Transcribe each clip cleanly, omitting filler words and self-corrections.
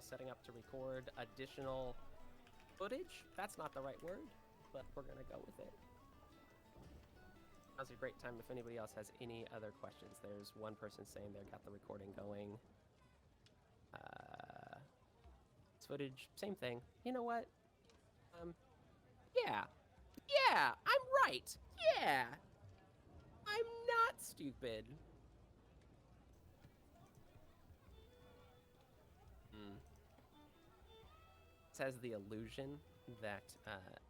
is setting up to record additional footage. That's not the right word, but we're going to go with it. Now's a great time if anybody else has any other questions. There's one person saying they got the recording going. This footage, same thing. You know what? Yeah, I'm right. Yeah, I'm not stupid. This has the illusion that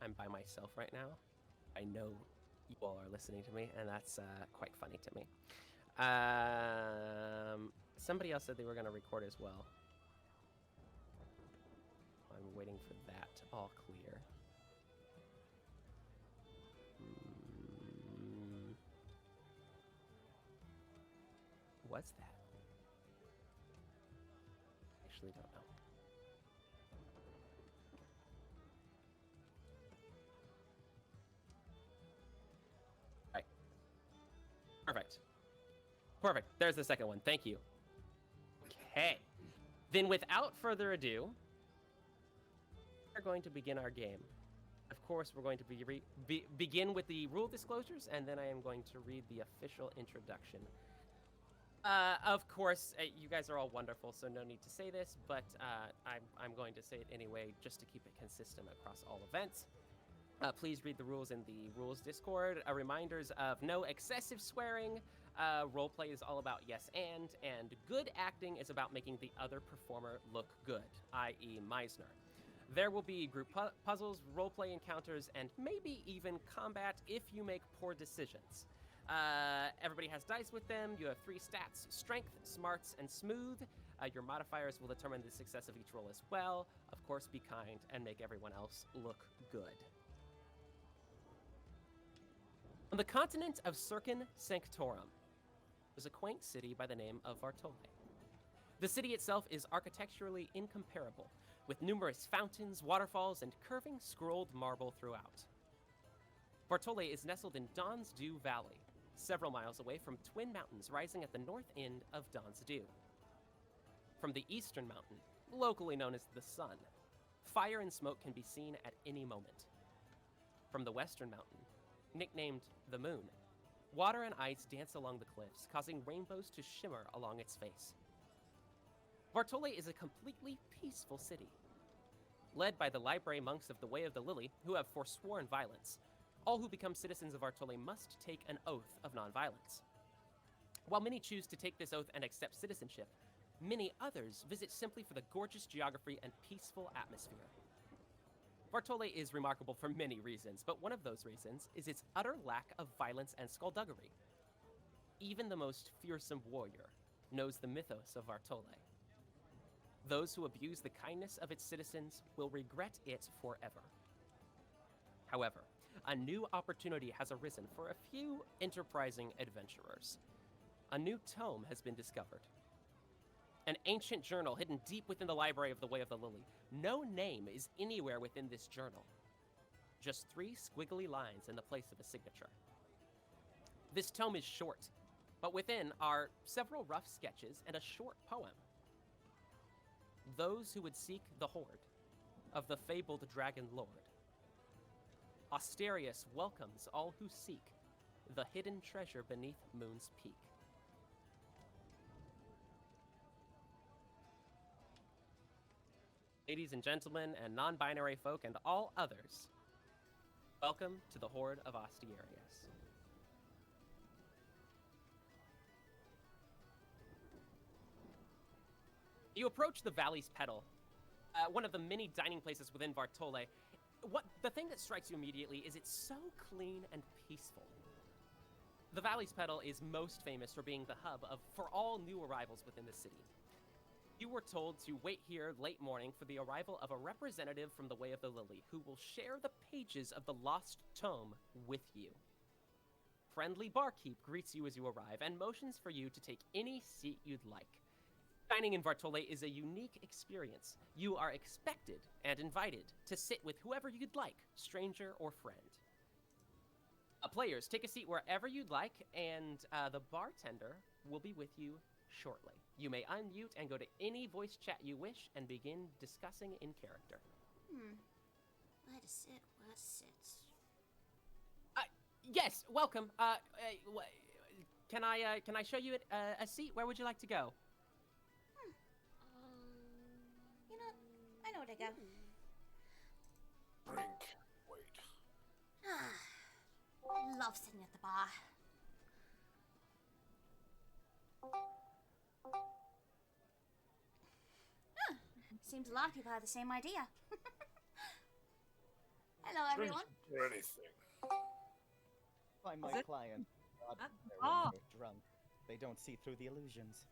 I'm by myself right now. I know you all are listening to me, and that's quite funny to me. Somebody else said they were going to record as well. I'm waiting for that. All clear. What's that? Actually don't know. All right. Perfect. There's the second one. Thank you. Okay. Then without further ado, we're going to begin our game. Of course, we're going to begin with the rule disclosures, and then I am going to read the official introduction. Of course, you guys are all wonderful, so no need to say this, but I'm going to say it anyway, just to keep it consistent across all events. Please read the rules in the rules Discord. Reminders of no excessive swearing. Roleplay is all about yes and good acting is about making the other performer look good, i.e. Meisner. There will be group puzzles, roleplay encounters, and maybe even combat if you make poor decisions. Everybody has dice with them. You have 3 stats: strength, smarts, and smooth. Your modifiers will determine the success of each roll as well. Of course, be kind and make everyone else look good. On the continent of Circen Sanctorum, there's a quaint city by the name of Vartolé. The city itself is architecturally incomparable, with numerous fountains, waterfalls, and curving scrolled marble throughout. Vartolé is nestled in Dawn's Dew Valley, several miles away from twin mountains rising at the north end of Dawn's Dew. From the eastern mountain, locally known as the Sun, fire and smoke can be seen at any moment. From the western mountain, nicknamed the Moon, water and ice dance along the cliffs, causing rainbows to shimmer along its face. Vartolé is a completely peaceful city, led by the library monks of the Way of the Lily, who have forsworn violence. All who become citizens of Vartolé must take an oath of nonviolence. While many choose to take this oath and accept citizenship, many others visit simply for the gorgeous geography and peaceful atmosphere. Vartolé is remarkable for many reasons, but one of those reasons is its utter lack of violence and skullduggery. Even the most fearsome warrior knows the mythos of Vartolé. Those who abuse the kindness of its citizens will regret it forever. However, a new opportunity has arisen for a few enterprising adventurers. A new tome has been discovered. An ancient journal hidden deep within the library of the Way of the Lily. No name is anywhere within this journal. Just 3 squiggly lines in the place of a signature. This tome is short, but within are several rough sketches and a short poem. Those who would seek the Hoard of the fabled Dragon Lord. Ostiarius welcomes all who seek the hidden treasure beneath Moon's Peak. Ladies and gentlemen, and non-binary folk, and all others, welcome to the Hoard of Ostiarius. You approach the Valley's Petal, one of the many dining places within Vartolé. The thing that strikes you immediately is it's so clean and peaceful. The Valley's Petal is most famous for being the hub for all new arrivals within the city. You were told to wait here late morning for the arrival of a representative from the Way of the Lily, who will share the pages of the lost tome with you. Friendly barkeep greets you as you arrive and motions for you to take any seat you'd like. Dining in Vartolé is a unique experience. You are expected and invited to sit with whoever you'd like, stranger or friend. Players, take a seat wherever you'd like, and the bartender will be with you shortly. You may unmute and go to any voice chat you wish and begin discussing in character. Where to sit? Where to sit? Yes, welcome. Can I show you a seat? Where would you like to go? You know, I know where to go. Drink. Wait. I love sitting at the bar. Seems a lot of people have the same idea. Hello, everyone. Drink or anything. By my client. God, when they're drunk, they don't see through the illusions.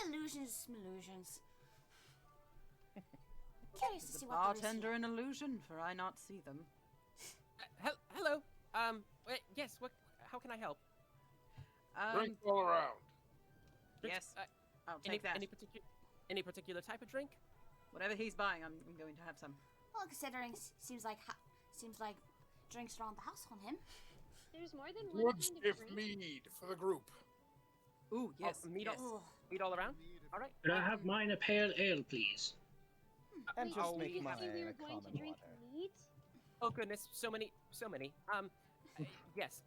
Illusions. Curious to see what bartender an illusion, for I not see them. Hello. Yes. What? How can I help? Drink all around. Yes, I'll take that. Any particular type of drink? Whatever he's buying, I'm going to have some. Well, considering seems like drinks around the house on him. There's more than one Good Hmm. stiff kind of drink. mead for the group. Ooh, yes, meat yes. Meat all around. All right. Could I have mine a pale ale, please? And Wait, just did make you mine say we a were going to common drink water. meat? Oh goodness, so many. Yes.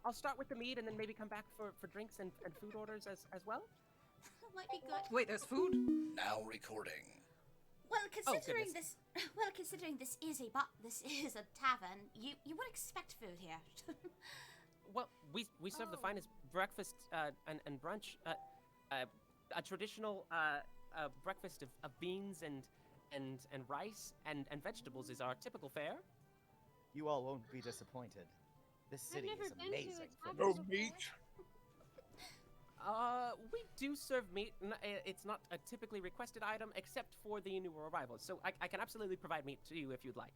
I'll start with the meat and then maybe come back for drinks and food orders as well. Might be good. Wait, there's food? Now recording. Well, considering goodness. this is a tavern, you would expect food here. Well, we serve the finest breakfast and brunch. A traditional breakfast of beans and rice and vegetables is our typical fare. You all won't be disappointed. This city never is been to a amazing. tavern. No before? meat. We do serve meat. It's not a typically requested item except for the newer arrivals. So I can absolutely provide meat to you if you'd like.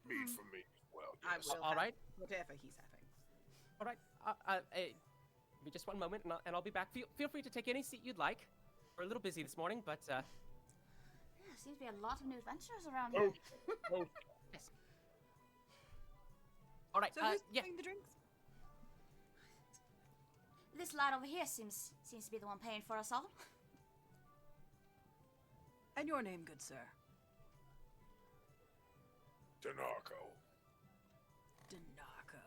Meat for me as well. I Yes. will All have right. whatever he's having. All right. Give me just one moment, and I'll be back. Feel free to take any seat you'd like. We're a little busy this morning, but Yeah, seems to be a lot of new adventurers around Oh, here. oh, yes. All right. So who's Yeah. buying the drinks? This lad over here seems to be the one paying for us all. And your name, good sir? Denarco. Denarco.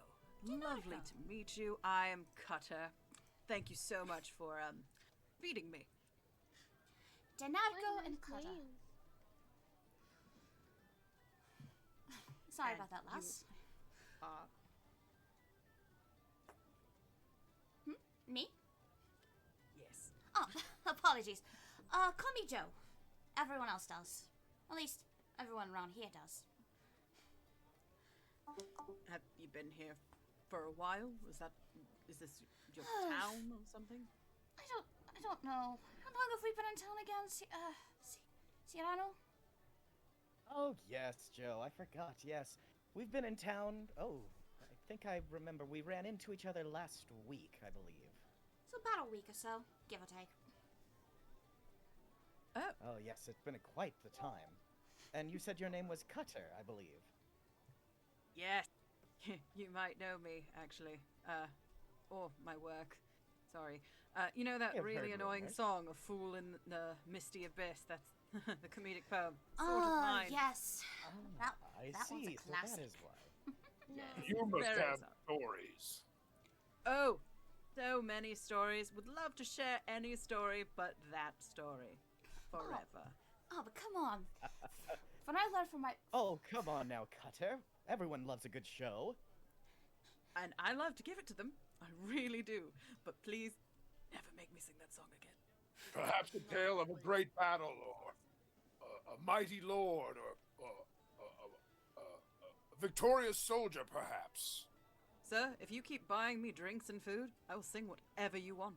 Lovely to meet you. I am Cutter. Thank you so much for feeding me. Denarco What and nice Cutter. names. Sorry And about that, lass. Me? Yes. Oh, apologies. Call me Joe. Everyone else does. At least everyone around here does. Have you been here for a while? Is this your town or something? I don't know. How long have we been in town again? Cyrano? Oh, yes, Joe. I forgot. Yes. We've been in town. Oh, I think I remember. We ran into each other last week, I believe. So about a week or so, give or take. Oh, yes. It's been quite the time. And you said your name was Cutter, I believe. Yes. You might know me, actually. Or my work. Sorry. You know that I've really heard annoying rumors. song, A Fool in the Misty Abyss? That's the comedic poem. Sort of Oh, mine. yes. That I one's a see. So classic. that is why. No. You must Very have so. stories. Oh, so many stories. Would love to share any story but that story. Forever. Oh, but come on. When I learned from my... Oh, come on now, Cutter. Everyone loves a good show. And I love to give it to them. I really do. But please, never make me sing that song again. Perhaps a tale of a great battle, or a mighty lord, or a victorious soldier, perhaps. Sir, if you keep buying me drinks and food, I will sing whatever you want.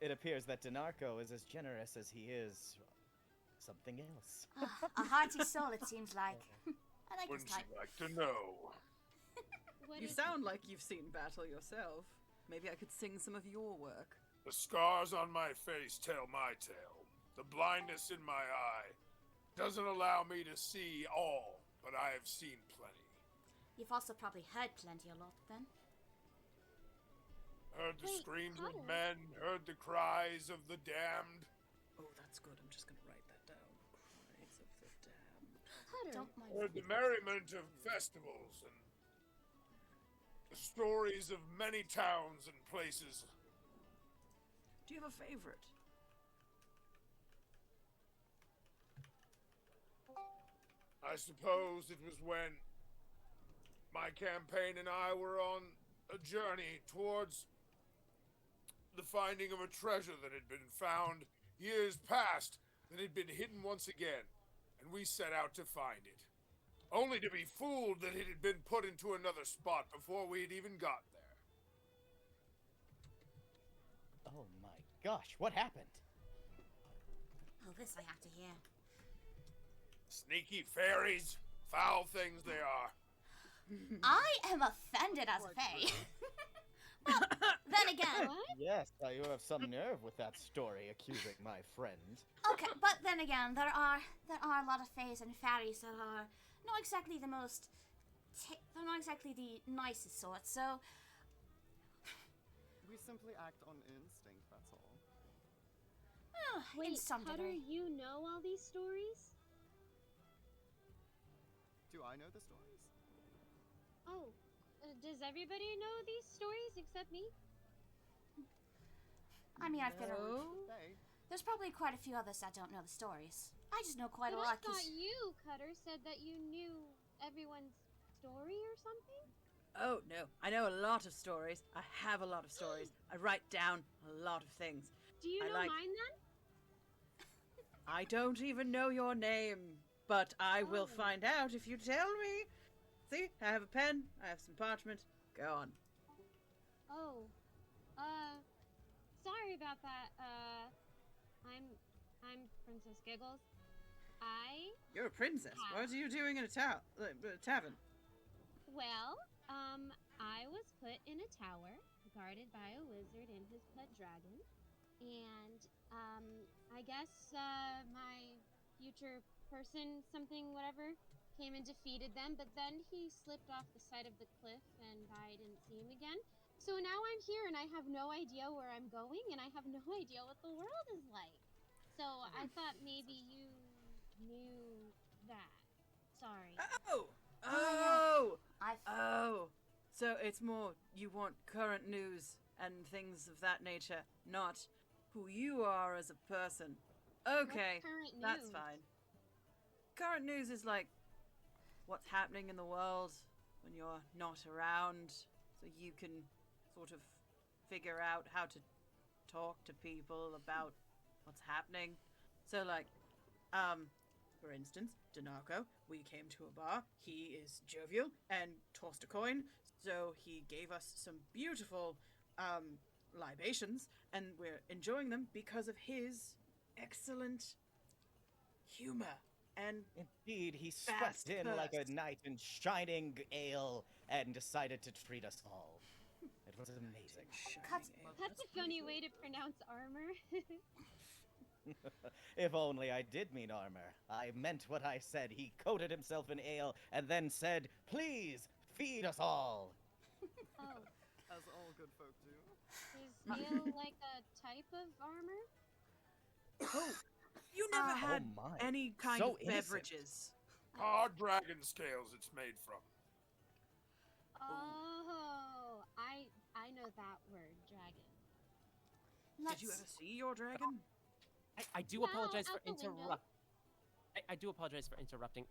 It appears that Denarco is as generous as he is something else. A hearty soul, it seems like. I like Wouldn't his type. you like to know? What You is sound like you've seen battle yourself. Maybe I could sing some of your work. The scars on my face tell my tale. The blindness in my eye doesn't allow me to see all, but I have seen plenty. You've also probably heard plenty a lot, then. Heard the Wait, screams of Cutter? men, heard the cries of the damned. Oh, that's good. I'm just gonna write that down. Cries of the damned. Cutter. Don't mind. Heard the merriment of festivals and the stories of many towns and places. Do you have a favorite? I suppose it was when my campaign and I were on a journey towards the finding of a treasure that had been found years past, that had been hidden once again, and we set out to find it. Only to be fooled that it had been put into another spot before we had even got there. Oh my gosh, what happened? Oh, this I have to hear. Sneaky fairies, foul things they are. I am offended as a fae. Well, then again, What? Yes, you have some nerve with that story, accusing my friend. okay, but then again, there are a lot of fays and fairies that are not exactly the most, they're not exactly the nicest sort. So We simply act on instinct, that's all. in Wait, some Cutter, degree. you know all these stories? Do I know the stories? Oh, does everybody know these stories except me? I mean, I've been around. No. They. There's probably quite a few others that don't know the stories. I just know quite But a I lot. thought you, Cutter, said that you knew everyone's story or something? Oh, no. I know a lot of stories. I have a lot of stories. I write down a lot of things. Do you I know like- mine then? I don't even know your name, but I will Oh. find out if you tell me. See, I have a pen, I have some parchment. Go on. Oh, sorry about that. I'm Princess Giggles. You're a princess. What are you doing in a tavern? Well, I was put in a tower, guarded by a wizard and his pet dragon. And, I guess, my future person, something, whatever, came and defeated them, but then he slipped off the side of the cliff and I didn't see him again. So now I'm here and I have no idea where I'm going and I have no idea what the world is like. So I thought maybe you knew that. Sorry. Oh! So it's more you want current news and things of that nature, not who you are as a person. Okay, What's current that's news? fine. Current news is like what's happening in the world when you're not around, so you can sort of figure out how to talk to people about what's happening. So like, for instance, Danako, we came to a bar, he is jovial and tossed a coin, so he gave us some beautiful libations, and we're enjoying them because of his excellent humor. And Indeed, he Fast swept in like a burst. knight in shining ale and decided to treat us all. It was amazing. Cut- That's a funny way to pronounce armor. If only I did mean armor. I meant what I said. He coated himself in ale and then said, "Please, feed us all." Oh, As all good folk do. is ale like a type of armor? Oh, you never had my. any kind So of innocent. beverages. Hard dragon scales it's made from. Oh, I know that word, dragon. Did you ever see your dragon? I do Well, apologize for out the window. I do apologize for interrupting.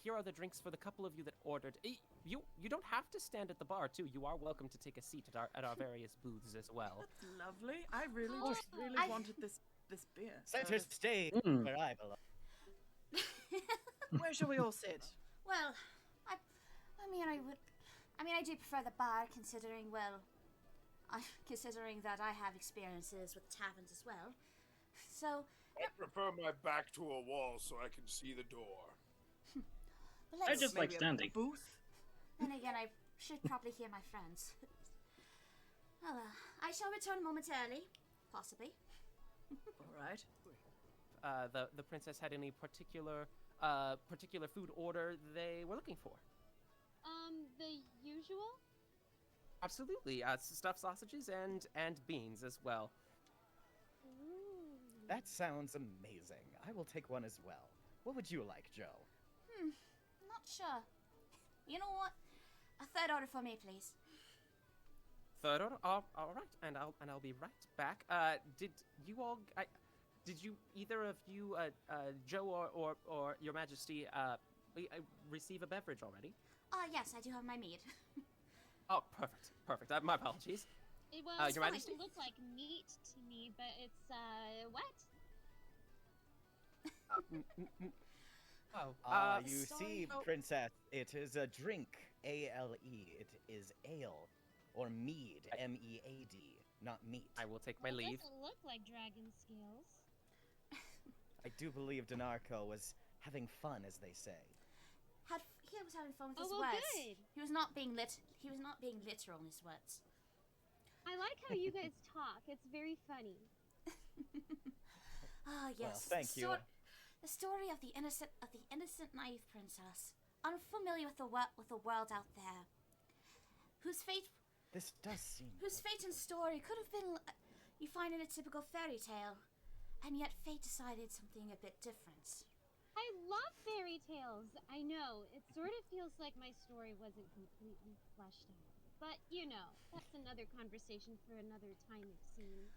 Here are the drinks for the couple of you that ordered. You don't have to stand at the bar too. You are welcome to take a seat at our various booths as well. That's lovely. I really Oh, just really I- wanted this beer. Center So stage Mm. where I belong. where shall we all sit? Well, I mean, I do prefer the bar, considering that I have experiences with taverns as well. So, I prefer my back to a wall so I can see the door. but I let's, just like Maybe a standing. booth. then again, I should probably hear my friends. Well, I shall return momentarily, possibly. All right. The princess had any particular food order they were looking for? The usual? Absolutely. Stuffed sausages and beans as well. Ooh. That sounds amazing. I will take one as well. What would you like, Joe? Not sure. You know what? A third order for me, please. Third order. All right, and I'll be right back. Did you all? Did you either of you, Joe or Your Majesty, receive a beverage already? Yes, I do have my mead. Oh, perfect. My apologies. It was Your supposed Majesty? to look like meat to me, but it's wet. Oh, You sorry, see, oh, Princess, it is a drink, A-L-E. It is ale, or mead, M-E-A-D, not meat. I will take my Well, it leave. doesn't look like dragon scales. I do believe Denarco was having fun, as they say. He was having fun with Oh, his well, words. good. He was not being literal in his words. I like how you guys talk. It's very funny. Ah, yes. Well, thank you. The story of the innocent, naive princess, unfamiliar with the world out there, whose fate This does seem... and story could have been you find in a typical fairy tale, and yet fate decided something a bit different. I love fairy tales. I know. It sort of feels like my story wasn't completely fleshed out. But, you know, that's another conversation for another time, it seems.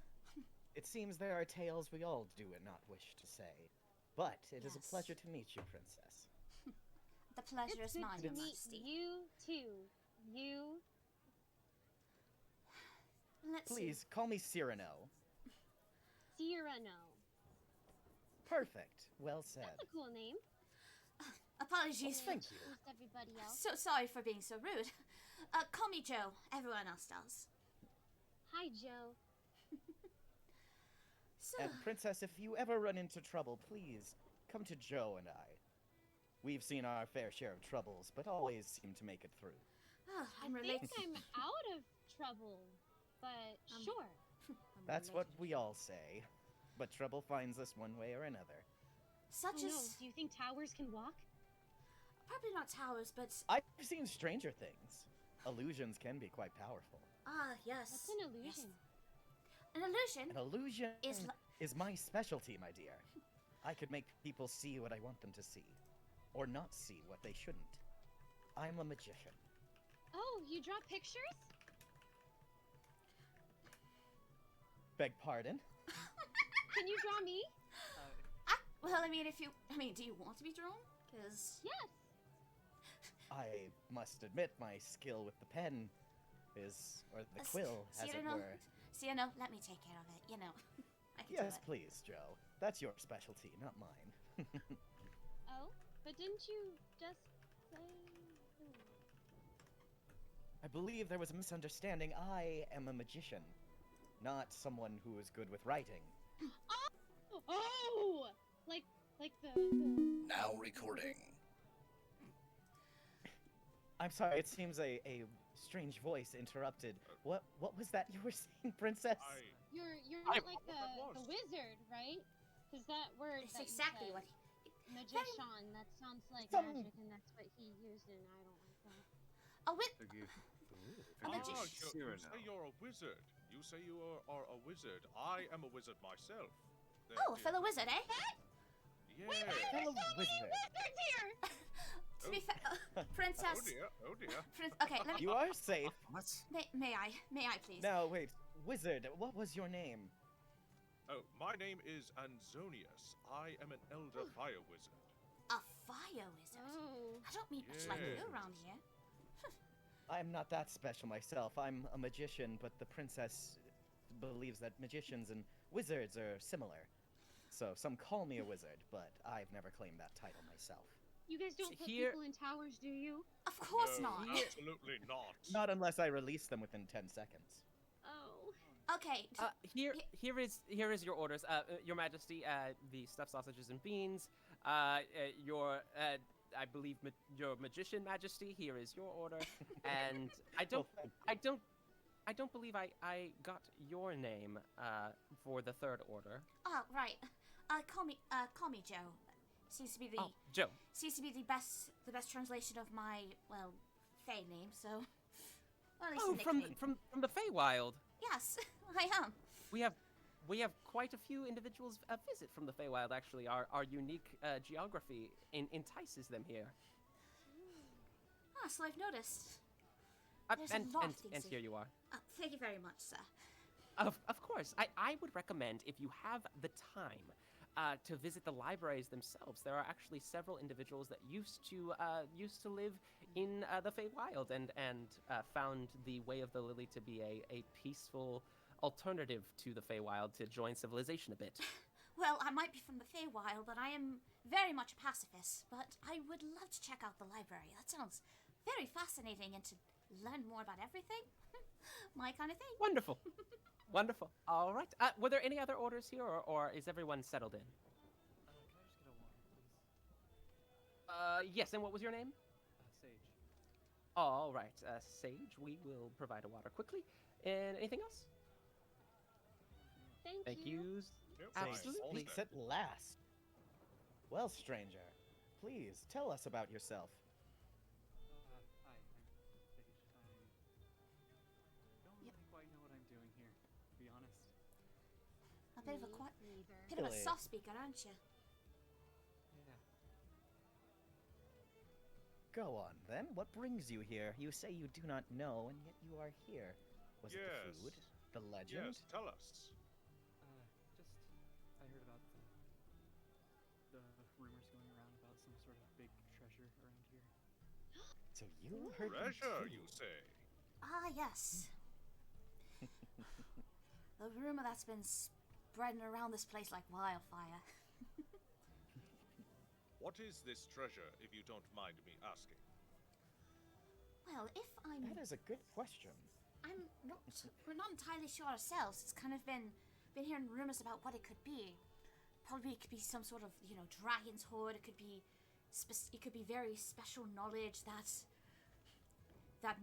It seems there are tales we all do and not wish to say. But it is a Yes. pleasure to meet you, Princess. The pleasure It's is good mine, to Your meet Majesty. you, too. You. Let's Please, call me Cyrano. Cyrano. Perfect. Well said. That's a cool name. see. Apologies. Thank you. Most everybody else. So sorry for being so rude. Call me Joe. Everyone else does. Hi, Joe. So, And Princess, if you ever run into trouble, please come to Joe and I. We've seen our fair share of troubles, but always seem to make it through. I'm I related. think I'm out of trouble. But sure. That's what we all say. But trouble finds us one way or another. Such Oh, no. as Do you think towers can walk? probably not towers, but I've seen stranger things. Illusions can be quite powerful. yes. What's an illusion? An illusion An illusion Is is my specialty, my dear. I could make people see what I want them to see, or not see what they shouldn't. I'm a magician. Oh, you draw pictures? Beg pardon? Can you draw me? well, I mean, do you want to be drawn? Because Yes. I must admit my skill with the pen is, or the quill, as it were. Cyrano, let me take care of it. You know, I can Yes, do it. please, Joe. That's your specialty, not mine. Oh, but didn't you just say... I believe there was a misunderstanding. I am a magician, not someone who is good with writing. Oh! Like the... Now recording. I'm sorry, it seems a strange voice interrupted. What was that you were saying, Princess? You're I- not like the wizard, right? Because that word It's that you exactly said, what. magician, that sounds like Some- magic, and that's what he used, and I don't like that. A wit. Forgive. A Forgive magician. me, you Cyrano. say you're a wizard. You say you are a wizard. I am a wizard myself. There, Oh, a dear. fellow wizard, eh? Yeah. Fellow wizard. Wizard's here! To be fair, princess. Oh dear. Okay, let me. You are safe. What? May I, please? Now, wait. Wizard, what was your name? Oh, my name is Anzonius. I am an elder fire wizard. A fire wizard. Oh. I don't meet much like you Yes. around here. I'm not that special myself. I'm a magician, but the princess believes that magicians and wizards are similar. So some call me a wizard, but I've never claimed that title myself. You guys don't put Here- people in towers, do you? Of course No, not. Absolutely not. Not unless I release them within 10 seconds. Oh. Okay. Here is your orders, Your Majesty. The stuffed sausages and beans. Your I believe your magician Majesty. Here is your order, and I don't believe I got your name for the third order. Oh, right. Call me Joe. Seems to be the Oh, Joe. seems to be the best translation of my, well, Fey name. So Well, at least Oh, a from nickname. from the Feywild. Yes, I am. We have quite a few individuals visit from the Feywild. Actually, our unique geography entices them here. Ah, so I've noticed. Uh, There's and a lot and, of things and to- here you are. Thank you very much, sir. Of course, I would recommend if you have the time to visit the libraries themselves. There are actually several individuals that used to live in the Feywild and found the Way of the Lily to be a peaceful alternative to the Feywild to join civilization a bit. Well, I might be from the Feywild, but I am very much a pacifist. But I would love to check out the library. That sounds very fascinating, and to learn more about everything. My kind of thing. Wonderful. Wonderful. All right. Were there any other orders here, or is everyone settled in? Can I just get a water, please? Yes, and what was your name? Sage. All right, Sage, we will provide a water quickly. And anything else? Thank you. Yep, Absolutely. Speaks at last. Well, stranger, please tell us about yourself. Hi, I'm Sage. I don't really quite know what I'm doing here, to be honest. A bit of a Me neither. bit of a Really? soft speaker, aren't you? Yeah. Go on, then. What brings you here? You say you do not know, and yet you are here. Was it the Yes. food? The legend? Yes, tell us. I heard about the rumors going around about some sort of big treasure around here. So you heard them Treasure, too. you say? Ah, yes. The rumor that's been spreading around this place like wildfire. What is this treasure, if you don't mind me asking? Well, if That is a good question. we're not entirely sure ourselves. It's kind of been hearing rumors about what it could be. Probably it could be some sort of, dragon's hoard. It could be very special knowledge that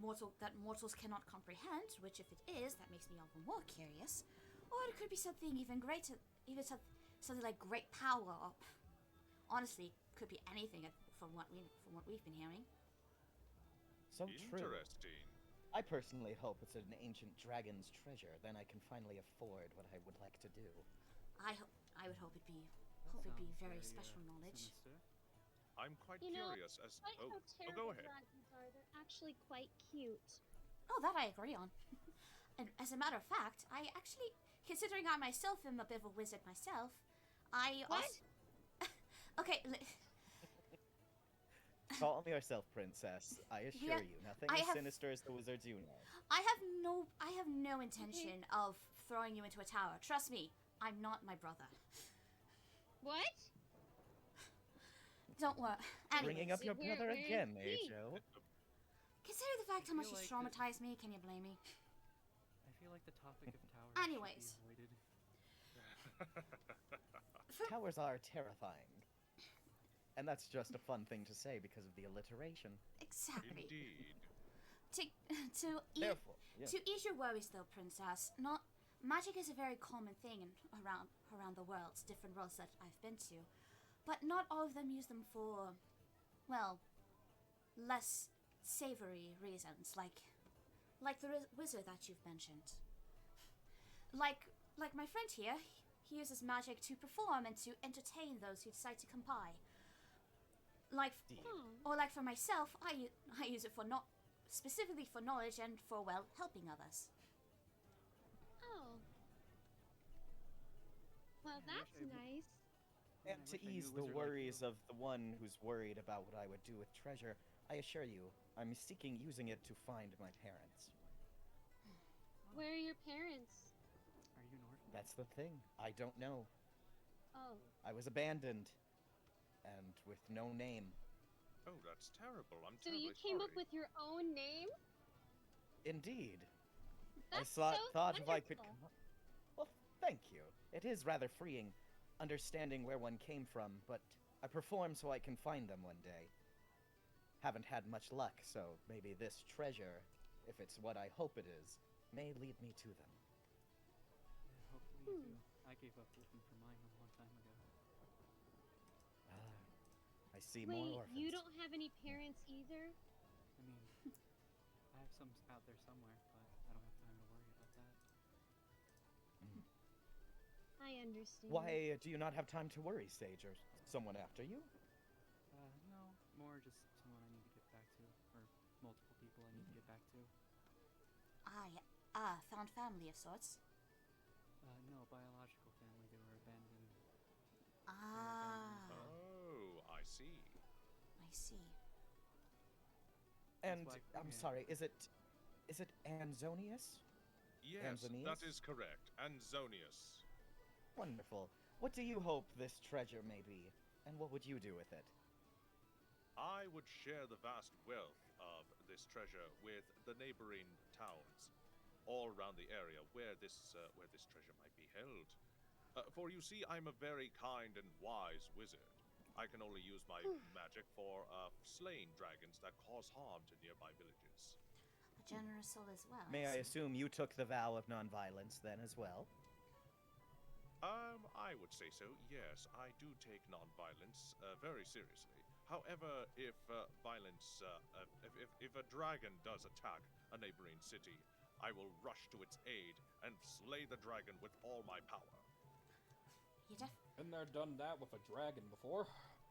mortals cannot comprehend, which if it is, that makes me all the more curious. Or it could be something even greater, something like great power, or honestly, could be anything from what we've been hearing. So true. Interesting. I personally hope it's an ancient dragon's treasure. Then I can finally afford what I would like to do. I would hope it'd be Sounds very special knowledge. sinister. I'm quite You know, curious as Despite how go terrible ahead. dragons are, they're actually quite cute. Oh, that I agree on. And as a matter of fact, I actually, considering I myself am a bit of a wizard myself, I What? Okay, Calm yourself, princess. I assure Yeah, you, nothing I as have- sinister as the wizards you know. I have no intention of throwing you into a tower. Trust me, I'm not my brother. What? Don't worry. Bringing Anyways, up your Where- brother where is again, he? Joe. consider the fact how much feel he's like traumatized me. Can you blame me? I feel like the topic of towers Anyways. should be avoided. Towers are terrifying. And that's just a fun thing to say because of the alliteration. Exactly. Indeed. Therefore, yes. To ease your worries, though, princess, not magic is a very common thing around the world, different worlds that I've been to, but not all of them use them for, well, less savory reasons, like the wizard that you've mentioned. Like my friend here, he uses magic to perform and to entertain those who decide to come by. Or like for myself, I use it for not specifically for knowledge and for, well, helping others. Oh. Well, that's nice. And I to wish I knew ease a the wizard like worries you. of the one who's worried about what I would do with treasure, I assure you, I'm seeking using it to find my parents. Where are your parents? Are you an orphan? That's the thing. I don't know. Oh. I was abandoned. And with no name. Oh, that's terrible. I'm So terribly you came up sorry. with your own name? Indeed. That's I so thought if I could wonderful. come up. Well, thank you. It is rather freeing, understanding where one came from, but I perform so I can find them one day. Haven't had much luck, so maybe this treasure, if it's what I hope it is, may lead me to them. Yeah, hopefully you do. I gave up looking for mine a long time ago. I see Wait, more orphans. you don't have any parents either? I mean, I have some's out there somewhere, but I don't have time to worry about that. I understand. Why do you not have time to worry, Sage? Or someone after you? No, more just someone I need to get back to, or multiple people I need to get back to. Found family of sorts. No, biological family. They were abandoned. Oh, I see. I see. And why I I'm came here. sorry, is it Anzonius? Yes, Anzonius? that is correct. Anzonius. Wonderful. What do you hope this treasure may be, and what would you do with it? I would share the vast wealth of this treasure with the neighboring towns, all around the area where this treasure might be held. For you see, I'm a very kind and wise wizard. I can only use my magic for slaying dragons that cause harm to nearby villages. A generous soul as well. May I see. assume you took the vow of nonviolence then as well? I would say so, yes. I do take nonviolence very seriously. However, if if a dragon does attack a neighboring city, I will rush to its aid and slay the dragon with all my power. You Been there, done that with a dragon before.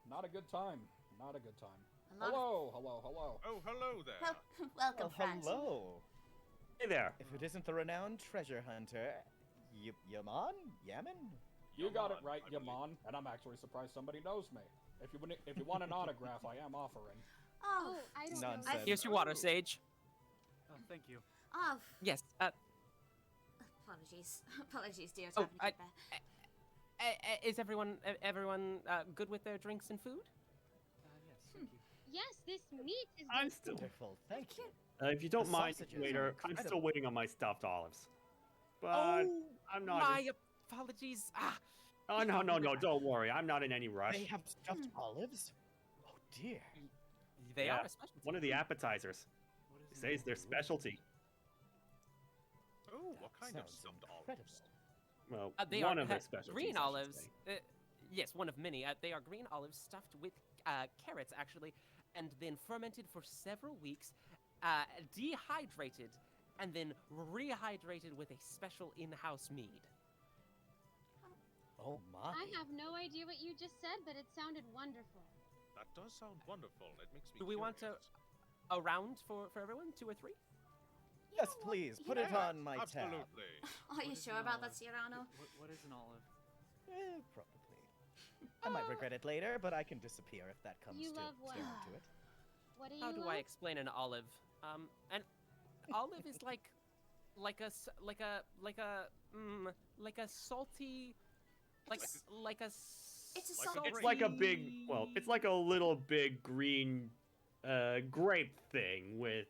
Not a good time. Not a good time. A lot of- Hello. Oh, hello there. Welcome, friends. Hello. Hey there. If it isn't the renowned treasure hunter, Yaman? You got it Yaman, right, I believe. Yaman, and I'm actually surprised somebody knows me. If you want an autograph, I am offering. Oh, Oh, I don't know. Nonsense. Here's your water, Sage. Oh, thank you. oh. Yes. Apologies. Apologies, dear. Oh, Taverneer Bear. Is everyone good with their drinks and food? Yes, thank you. Yes, this meat is. I'm still. Wonderful, thank you. If you don't The mind, sausages waiter, are I'm still incredible. waiting on my stuffed olives. But Oh, I'm not. My apologies. Oh no, don't worry. I'm not in any rush. They have stuffed olives? Oh dear. They Yeah, are a specialty. One of the appetizers. What is They say it's their specialty. Oh, what kind of sounds stuffed incredible. olives? Well, They one are of their specialties. green I should olives. say. Yes, one of many. They are green olives stuffed with carrots, actually, and then fermented for several weeks, dehydrated, and then rehydrated with a special in-house mead. Oh my. I have no idea what you just said, but it sounded wonderful. That does sound wonderful. It makes me Do we want to curious. a round for everyone? 2 or 3? Yes, please, put it Yeah, on my tab. absolutely. Are you What is sure an about olive? that, Cyrano? What is an olive? Probably. I might regret it later, but I can disappear if that comes You to love what? staring to it. What do you How do I love? explain an olive? An olive is like a salty, like a. It's a Like a salty. It's like a big, well, it's like a little big green grape thing with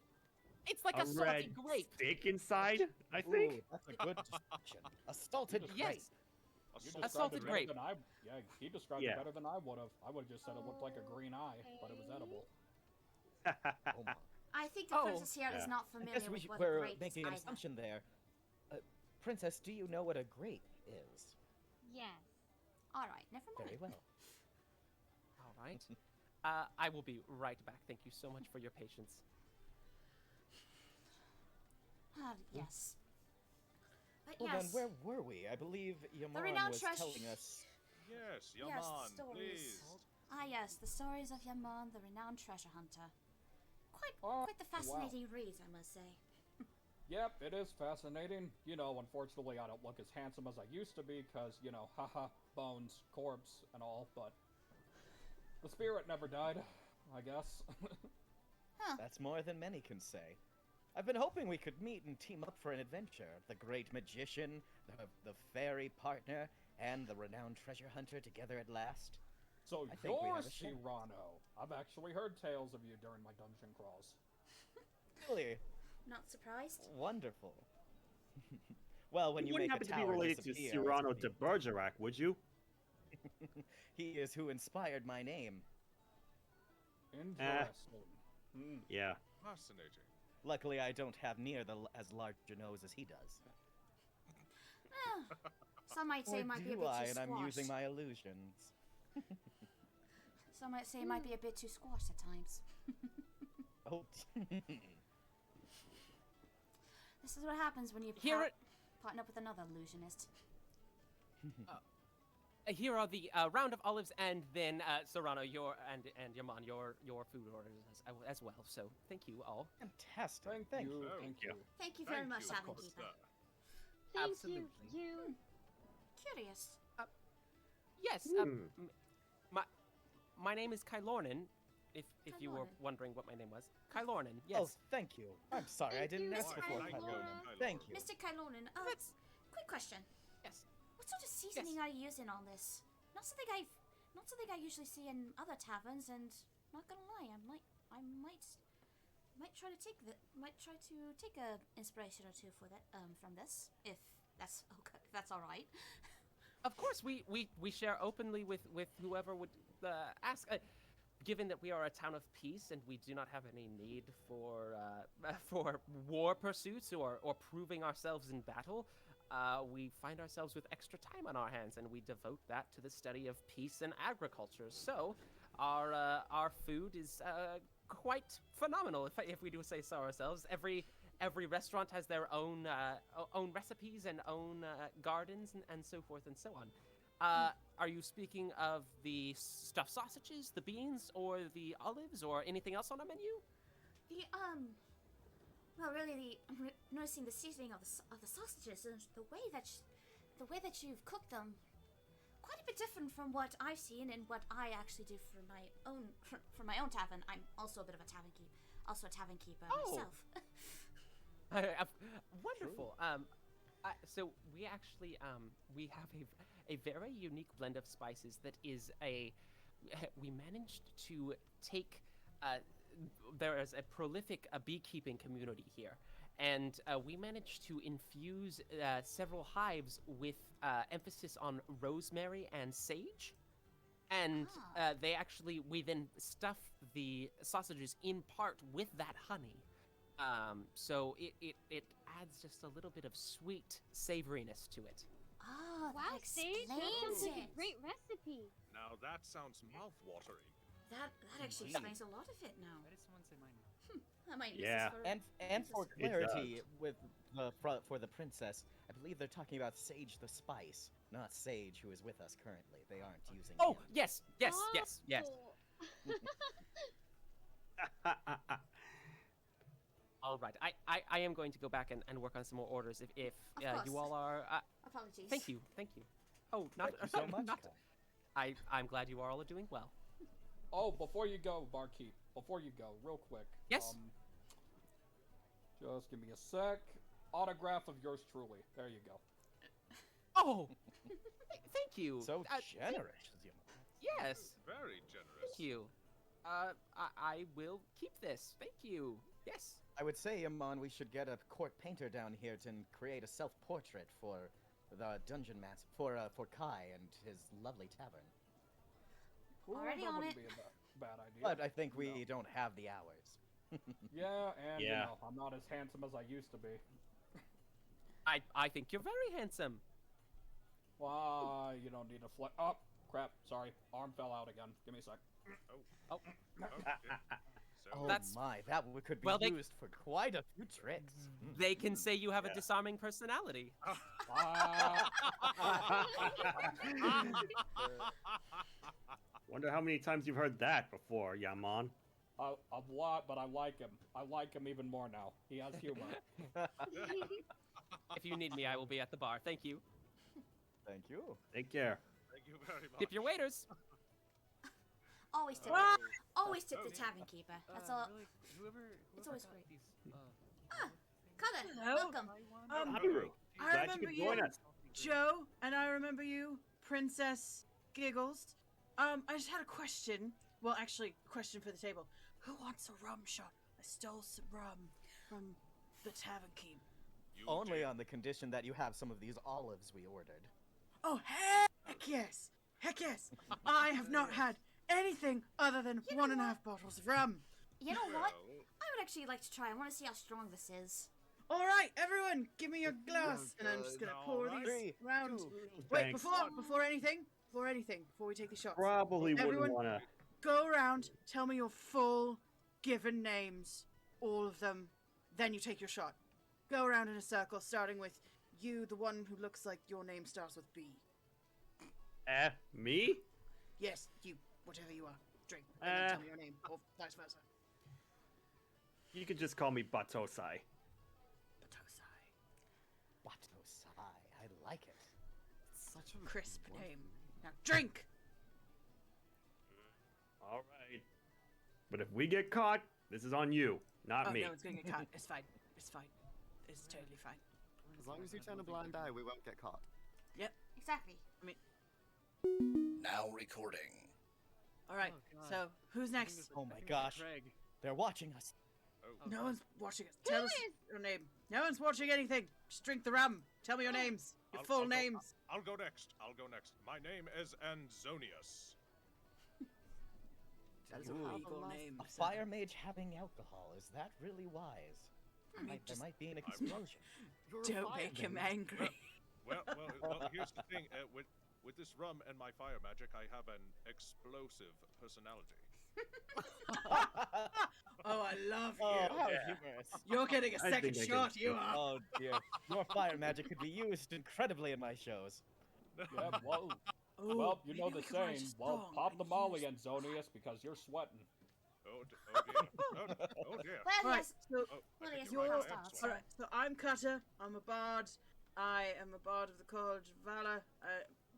It's like a a salty red grape. stick inside, I think. Ooh, that's a good description. A salted Yes. grape. A You salted described salted it better grape. than I. Yeah, he described Yeah. it better than I would have. I would have just said it looked like a green eye, but it was edible. Oh my. I think the Oh. princess here is Yeah. not I familiar guess with what we're grape is making an either. assumption there. Princess, do you know what a grape is? Yes. All right, never mind. Very well. All right. I will be right back. Thank you so much for your patience. Yes. But Well yes. then, where were we? I believe Yaman renowned was treasure- telling us. Yes, Yes, Yaman, stories. please. Yes, the stories of Yaman, the renowned treasure hunter. Oh, Quite the fascinating read, I must say. Yep, it is fascinating. You know, unfortunately, I don't look as handsome as I used to be, because, you know, haha, bones, corpse, and all, but the spirit never died, I guess. That's more than many can say. I've been hoping we could meet and team up for an adventure. The great magician, the fairy partner, and the renowned treasure hunter together at last. So I think we you're have a shot. Cyrano. I've actually heard tales of you during my dungeon crawls. Really Not surprised? wonderful. Well, when you wouldn't make a happen to be tower related to disappear, Cyrano it's de Bergerac, would you? He is who inspired my name. Interesting. Yeah. Fascinating. Luckily, I don't have near as large a nose as he does. Some might say Or it might be a do bit I, too and I'm using squashed. my illusions. Some might say it might be a bit too squashed at times. Oh. This is what happens when you partner up with another illusionist. Here are the round of olives, and then Serrano, your and Yaman, your food orders as well. So thank you all. Fantastic. Thank you. Thank you very much, of Tavern course, Keeper. sir. Thank you. Curious. Yes. My name is Kylornan. If you were Kylornan. wondering what my name was, Kylornan. Yes. Oh, thank you. I'm sorry, I Thank didn't you, ask before. Mr. Kylornan. Thank you. Mr. Kylonen, quick question. Yes. What sort of seasoning are you using on this? Not something I usually see in other taverns, and not gonna lie, I might try to take a inspiration or two for that from this, if that's okay, if that's all right. Of course, we share openly with whoever would ask. Given that we are a town of peace and we do not have any need for war pursuits or proving ourselves in battle, we find ourselves with extra time on our hands, and we devote that to the study of peace and agriculture. So, our food is quite phenomenal, if we do say so ourselves. Every restaurant has their own recipes and own gardens and so forth and so on. Are you speaking of the stuffed sausages, the beans, or the olives, or anything else on the menu? Well, really, I'm noticing the seasoning of the sausages and the way that you've cooked them. Quite a bit different from what I've seen and what I actually do for my own tavern. I'm also a bit of a tavern keeper myself. Wonderful. So we actually we have a very unique blend of spices that is we managed to take there is a prolific beekeeping community here, and we managed to infuse several hives with emphasis on rosemary and sage, and we then stuff the sausages in part with that honey. So it adds just a little bit of sweet savoriness to it. Oh, Wow, that Sage, that explains sounds like it. a great recipe. Now that sounds mouth-watering. That actually explains a lot of it now. Why did someone say my name? I might use Yeah. this for And for It clarity, with for the princess, I believe they're talking about Sage the spice, not Sage, who is with us currently. They aren't using. Oh him. yes. Oh. All right. I am going to go back and work on some more orders if Of course. you all are. Apologies. Thank you. Oh, not Thank you so much. not. Kyle. I'm glad you all are doing well. Oh, before you go, Barkeep, real quick. Yes? Just give me a sec. Autograph of yours truly. There you go. Oh, thank you. So Thank- generous. yes. Very generous. Thank you. I will keep this. Thank you. Yes. I would say, Amon, we should get a court painter down here to create a self-portrait for the dungeon master for Kai and his lovely tavern. Already that on wouldn't it. be a bad idea. But I think we don't have the hours. Yeah, and you Yeah. know, I'm not as handsome as I used to be. I think you're very handsome. Why, you don't need a flex. Oh, crap. Sorry. Arm fell out again. Give me a sec. Oh. So Oh That's- my, that could be well, they- used for quite a few tricks. They can say you have a Yeah. disarming personality. Wonder how many times you've heard that before, Yaman. A lot, but I like him. I like him even more now. He has humor. If you need me, I will be at the bar. Thank you. Thank you. Take care. thank you very much. Tip your waiters. Always tip. Always tip the tavern keeper. That's all. Really, whoever It's always got great. These, Colin, Hello. welcome. Haru, I glad remember you could join you, us. Joe, and I remember you, Princess Giggles. I just had a question. Well, actually, a question for the table. Who wants a rum shot? I stole some rum from the tavern keep. You Only did. on the condition that you have some of these olives we ordered. Oh, heck yes! Heck yes! I have not had anything other than You know 1.5 what? bottles of rum. You know what? Well, I would actually like to try. I want to see how strong this is. All right, everyone, give me your glass, and I'm just gonna pour Alright. these 3, round. 2, Wait, Thanks. before anything, before we take the shots, Probably Everyone- wouldn't want to. go around, tell me your full given names, all of them, then you take your shot. go around in a circle, starting with you, the one who looks like your name starts with B. Me? Yes, you, whatever you are. Drink, and then tell me your name, or vice versa. You could just call me Batosai. Watosai, I like it. Such a crisp name. Now drink! All right. But if we get caught, this is on you, not me. No, it's gonna get caught. It's fine. It's fine. It's totally fine. As long as you turn a blind eye, we won't get caught. Yep. Exactly. I mean, Now recording. all right. Oh, God. So who's next? Oh my gosh. They're watching us. No one's watching us. Tell us your name. No one's watching anything. Just drink the rum. Tell me your names. Your full names. I'll go next. My name is Anzonius. That is Ooh. a legal name. A fire mage having alcohol, is that really wise? There might be an explosion. Don't make him angry. Well, here's the thing. With this rum and my fire magic, I have an explosive personality. Oh, I love you. Oh, how humorous. You're getting a I second think I shot, can- you are. Oh dear. Your fire magic could be used incredibly in my shows. Yeah, well, Ooh, well, you know maybe the we could write saying. a Well, song pop and the molly, use- Anzonius, because you're sweating. Oh dear. Oh dear. Well, Right, yes. so, Oh, Well, I think yes, you're you're right, I am starts. sweating. alright, so I'm Cutter. I'm a bard. I am a bard of the College of Valor.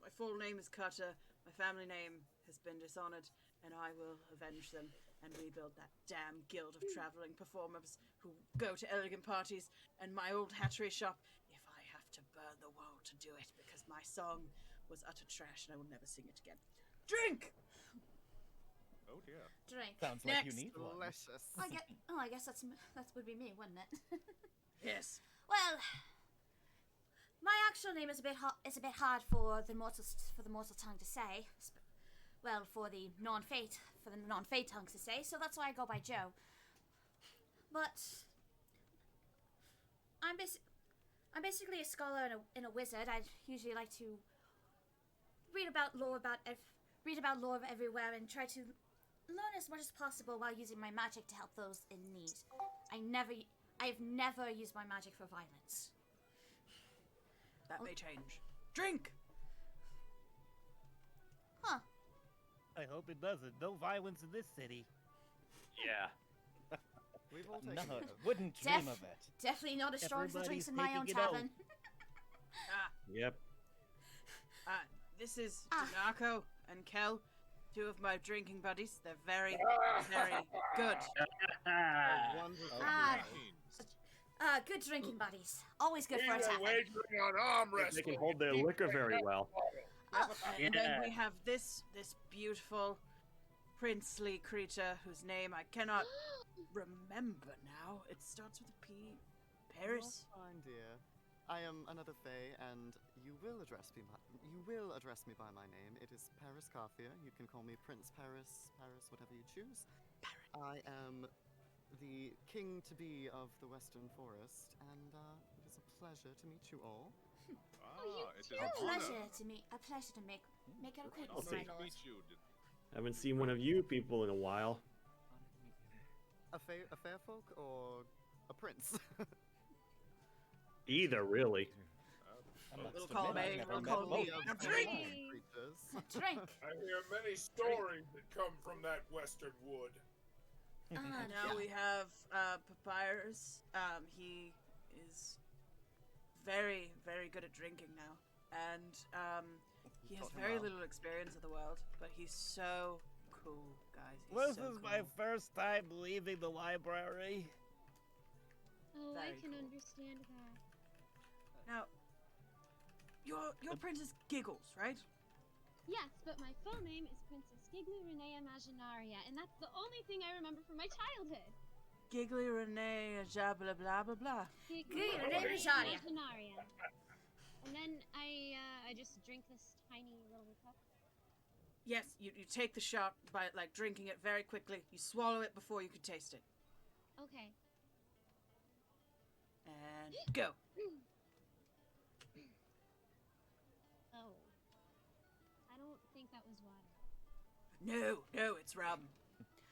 My full name is Cutter. My family name has been dishonored, and I will avenge them and rebuild that damn guild of traveling performers who go to elegant parties and my old hatchery shop if I have to burn the world to do it, because my song was utter trash and I will never sing it again. Drink! Oh dear. Drink. Sounds like you Next. need one. Delicious. I guess that would be me, wouldn't it? Yes. Well, my actual name is a bit hard for the mortal tongue to say. Well, for the non-fate tongues to say. So that's why I go by Joe. But I'm basically a scholar and a wizard. I usually like to read about lore of everywhere and try to learn as much as possible while using my magic to help those in need. I have never used my magic for violence. That may change. Drink! Huh. I hope it doesn't. No violence in this city. Yeah. We've all No, taken wouldn't dream of it. Definitely not as strong as the drinks Everybody's in my own taking it out. tavern. Yep. This is Danako and Kel, two of my drinking buddies. They're very, very good. Wonderful. Good drinking buddies. Always good We for a were tavern. wagering on arm They wrestling. can hold their liquor very well. And then we have this beautiful princely creature whose name I cannot remember now. It starts with a P. Paris. Well, fine, dear. I am another Fae, and you will address me by my name. It is Paris Carthia. You can call me Prince Paris, whatever you choose. I am the king-to-be of the Western Forest, and it is a pleasure to meet you all. It is A an pleasure honor. to meet. A pleasure to make your I'll acquaintance, say my to lord. meet you. Haven't seen one of you people in a while. A fair folk or a prince? Either, really. Little column A, little column B. Now drink! Drink. I hear many stories that come from that western wood. Now we have Papyrus. He is very, very good at drinking now. And he has very little experience of the world, but he's so cool, guys. He's This so is cool. my first time leaving the library. Oh, I Very can cool. understand that. Now, your princess Giggles, right? Yes, but my full name is Princess Gigli Renea Imaginaria, and that's the only thing I remember from my childhood. Giggly Renee, blah blah blah blah blah. Gigli Renea Imaginaria. Imaginaria. And then I just drink this tiny little cup. Yes, you take the shot by like drinking it very quickly. You swallow it before you can taste it. Okay. And go. Oh. I don't think that was water. No, it's rum.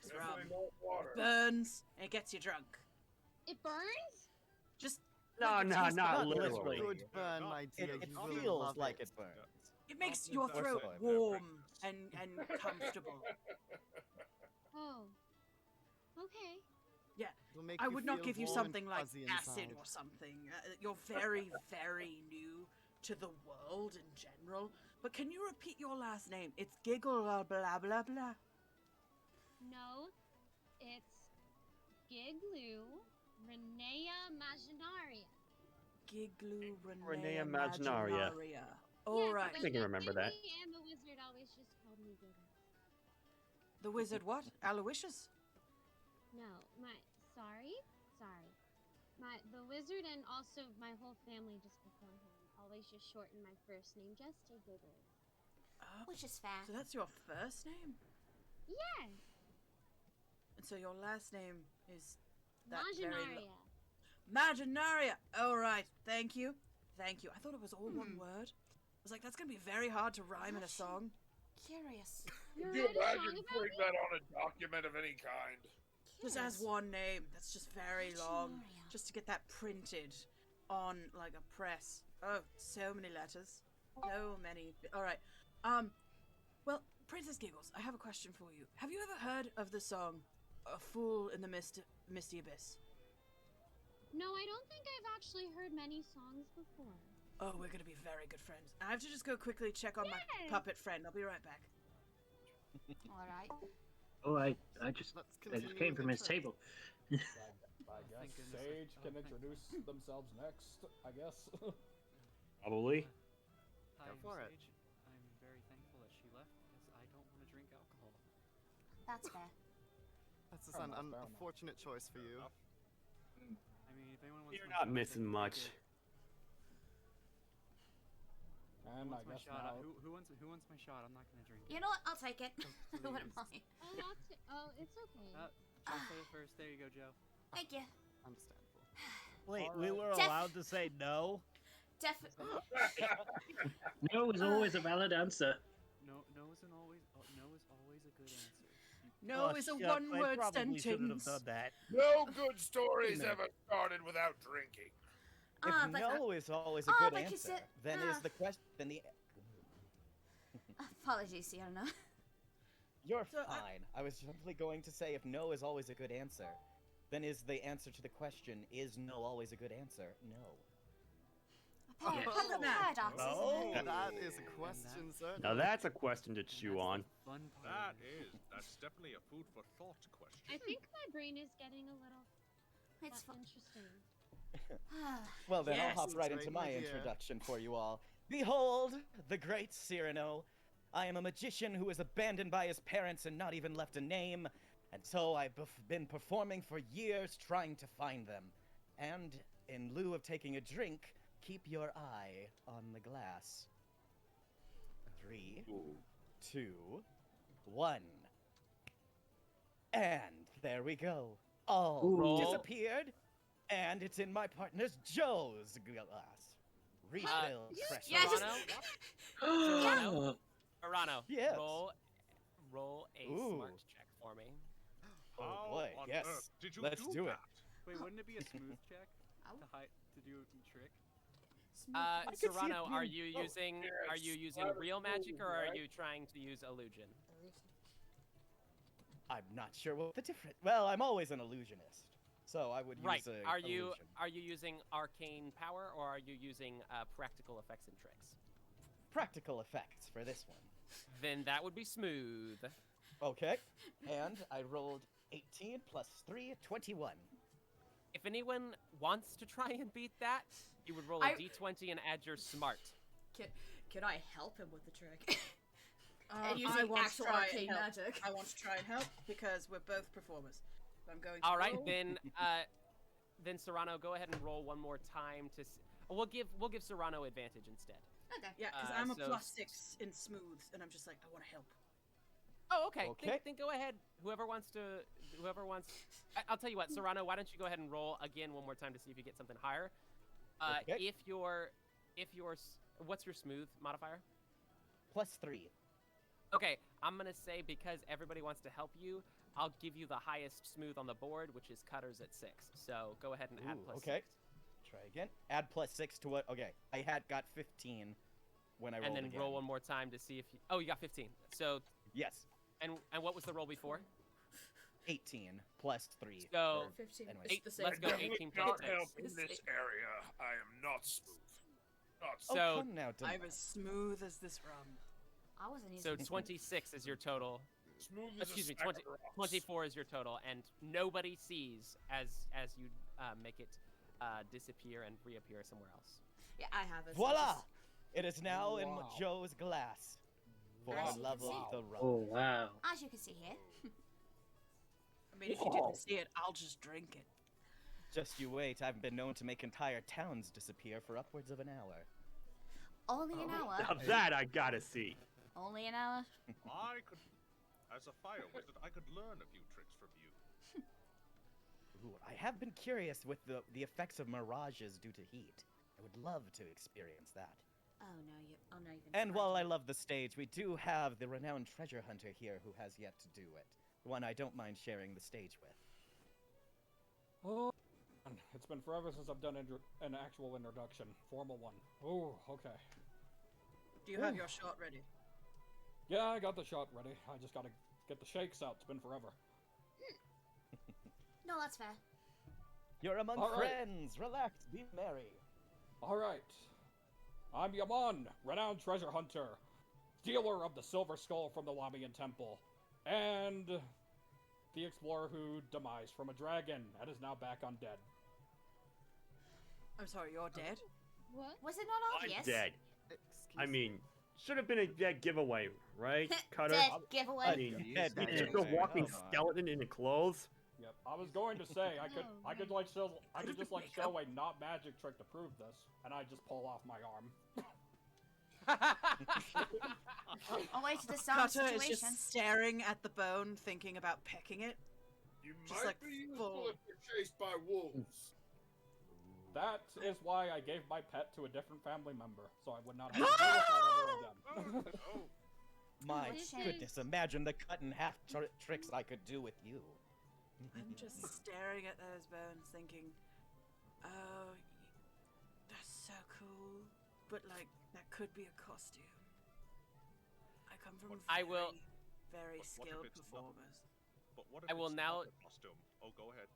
It's rum. Definitely not water. It burns and it gets you drunk. It burns? Just No, Like a no, teaspoon. not Not literally. literally. Good burn, my dear. It you will feels love like it. it burns. It makes Not your with that throat soy, warm and comfortable. Oh. Okay. Yeah, It'll make I you would not feel give you warm and something like fuzzy acid inside. or something. You're very, very new to the world in general. But can you repeat your last name? It's Giggle blah blah blah blah. No, it's Giglu Renea Maginaria. Giglu Renea Renea Imaginaria. Maginaria. All right. I think I remember that. And the wizard always just called me Giggle. The wizard what? Aloysius? No, sorry. The wizard and also my whole family just before him always just shorten my first name just to Giggles. Which is fair. So that's your first name? Yes. And so your last name is that very Maginaria. Maginaria. All right. Thank you. Thank you. I thought it was all one word. I was like, that's going to be very hard to rhyme in a song. Curious. You Could you wrote a song imagine about putting me? that on a document of any kind? Just as one name. That's just very long. Maginaria. Just to get that printed on like a press. Oh, so many letters. So many. All right. Well, Princess Giggles, I have a question for you. Have you ever heard of the song "A Fool in the Misty Abyss"? No, I don't think I've actually heard many songs before. Oh, we're gonna be very good friends. I have to just go quickly check on my puppet friend. I'll be right back. All right. Oh, I just Let's came from his continue table. I guess Sage can introduce themselves next, I guess. Probably. Hi, Go for it. Sage. I'm very thankful that she left because I don't want to drink alcohol. That's fair. That's Fair an enough, fair enough. unfortunate choice for you. I mean, if anyone wants You're my not shot, they missing can much. take it. And Who I wants my guess shot? now. Who wants my shot? I'm not gonna drink You it. know what? I'll take it. I wouldn't Please. mind. Oh, it's okay. Joe say it first. There you go, Joe. Thank you. Understandable. Wait, we were Def- allowed to say no? Definitely. No is always a valid answer. No isn't always. No is always a good answer. No Oh, is a shucks, one-word I probably shouldn't have sentence. done that. No good stories ever started without drinking. If But no is always a Oh, good but you answer, said- then is the question. Then the apologies, Fiona. you're So, fine. I was simply going to say if no is always a good answer, then is the answer to the question is no always a good answer? No. Apparently, Yes. the paradox, Oh, isn't it? that is a question, sir. Now that's a question to chew on. Fun part. That's definitely a food for thought question. I think my brain is getting a little It's fun. interesting. Well, then Yes. I'll hop right Great into my idea. introduction for you all. Behold, the great Cyrano. I am a magician who was abandoned by his parents and not even left a name, and so I've been performing for years trying to find them. And in lieu of taking a drink, keep your eye on the glass. 3, 2, 1. And there we go. All Ooh. disappeared, and it's in my partner's Joe's glass. Refill pressure. Yeah, just- Serrano, Serrano, Yes. roll a Ooh. smart check for me. Oh How boy, on yes. earth did you Let's do it. that? Wait, wouldn't it be a smooth check Ow. to do a trick? I could see it Serrano, are being you both. using real magic or are you trying to use illusion? I'm not sure what the difference. Well, I'm always an illusionist, so I would Right. use a Are you illusion. using arcane power or are you using practical effects and tricks? Practical effects for this one. Then that would be smooth. Okay, and I rolled 18 plus 3, 21. If anyone wants to try and beat that, you would roll a I- d20 and add your smart. Can I help him with the trick? I and using want to actual try and arcane help. magic. I want to try and help because we're both performers. I'm going to All right, roll. then Serrano, go ahead and roll one more time to. We'll give Serrano advantage instead. Okay. Yeah, because Uh, I'm a so- +6 in smooths, and I'm just like, I want to help. Oh, okay. Okay. Then go ahead. Whoever wants. I'll tell you what, Serrano. Why don't you go ahead and roll again one more time to see if you get something higher? Okay. If your what's your smooth modifier? Plus 3. Okay, I'm gonna say because everybody wants to help you, I'll give you the highest smooth on the board, which is cutters at 6. So go ahead and add Ooh, plus okay. 6. try again. Add +6 to what? Okay, I had got 15 when I rolled And then again. roll one more time to see if you... Oh, you got 15. So... Yes. And what was the roll before? 18 +3. So... 15. Anyways. It's the same. Let's go 18 plus Not 6. help in this area. I am not smooth. Not Oh, So- come now, I'm as smooth as this rum. I wasn't using So it. 26 is your total. smooth as Excuse a me, sack 20, of rocks. 24 is your total, and nobody sees as you make it disappear and reappear somewhere else. Yeah, I have it. so Voila! just- It is now in Wow. Joe's glass. For As the you love can of see. the rum. Oh wow. As you can see here. I mean, if you didn't see it, I'll just drink it. Just you wait, I've been known to make entire towns disappear for upwards of an hour. Only an hour. Now that I gotta see. Only an hour. I could, as a fire wizard, I could learn a few tricks from you. Ooh, I have been curious with the effects of mirages due to heat. I would love to experience that. Oh no, you've And while I love the stage, we do have the renowned treasure hunter here who has yet to do it. One I don't mind sharing the stage with. Oh, it's been forever since I've done an actual introduction. Formal one. Oh, okay. Do you have your shot ready? Yeah, I got the shot ready. I just gotta get the shakes out. It's been forever. No, that's fair. You're among All right. friends. Relax, be merry. Alright. I'm Yaman, renowned treasure hunter, stealer of the silver skull from the Lamian temple, and the explorer who demised from a dragon and is now back undead. I'm sorry, you're dead? What? Was it not I'm obvious? dead. Excuse I mean, should have been a dead giveaway, right, Cutter? Dead giveaway. I mean, Dead he's just a giveaway. walking Come on. skeleton in clothes. Yep. I was going to say I could just show a not magic trick to prove this, and I just pull off my arm. Oh wait, to the sound Cutter is situation. just staring at the bone, thinking about pecking it. You Just might like be useful full- if you're chased by wolves. That is why I gave my pet to a different family member, so I would not have to deal with that ever again. Oh, My What a shame. goodness, imagine the cut in half tricks I could do with you. I'm just staring at those bones, thinking, oh, that's so cool. But, like, that could be a costume. I come from I will- very What if skilled it's not? performers. But what if I will it's now- not a costume? Oh, go ahead.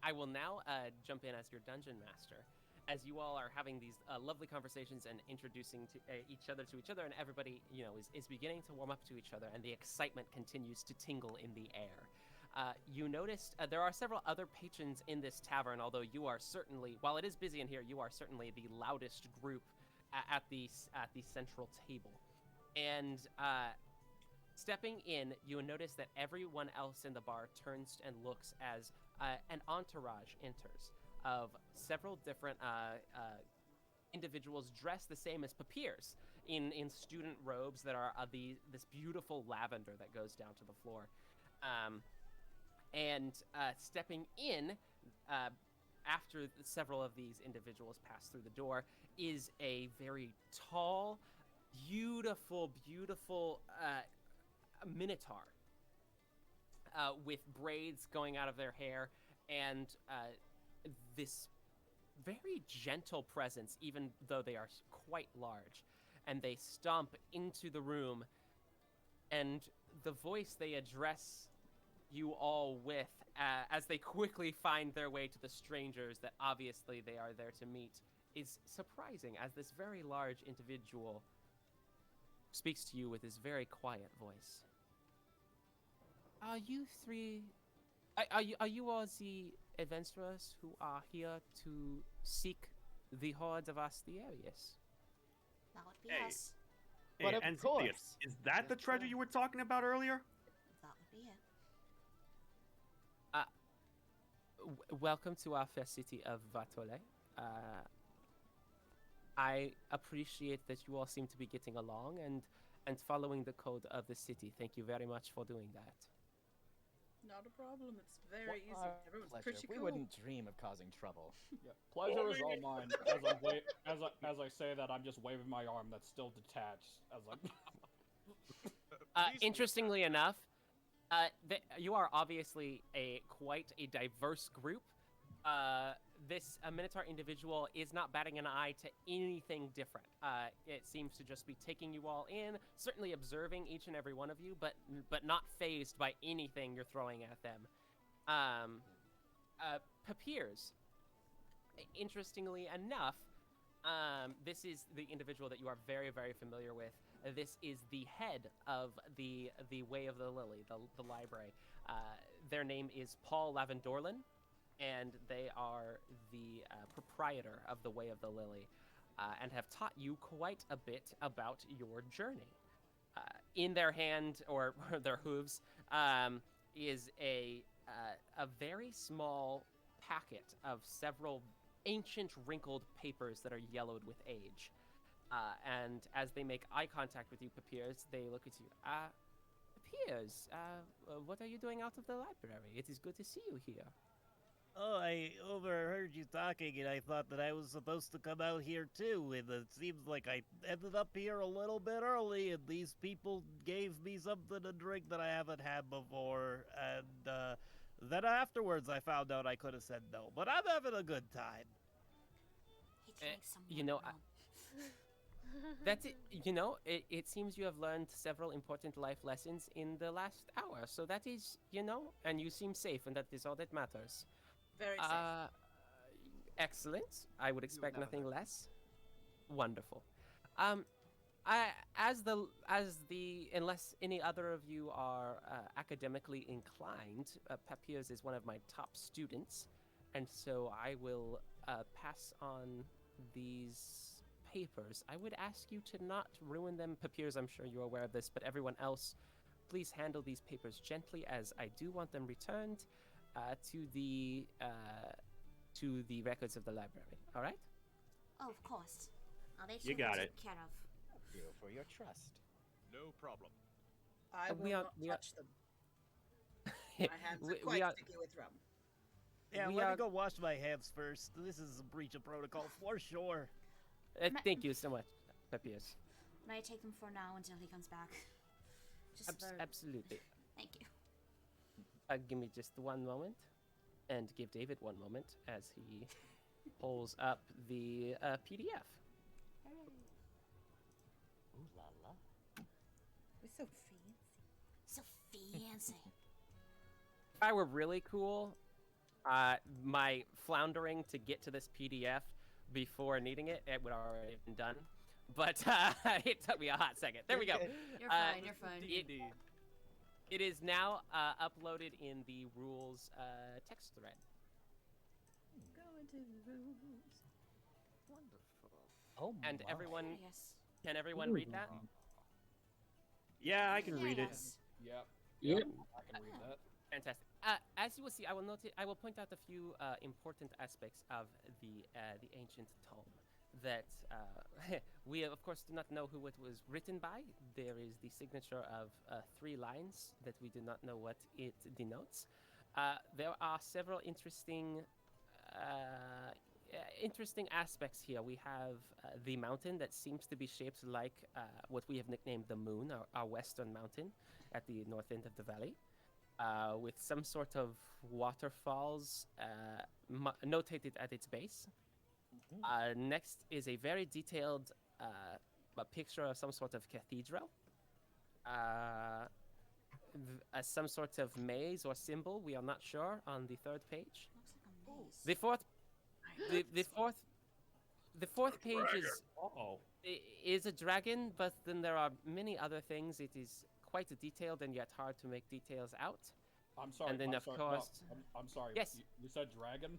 I will now jump in as your dungeon master, as you all are having these lovely conversations and introducing to each other, and everybody, is beginning to warm up to each other, and the excitement continues to tingle in the air. You noticed there are several other patrons in this tavern, although you are certainly, while it is busy in here, you are certainly the loudest group at the central table. And stepping in, you notice that everyone else in the bar turns and looks as an entourage enters of several different individuals dressed the same as papiers in student robes that are this beautiful lavender that goes down to the floor. And stepping in after several of these individuals pass through the door is a very tall, beautiful minotaur with braids going out of their hair and this very gentle presence, even though they are quite large. And they stomp into the room, and the voice they address you all with, as they quickly find their way to the strangers that obviously they are there to meet, is surprising, as this very large individual speaks to you with his very quiet voice. Are you three... Are you all the adventurers who are here to seek the Hoard of Ostiarius? That would be Hey. us. But of Anthemius, course. is that the treasure you were talking about earlier? That would be it. Welcome to our fair city of Vartolé. I appreciate that you all seem to be getting along and following the code of the city. Thank you very much for doing that. Not a problem. It's very easy. Our Everyone's pleasure. pretty We cool. wouldn't dream of causing trouble. Yeah, pleasure is all mine. As I say that, I'm just waving my arm that's still detached. As I. Interestingly enough, you are obviously quite a diverse group. this Minotaur individual is not batting an eye to anything different. It seems to just be taking you all in, certainly observing each and every one of you, but not fazed by anything you're throwing at them. Papiers, interestingly enough, this is the individual that you are very, very familiar with. This is the head of the Way of the Lily, the library. Their name is Paul Lavendorlin, and they are the proprietor of the Way of the Lily, and have taught you quite a bit about your journey. In their hand, or their hooves, is a very small packet of several ancient wrinkled papers that are yellowed with age. And as they make eye contact with you, Papiers, they look at you. Papiers, what are you doing out of the library? It is good to see you here. Oh, I overheard you talking, and I thought that I was supposed to come out here too, and it seems like I ended up here a little bit early, and these people gave me something to drink that I haven't had before, and then afterwards I found out I could have said no, but I'm having a good time. He drinks some You know, rum. that's it. You know, it seems you have learned several important life lessons in the last hour, so that is, you know, and you seem safe, and that is all that matters. Very safe. Excellent. I would expect never nothing hurt. less. Wonderful. Unless any other of you are academically inclined, Papiers is one of my top students, and so I will pass on these papers. I would ask you to not ruin them. Papiers, I'm sure you're aware of this, but everyone else, please handle these papers gently, as I do want them returned to the records of the library. All right? Oh, of course. I'll make You sure they're got it. taken care of. Thank you for your trust. No problem. I will not touch them. My hands are quite sticky with rum. Yeah, We let are- me go wash my hands first. This is a breach of protocol for sure. Thank you so much, Papiers. May I take them for now until he comes back? Just for... Absolutely. Thank you. Give me just one moment, and give David one moment as he pulls up the PDF. Ooh la la. We're so fancy. So fancy. If I were really cool, my floundering to get to this PDF before needing it would already have been done. But it took me a hot second. There we go. You're fine, you're fine. It is now uploaded in the rules text thread. Go into the rooms. Wonderful. Oh And my. everyone, Yes. can everyone read that? Yeah, I can read it. Yes. Yep. Yep. I can read that. Fantastic. As you will see, I will point out a few important aspects of the ancient tome that we, of course, do not know who it was written by. There is the signature of 3 lines that we do not know what it denotes. There are several interesting aspects here. We have the mountain that seems to be shaped like what we have nicknamed the moon, our western mountain at the north end of the valley, with some sort of waterfalls notated at its base. Next is a very detailed a picture of some sort of cathedral, some sort of maze or symbol. We are not sure on the 3rd page. Looks like a maze. The fourth page Uh-oh. is a dragon, but then there are many other things. It is quite detailed and yet hard to make details out. I'm sorry. And then, I'm of sorry, course- no, I'm sorry. Yes. You said dragon?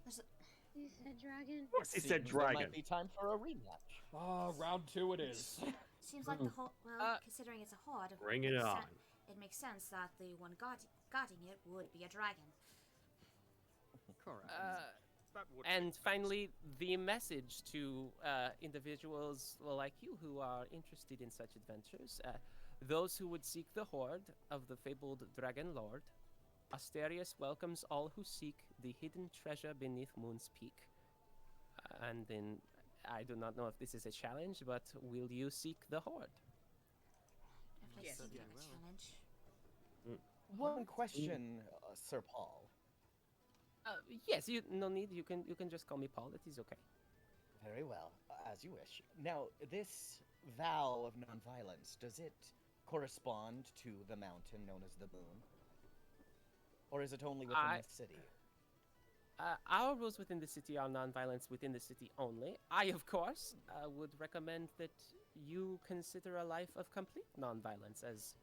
You said dragon? Of course he said Seems dragon. It might be time for a rematch. Round 2 it is. Seems like the whole. Well, considering it's a horde, Bring it makes on. it makes sense that the one guarding it would be a dragon. Correct. That would And finally, the message to individuals like you who are interested in such adventures. Those who would seek the hoard of the fabled Dragon Lord, Ostiarius welcomes all who seek the hidden treasure beneath Moon's Peak. And then, I do not know if this is a challenge, but will you seek the hoard? Definitely Yes. seems Yeah, like a well. challenge. One question, Sir Paul. Yes, no need. You can just call me Paul. It is okay. Very well, as you wish. Now, this vow of nonviolence, does it correspond to the mountain known as the Moon? Or is it only within the city? Our rules within the city are nonviolence within the city only. I, of course, would recommend that you consider a life of complete nonviolence, as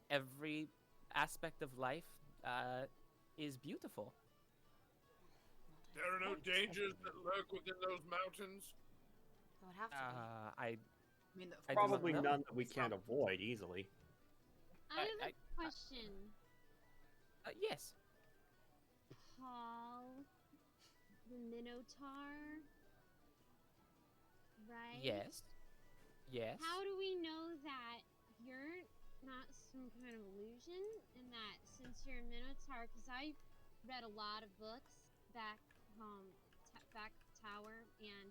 every aspect of life is beautiful. There are no dangers that lurk within those mountains? There would have to be. I mean, I do Probably not know. none that we can't avoid easily. I have a question. Yes. Paul, the Minotaur, right? Yes. Yes. How do we know that you're not some kind of illusion, and that since you're a Minotaur, because I read a lot of books back back tower, and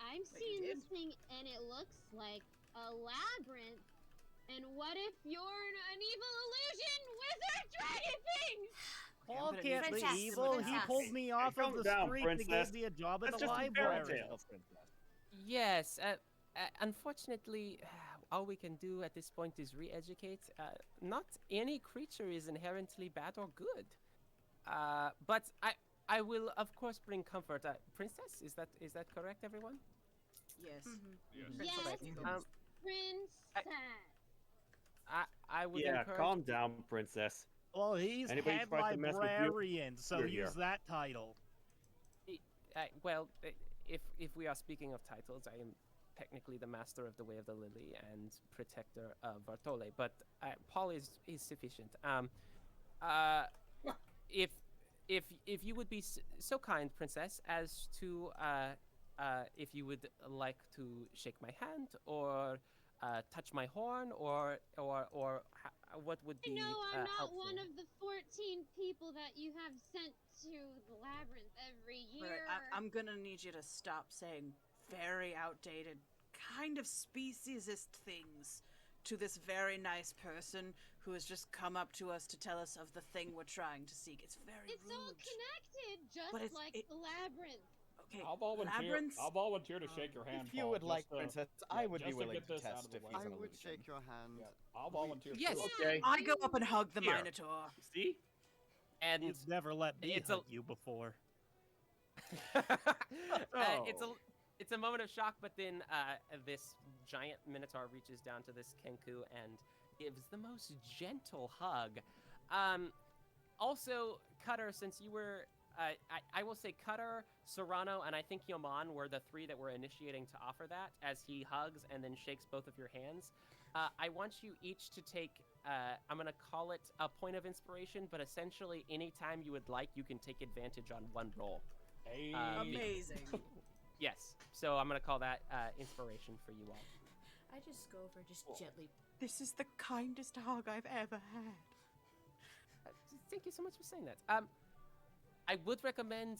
I'm seeing this thing, and it looks like a labyrinth. And what if you're an evil illusion wizard dragon thing? Paul but can't be Princess, evil. He princess. pulled me off of calm the down, street princess. to give me a job at That's the just a fairy library. tale. Yes. Unfortunately, all we can do at this point is re-educate. Not any creature is inherently bad or good. But I will, of course, bring comfort. Princess, is that correct, everyone? Yes. Yes, Um, princess. I would Yeah, encourage. calm down, princess. Well, he's Anybody head tries to mess with you, librarian, so you're use here. that title. Well, if we are speaking of titles, I am technically the master of the Way of the Lily and protector of Vartolé, but Paul is sufficient. If you would be so kind, princess, as to if you would like to shake my hand or touch my horn or what would be No, I'm not helpful? one of the 14 people that you have sent to the labyrinth every year. Right, I'm gonna need you to stop saying very outdated, kind of speciesist things to this very nice person who has just come up to us to tell us of the thing we're trying to seek. It's very It's rude. all connected, just But like the labyrinth. Okay, I'll volunteer. labyrinths? I'll volunteer to shake your hand. If you Paul, would like, just to- princess, yeah, I would be just to willing get to this out test of the if way. he's I an would illusion. shake your hand. Yeah, I'll volunteer. Yes. too. Okay. I go up and hug the Here. Minotaur. See? And You've never let me it's hug you before. It's a moment of shock, but then this giant minotaur reaches down to this Kenku and gives the most gentle hug. Also, Cutter, since you were, I will say Cutter, Serrano, and I think Yoman were the three that were initiating to offer that, as he hugs and then shakes both of your hands. I want you each to take, I'm going to call it a point of inspiration, but essentially anytime you would like, you can take advantage on one roll. Hey. Amazing. Yes, so I'm going to call that inspiration for you all. I just go over, just gently. This is the kindest hug I've ever had. Thank you so much for saying that. I would recommend,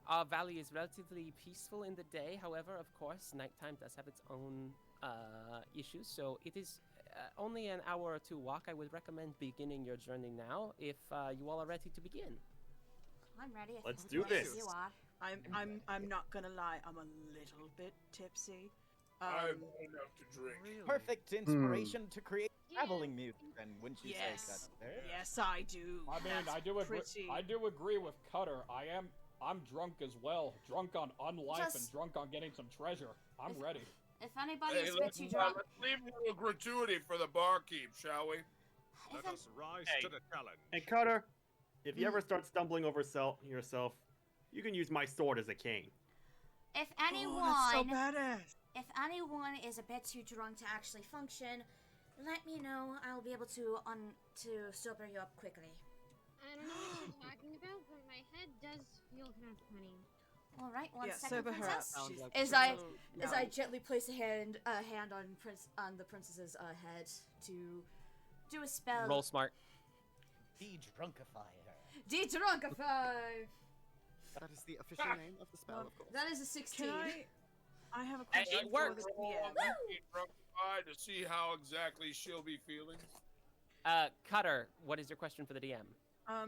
our valley is relatively peaceful in the day. However, of course, nighttime does have its own issues. So it is only an hour or two walk. I would recommend beginning your journey now if you all are ready to begin. I'm ready. If Let's you're do ready, this. You are. I'm not gonna lie. I'm a little bit tipsy. I've enough to drink. Perfect inspiration to create traveling music, then, wouldn't you Yes. say, Cutter? Yes, I do. I mean, That's I do agree. pretty. I do agree with Cutter. I'm drunk as well. Drunk on unlife and Just- drunk on getting some treasure. I'm ready. If anybody Hey, is a bit too drunk, let's leave a little gratuity for the barkeep, shall we? Let us rise Hey. to the challenge. Hey, Cutter, if you ever start stumbling over yourself, you can use my sword as a cane. if Oh, anyone, that's so badass. if anyone is a bit too drunk to actually function, let me know. I'll be able to sober you up quickly. I don't know what you're talking about, but my head does feel kind of funny. All right, one Yeah, second, sober her up. princess. She's- As No. I gently place a hand on the princess's head to do a spell. Roll smart. De-drunkify her. De-drunkify. That is the official name of the spell, of course. That is a 16. I have a It question for works. the DM. To see how exactly she'll be feeling. Cutter, what is your question for the DM?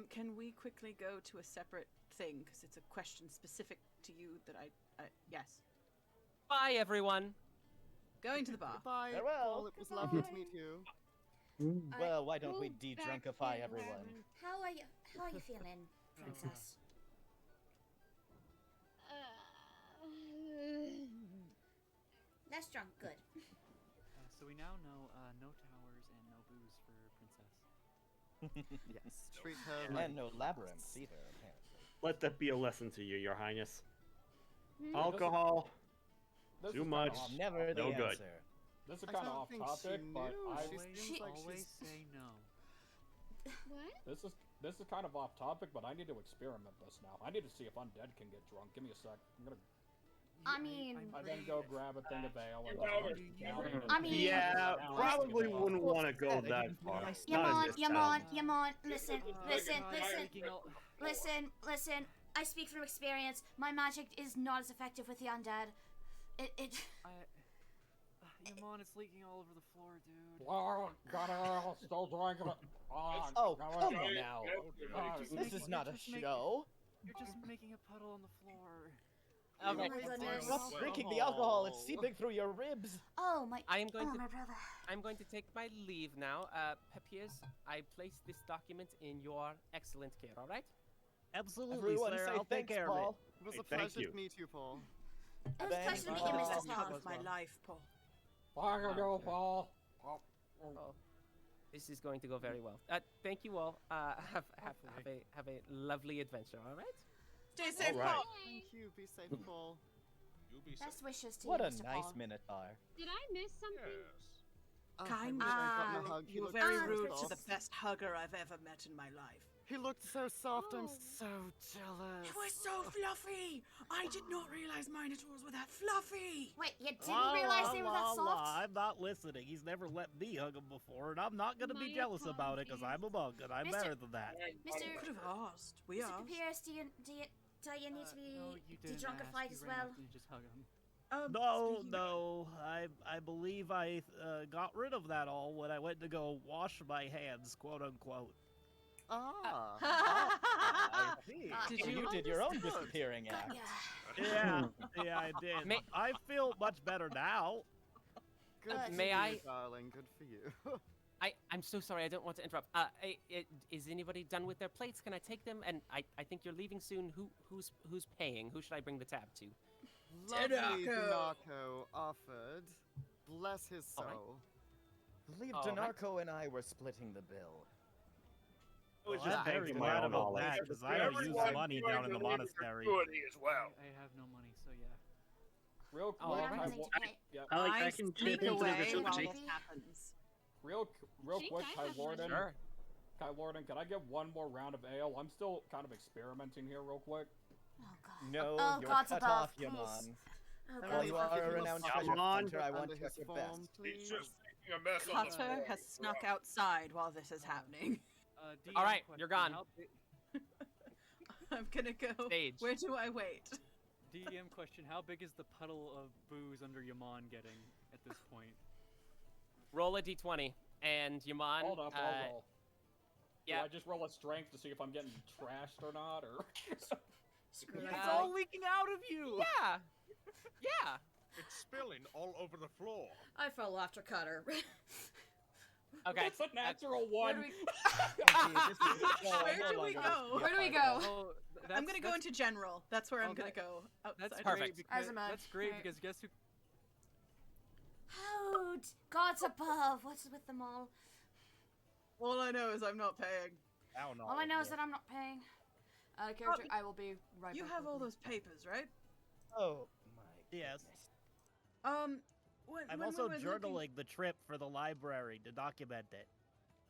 Can we quickly go to a separate thing? Because it's a question specific to you that I yes. Bye, everyone. Going to the bar. Goodbye, Farewell. Paul. It was lovely to meet you. Well, why don't we Move de-drunkify back everyone? there. How are you? How are you feeling, princess? Less drunk, good. So we now know no towers and no booze for Princess. Yes, treat her And like no labyrinths either, apparently. Let that be a lesson to you, Your Highness. Hmm? Alcohol, This too is kinda much, off- Never the no good. answer. This is I kind of don't off think topic, she but knew. I She seems like Always she's... say no. What? this is kind of off topic, but I need to experiment this now. I need to see if undead can get drunk. Give me a sec. I'm gonna. I mean, I then go grab a thing of ale and I mean- Yeah, probably wouldn't want to go that far. Not in this town. Yamon, listen. I speak from experience. My magic is not as effective with the undead. Yamon, it's leaking all over the floor, dude. Wow, got her still drinking it. Oh, come on now. This is not a show. You're just making a puddle on the floor. Oh my goodness. Stop drinking the alcohol. It's seeping through your ribs. Oh my. I am going to. my brother. I'm going to take my leave now. Papiers, I place this document in your excellent care. All right? Absolutely, Everyone sir. say I'll take thanks, care Paul. of it. It was a Thank pleasure you. to meet you, Paul. It was a pleasure to meet you, Best Mr. hug Paul. of my life, Paul. Fire go, Paul. Oh, this is going to go very well. Thank you all. Have a lovely adventure. All right? Stay safe, All right. Paul. Thank you. Be safe, Paul. You be Best safe. wishes to What you, a Mr. nice Paul. minotaur. Did I miss something? Yes. Kind. I wish I got your hug. He You were looked very so rude to soft. the best hugger I've ever met in my life. He looked so soft. I'm Oh. so jealous. It was so fluffy. I did not realize minotaurs were that fluffy. Wait, you didn't La, realize la, they were la, that la. soft? I'm not listening. He's never let me hug him before, and I'm not gonna be My jealous about it because I'm a monk and I'm Mr. better than that. Mr. You could have asked. We Mr. asked. Papyrus, do you need to be No, you didn't de-drunkified ask. as You ran well? up and you just hug him. No, speaking no. I believe I got rid of that all when I went to go wash my hands, quote unquote. Ah. I see. Did So you- did your own disappearing act. Yeah. Yeah, I did. May- I feel much better now. Good for May you, I- darling. Good for you. I'm so sorry. I don't want to interrupt. Is anybody done with their plates? Can I take them? And I think you're leaving soon. Who's paying? Who should I bring the tab to? Lovely Denarco. Denarco offered. Bless his All right. soul. I believe All right. Denarco and I were splitting the bill. I was Well, just I'm very thinking my glad own about knowledge. that because I don't use Everyone's money going down in to the leave a monastery. gratuity as well. I have no money, so yeah. Real Oh, quick, I'm right. willing to pay. yeah, I can sneak chip into the away while gratuity. this happens. real Think quick, I Kai have Warden. Sure. Kai Warden, can I get one more round of ale? I'm still kind of experimenting here, real quick. Oh god. No, Oh, you're God's cut above, off, please. Yaman. Oh While god. you are a renowned treasure Yaman. hunter, I want Under you at his your form, best. He's please. just making a mess on the Cutter floor. has snuck outside while this is happening. DM All right, question, you're gone. how I'm gonna go. Stage. Where do I wait? DM question: how big is the puddle of booze under Yaman getting at this point? Roll a d20, and Yaman. Hold up, I'll roll. yeah. Do I just roll a strength to see if I'm getting trashed or not, or? Screw Yeah. it. It's all leaking out of you. Yeah. Yeah. It's spilling all over the floor. I fell after Cutter. Okay. It's a natural Where one. do we? Where do we go? Where do we go? Oh, I'm gonna go into general. That's where I'm Oh, gonna that- go. That's Outside. Perfect. great because Azimut. that's great Right. because guess who? Hoard! God's above. What's with them all? All I know is I'm not paying. All I know is that I'm not paying. Character, I will be right You back have with all you. those papers, right? Oh my. Yes. When, I'm when also we were journaling looking... the trip for the library to document it.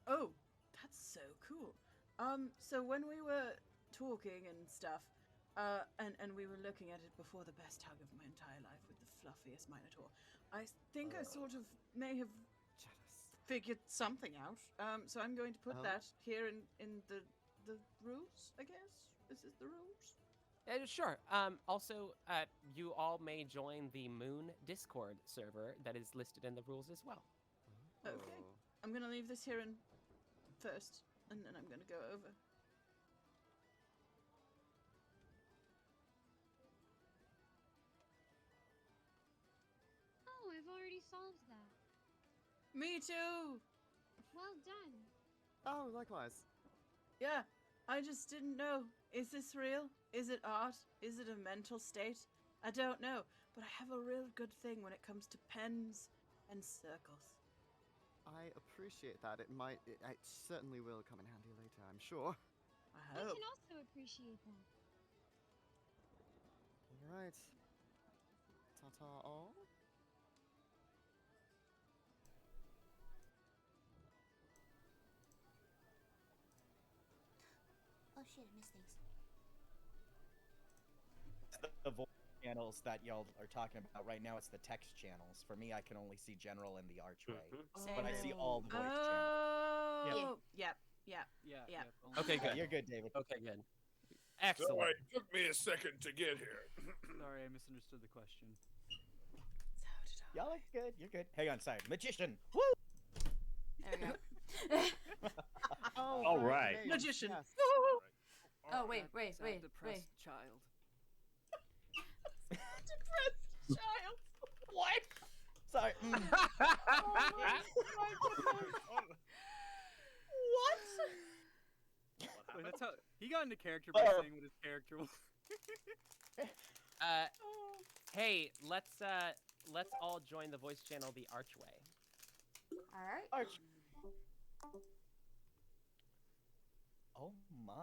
Oh, that's so cool. So when we were talking and stuff, and we were looking at it before the best hug of my entire life with the fluffiest minotaur, I think I sort of may have figured something out. So I'm going to put Oh. that here in the rules, I guess. This is the rules. Sure. Also, you all may join the Moon Discord server that is listed in the rules as well. Okay. I'm gonna leave this here in first, and then I'm gonna go over. solves that. Me too. Well done. Oh, likewise. Yeah, I just didn't know. Is this real? Is it art? Is it a mental state? I don't know, but I have a real good thing when it comes to pens and circles. I appreciate that. It certainly will come in handy later, I'm sure. I I hope. can also appreciate that. All right. Ta-ta all. Oh shit, I missed things. The voice channels that y'all are talking about right now, it's the text channels. For me, I can only see general in the archway, but I see all the voice channels. Oh, yep. Yeah. Okay, good. You're good, David. Okay, good. So Excellent. it took me a second to get here. Sorry, I misunderstood the question. Y'all are good. You're good. Hang on, sorry. Magician. Woo! There we go. Oh, All right. hey, Magician. yes. Oh wait. Sad, depressed child. Depressed child. What? Sorry. What? Wait, that's how he got into character by saying what his character was. Hey, let's all join the voice channel, the Archway. All right. Arch. Oh my.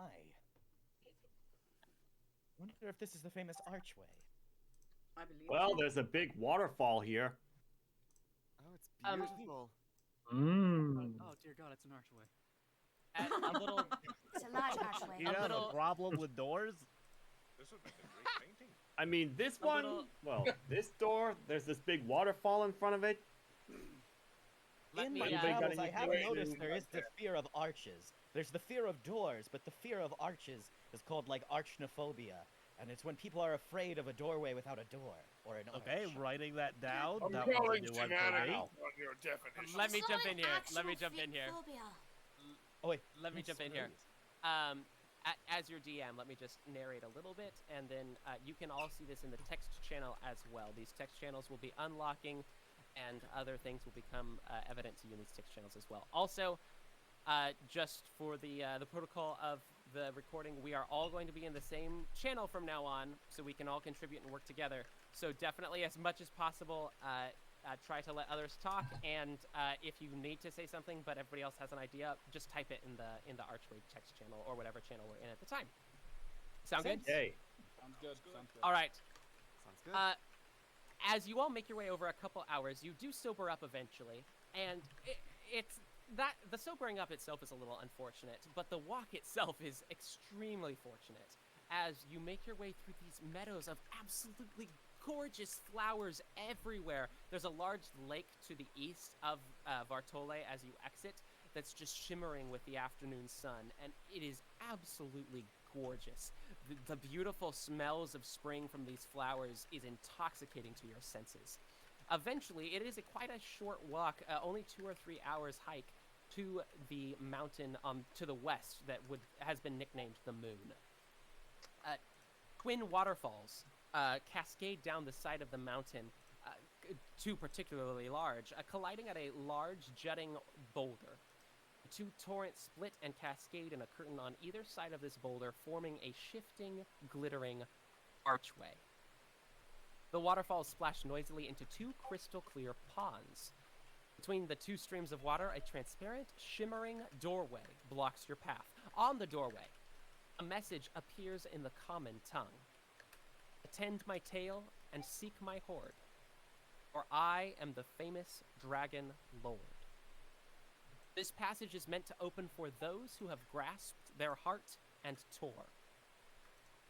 Wonder if this is the famous archway. I believe. Well, there's a big waterfall here. Oh, it's beautiful. Oh dear God, it's an archway. A little. It's a large archway. You have a problem with doors? This would make a great painting. I mean, this A one, little- well, this door, there's this big waterfall in front of it. Let In me, my Anybody got travels, I have anything? noticed there is the fear of arches. There's the fear of doors, but the fear of arches is called like archnophobia, and it's when people are afraid of a doorway without a door or an Okay, arch. writing that down. I'm That was a calling new one for shenanigans me. on your definition. Let me It's jump like in here. Let me actual jump in here. phobia. Oh wait, Let me yes, jump in here. please. As your DM, let me just narrate a little bit, and then you can all see this in the text channel as well. These text channels will be unlocking, and other things will become evident to you in these text channels as well. Also, just for the protocol of the recording, we are all going to be in the same channel from now on, so we can all contribute and work together. So definitely, as much as possible, try to let others talk, and if you need to say something but everybody else has an idea, just type it in the Archway text channel or whatever channel we're in at the time. Sound good? Hey. Sounds good. Sounds good. All right. Sounds good. As you all make your way over a couple hours, you do sober up eventually, and it's that the sobering up itself is a little unfortunate, but the walk itself is extremely fortunate. As you make your way through these meadows of absolutely gorgeous flowers everywhere. There's a large lake to the east of Vartolé as you exit that's just shimmering with the afternoon sun, and it is absolutely gorgeous. The beautiful smells of spring from these flowers is intoxicating to your senses. Eventually, it is quite a short walk, only 2 or 3 hours hike, to the mountain to the west that has been nicknamed the Moon. Twin waterfalls cascade down the side of the mountain, two particularly large, colliding at a large jutting boulder. The two torrents split and cascade in a curtain on either side of this boulder, forming a shifting, glittering archway. The waterfalls splash noisily into 2 crystal clear ponds. Between the 2 streams of water, a transparent, shimmering doorway blocks your path. On the doorway, a message appears in the common tongue. Attend my tale and seek my hoard, for I am the famous Dragon Lord. This passage is meant to open for those who have grasped their heart and tore.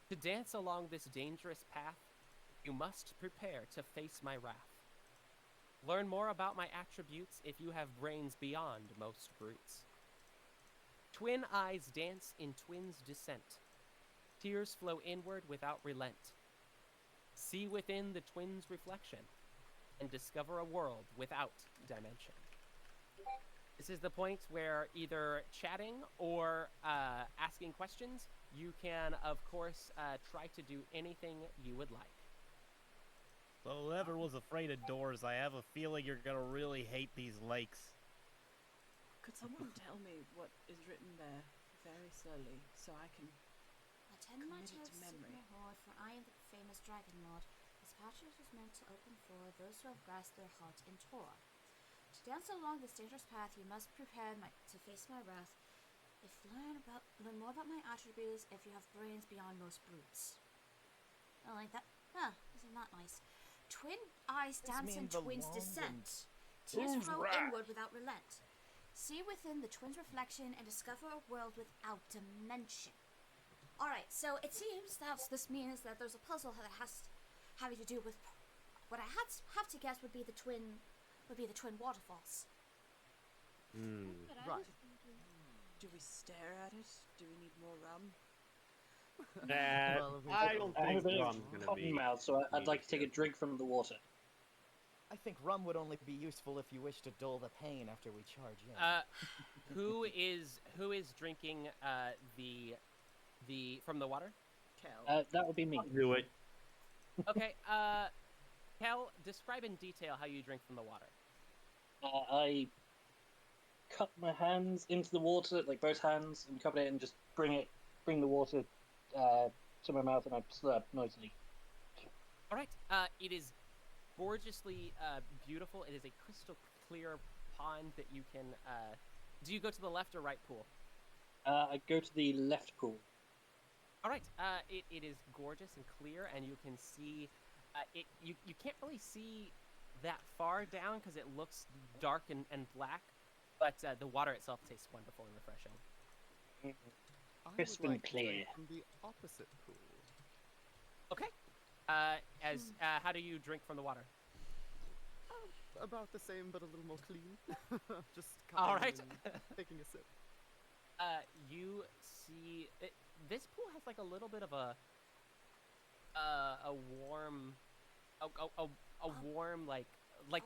To dance along this dangerous path, you must prepare to face my wrath. Learn more about my attributes if you have brains beyond most brutes. Twin eyes dance in twins' descent. Tears flow inward without relent. See within the twins' reflection and discover a world without dimension. This is the point where either chatting or asking questions, you can, of course, try to do anything you would like. So whoever was afraid of doors, I have a feeling you're gonna really hate these lakes. Could someone tell me what is written there very slowly so I can Attend my commit it tale to to memory? Sigma Hoard, for I am the famous Dragon Lord. This passage was meant to open for those who have grasped their heart in Tor. To dance along this dangerous path, you must prepare to face my wrath. If learn more about my attributes, if you have brains beyond most brutes. I like that. Huh, isn't that nice? Twin eyes dance in twins' descent. Tears Who's flow wrath? inward without relent. See within the twins' reflection and discover a world without dimension. Alright, so it seems that this means that there's a puzzle that has having to do with what I have to guess would be the twin waterfalls. But I Right. was thinking. Do we stare at it? Do we need more rum? That I don't I have a think bit of rum's gonna cotton be. mouth, so I'd like to take a needed. drink from the water. I think rum would only be useful if you wish to dull the pain after we charge in. Who is drinking the from the water? Kel. That would be me. Do it. Okay. Kel, describe in detail how you drink from the water. I cup my hands into the water, like both hands, and cup it and just bring the water to my mouth, and I slurp noisily. All right. It is gorgeously beautiful. It is a crystal clear pond that you can. Do you go to the left or right pool? I go to the left pool. All right. It is gorgeous and clear, and you can see. You can't really see that far down because it looks dark and black, but the water itself tastes wonderful and refreshing. I would Crisp and like to drink clear. from the opposite pool. Okay. How do you drink from the water? About the same, but a little more clean. Just All cupping right. and taking a sip. You see this pool has like a little bit of a warm, a warm like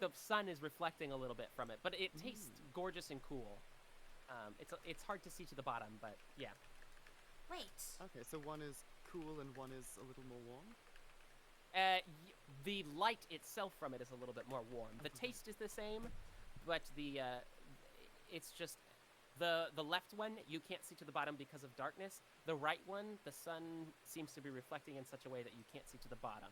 the sun is reflecting a little bit from it, but it tastes gorgeous and cool. It's hard to see to the bottom, but yeah. Wait. Okay, so one is cool and one is a little more warm. The light itself from it is a little bit more warm. The taste is the same, but it's just the left one you can't see to the bottom because of darkness. The right one, the sun seems to be reflecting in such a way that you can't see to the bottom.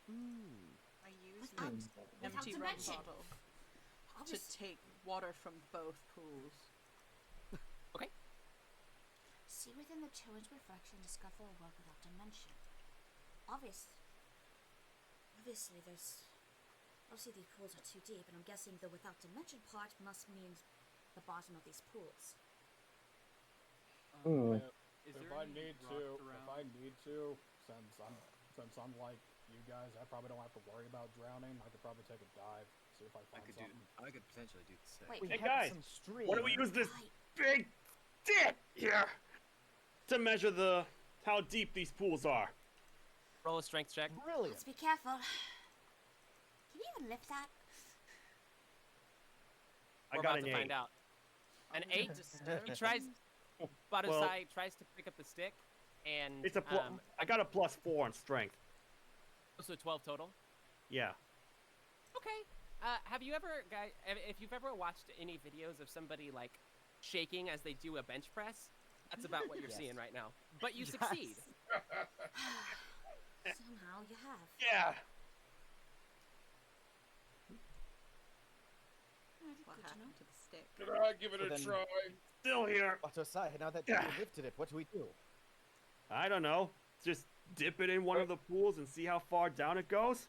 I use Without- an without empty rum dimension. bottle to Obvious- take water from both pools. Okay. See within the twins' reflection, discover a world without dimension. Obviously, these pools are too deep, and I'm guessing the without dimension part must mean the bottom of these pools. Is If there I any need rocks to, around? since I'm like you guys, I probably don't have to worry about drowning. I could probably take a dive, see if I find something. I could potentially do the same. Wait, We Hey have guys, some stream. why don't we use this Right. big stick here to measure how deep these pools are? Roll a strength check. Brilliant. Let's be careful. Can you even lift that? We're I got about an to find 8. out. An Are we 8. disturbed? He tries. Badusai Well- tries to pick up the stick, and It's a I got a +4 on strength. so 12 total. Yeah. Okay. Have you ever, guys? If you've ever watched any videos of somebody like shaking as they do a bench press, that's about what you're Yes. seeing right now. But you Yes. succeed. Somehow you have. Yeah. What happened to the stick? Could I give it So a then- try? Still here. Otosai, now that you lifted it, what do we do? I don't know. Just dip it in one of the pools and see how far down it goes.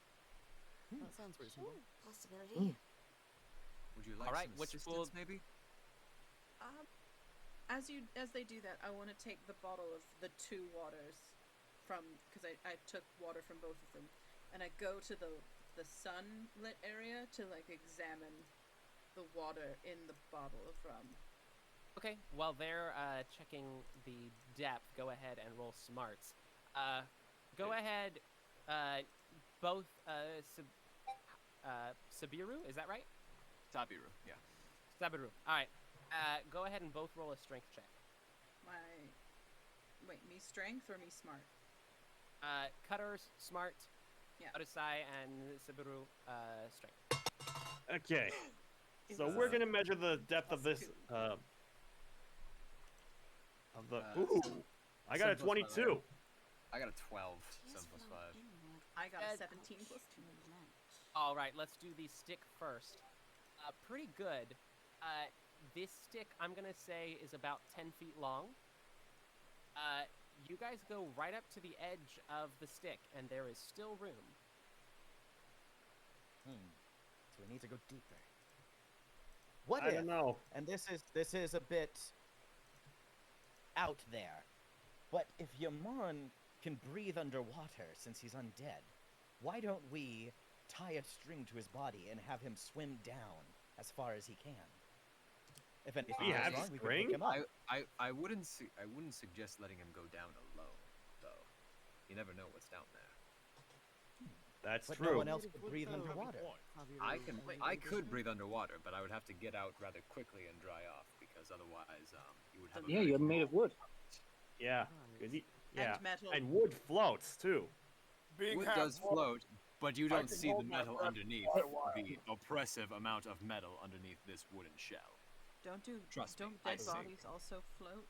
That sounds reasonable. Possibility. Would you like All right, some which assistance, pool- maybe? As they do that, I want to take the bottle of the two waters because I took water from both of them, and I go to the sunlit area to like examine the water in the bottle of rum. Okay. While they're checking the depth, go ahead and roll smarts. Go ahead. Both Sabiru, is that right? Tabiru, yeah. Sabiru. All right. Go ahead and both roll a strength check. Me strength or me smart? Cutter's smart, Yeah. Arusai and Saburu, strength. Okay. So we're gonna measure the depth of this. Ooh, I got a 22. I got a 12. 7 plus 5. I got a 17 plus 2. All right, let's do the stick first. Pretty good. This stick, I'm gonna say, is about 10 feet long. You guys go right up to the edge of the stick, and there is still room. So we need to go deeper. What I if? don't know. And this is a bit out there. But if Yaman can breathe underwater since he's undead, why don't we tie a string to his body and have him swim down as far as he can? If anything We goes have wrong, we can string? pick him up. I wouldn't suggest letting him go down alone, though. You never know what's down there. That's But true. no one else could breathe underwater. I could breathe underwater, but I would have to get out rather quickly and dry off because otherwise, you would have. Yeah, you're made of wood. Yeah. 'Cause yeah. And metal. And wood floats too. Wood does float, but you I don't can see the hold my metal breath underneath. quite a while. The oppressive amount of metal underneath this wooden shell. Don't Trust me, dead I see. bodies also float?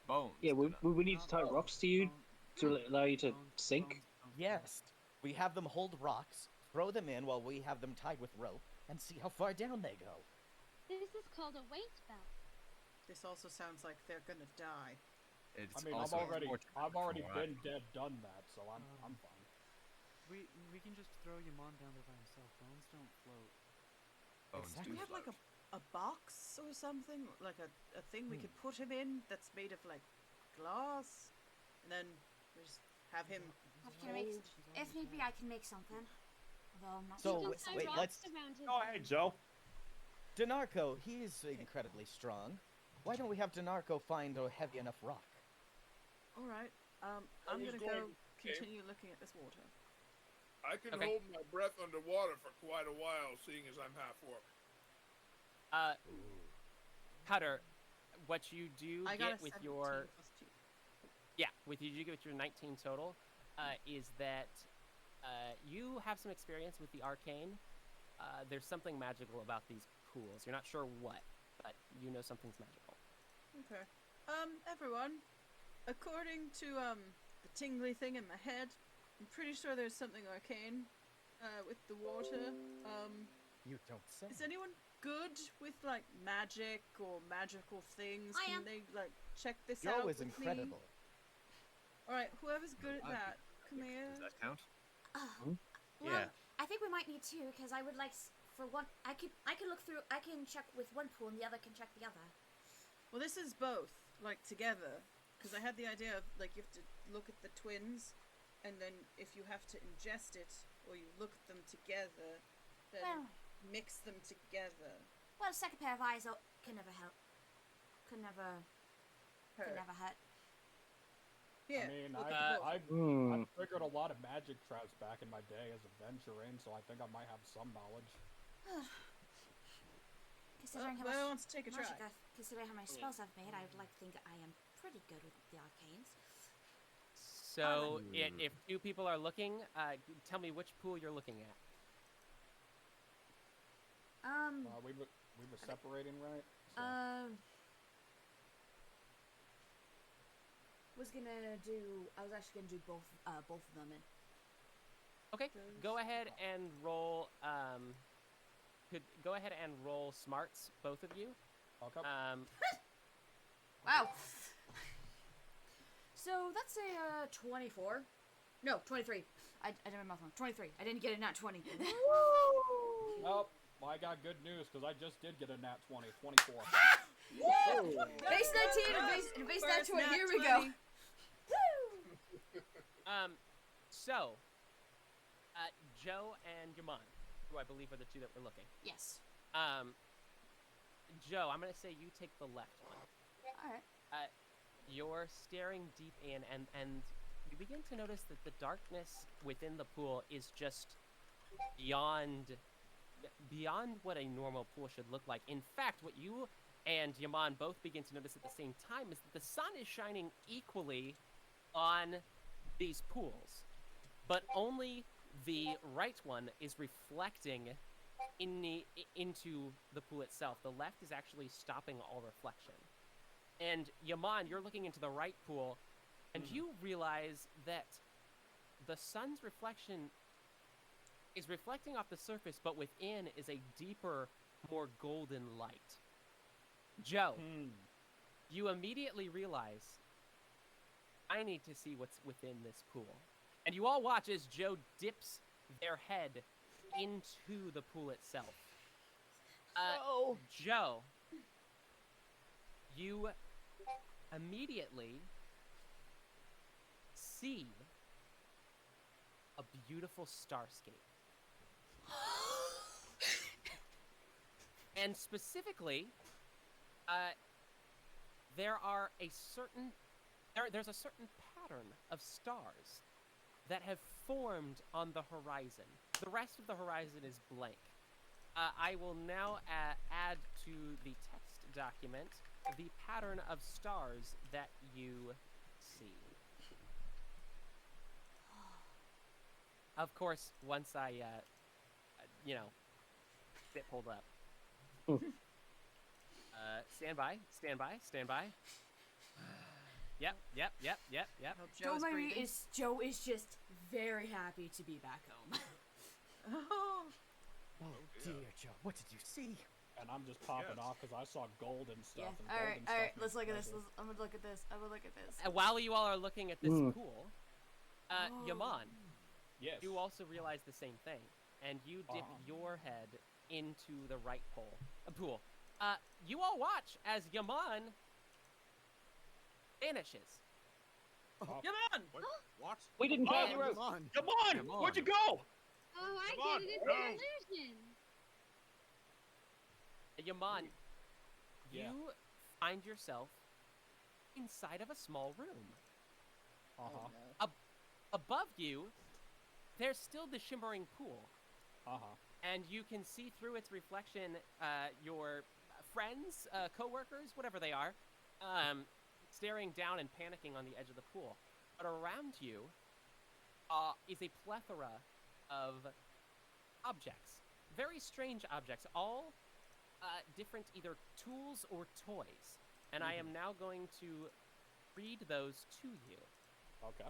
Bones. Yeah, do not. we need to tie rocks to you to allow you to sink. Yes. We have them hold rocks, throw them in while we have them tied with rope, and see how far down they go. This is called a weight belt. This also sounds like they're gonna die. It's I mean, also I've already before been dead, done that, so I'm fine. We can just throw Yaman down there by himself. Bones don't float. Bones Do do we have float. like a box or something? Like a thing we could put him in that's made of like glass? And then we just have him Can I make, if need be, I can make something. Although I'm not So, sure. wait, let's... Go ahead, Joe. Denarco, he's incredibly strong. Why don't we have Denarco find a heavy enough rock? Alright. I'm was gonna going go to- continue looking at this water. I can Okay. hold my breath underwater for quite a while, seeing as I'm half orc. Cutter, what you do I got get a with 17 your plus 2. with you get with your 19 total, is that you have some experience with the arcane. There's something magical about these pools. You're not sure what, but you know something's magical. Okay. Everyone, according to the tingly thing in my head, I'm pretty sure there's something arcane with the water. You don't say. Is anyone good with like magic or magical things? I Can am. they like check this out? Joe is with incredible. All right, whoever's good at I'd be that, come here. Does that count? Well, Yeah. I think we might need two because I would like for one. I can look through. I can check with one pool and the other can check the other. Well, this is both like together because I had the idea of like you have to look at the twins, and then if you have to ingest it or you look at them together, then Well, mix them together. well, a second pair of eyes can never help. Can never hurt. Yeah. I mean, look at both. I've figured a lot of magic traps back in my day as a venturing, so I think I might have some knowledge. Considering how whoever much wants to take a magic try. considering how many spells I've made, I would like to think I am pretty good with the arcanes. So, if two people are looking, tell me which pool you're looking at. We were separating, right? So. I was actually gonna do both of them in. Okay, go ahead and roll. Go ahead and roll smarts, both of you. Okay. Wow. So that's a 24. No, 23. I did my math wrong. 23. I didn't get a nat 20. Nope. Well, I got good news because I just did get a nat 20, 24. Base 19 and base nat First 20. nat Here we 20. go. So, Joe and Yaman, who I believe are the two that were looking. Yes. Joe, I'm gonna say you take the left one. All right. You're staring deep in, and you begin to notice that the darkness within the pool is just beyond what a normal pool should look like. In fact, what you and Yaman both begin to notice at the same time is that the sun is shining equally on these pools. but only the right one is reflecting into the pool itself. The left is actually stopping all reflection. And Yaman, you're looking into the right pool, and you realize that the sun's reflection is reflecting off the surface, but within is a deeper, more golden light. Joe, you immediately realize, I need to see what's within this pool. And you all watch as Joe dips their head into the pool itself. Joe, you immediately see a beautiful starscape. And specifically, there's a certain pattern of stars that have formed on the horizon. The rest of the horizon is blank. I will now add to the text document the pattern of stars that you see. Of course, once I, get pulled up. Stand by. Yep. Joe is just very happy to be back home. Oh dear, Joe, what did you see? And I'm just popping off because I saw gold and stuff. Yeah. And All right. stuff Let's look at this. treasure. I'm gonna look at this. And while you all are looking at this pool, Yaman, yes, you also realize the same thing, and you dip your head into the right pool. You all watch as Yaman vanishes. Yaman! What? We didn't find you out. Come on! Where'd you go? Oh, I Come on, get it. It's go. an illusion. Yaman, Yeah. you find yourself inside of a small room. Above you, there's still the shimmering pool. And you can see through its reflection your friends, co-workers, whatever they are, staring down and panicking on the edge of the pool. But around you is a plethora of objects. Very strange objects, all different either tools or toys. And I am now going to read those to you. Okay.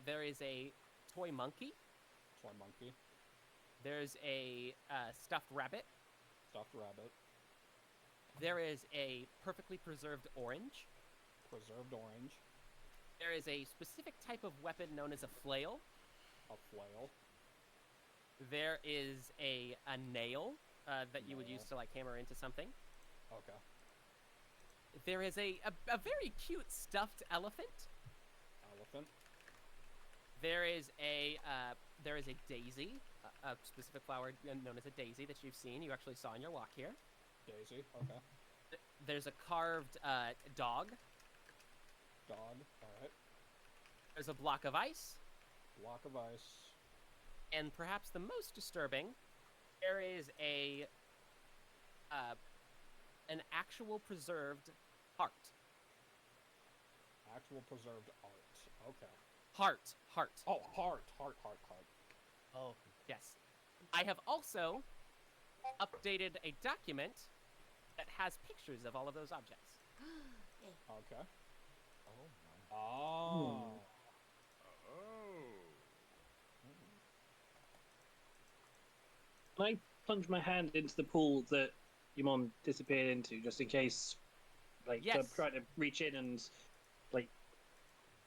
There is a toy monkey. There's a stuffed rabbit. There is a perfectly preserved orange. There is a specific type of weapon known as a flail. There is a nail that you would use to hammer into something. Okay. There is a very cute stuffed elephant. There is a daisy, a specific flower known as a daisy that you've seen. You actually saw in your walk here. Daisy. Okay. There's a carved dog. All right. There's a block of ice. And perhaps the most disturbing, there is an actual preserved heart. Okay. Heart. Oh, heart. Oh, yes. I have also updated a document that has pictures of all of those objects. Okay. Oh. Can I plunge my hand into the pool that Yamon disappeared into, just in case? Yes. I'm trying to reach in and,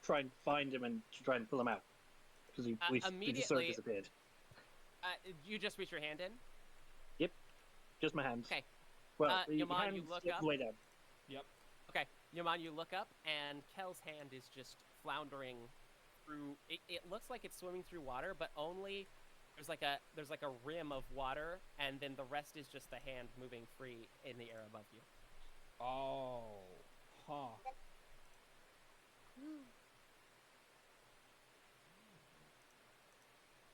try and find him and try and pull him out. Because we just sort of disappeared. You just reach your hand in? Yep. Just my hand. Okay. Well, Yaman, you look up. Way down. Yep. Okay. Yaman, you look up, and Kel's hand is just floundering through. It looks like it's swimming through water, but only there's like a rim of water, and then the rest is just the hand moving free in the air above you. Oh. Huh.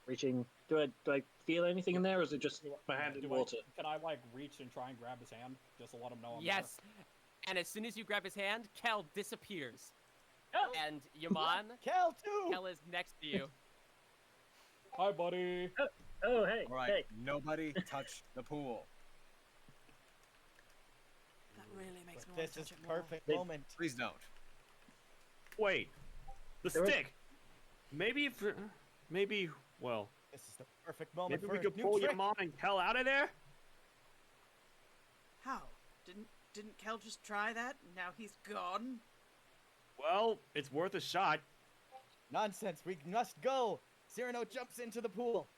Reaching. Do I feel anything in there, or is it just my hand in water? Can I reach and try and grab his hand just to let him know I'm Yes. And as soon as you grab his hand, Kel disappears. And Yaman, Kel too. Kel is next to you. Hi, buddy. Oh, hey. All right, nobody touch the pool. That really makes me want This to is touch it more. perfect moment. Please don't. Wait, the There is- stick. Maybe. Well, This is the perfect moment maybe for we a could new pull trick. your mom and Kel out of there. How? Didn't Kel just try that? And now he's gone? Well, it's worth a shot. Nonsense. We must go. Cyrano jumps into the pool.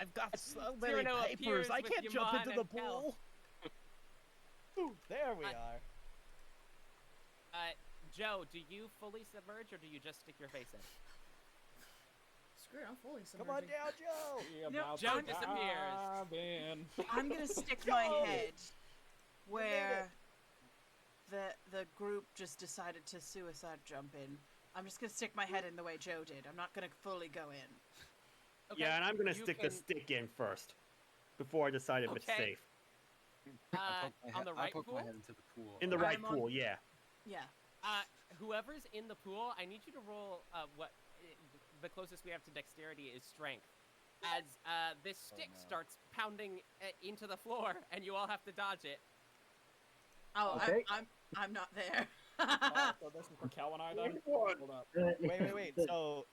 I've got so many Cyrano papers. appears I with can't jump Yaman into the and Kel. pool. There we are. Joe, do you fully submerge or do you just stick your face in? Screw it, I'm fully submerging. Come on down, Joe. No, Joe I'm- disappears. I'm gonna stick my Joe! head where the group just decided to suicide jump in. I'm just gonna stick my head in the way Joe did. I'm not gonna fully go in. Okay, Yeah, and I'm gonna you stick can- the stick in first before I decide if it's Okay. safe. On the right I poke pool? my head into the pool. In the right I'm on- pool, yeah. Yeah. Whoever's in the pool, I need you to roll the closest we have to dexterity is strength. As this stick starts pounding into the floor, and you all have to dodge it. Oh, Okay. I'm not there. So this is for Kel and I then? What? Hold up. Wait. So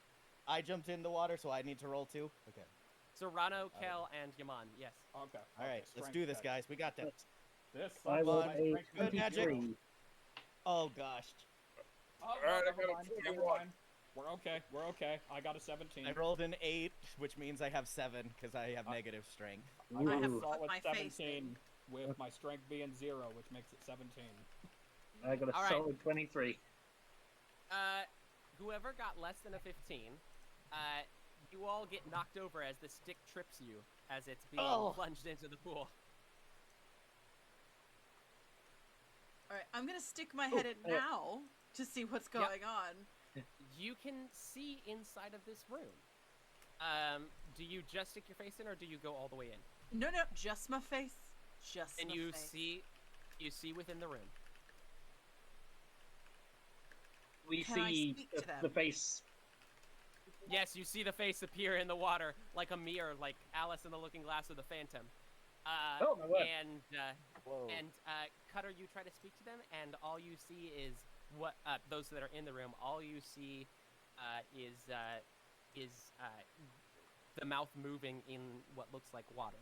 I jumped in the water, so I need to roll too? Okay. So Rano, Kel, and Yaman, yes. Okay. All right, let's do this, guys. We got this. This I sucks. rolled My a strength Good is magic. 23. Oh, gosh. Oh, Alright, I never got a mind, 21. never mind. We're okay. We're okay. I got a 17. I rolled an 8, which means I have 7, because I have negative strength. I have a Ooh. solid my face 17 with my strength being 0, which makes it 17. I got a All right. solid 23. Whoever got less than a 15, you all get knocked over as the stick trips you as it's being plunged into the pool. All right, I'm gonna stick my head in now to see what's going on. You can see inside of this room. Do you just stick your face in, or do you go all the way in? No, just my face. Just And my you face. see within the room. We Can I see speak to them? the face. Yes, you see the face appear in the water like a mirror, like Alice in the Looking Glass or the Phantom. Oh, my word. And Cutter, you try to speak to them, and all you see is what those that are in the room. All you see is the mouth moving in what looks like water.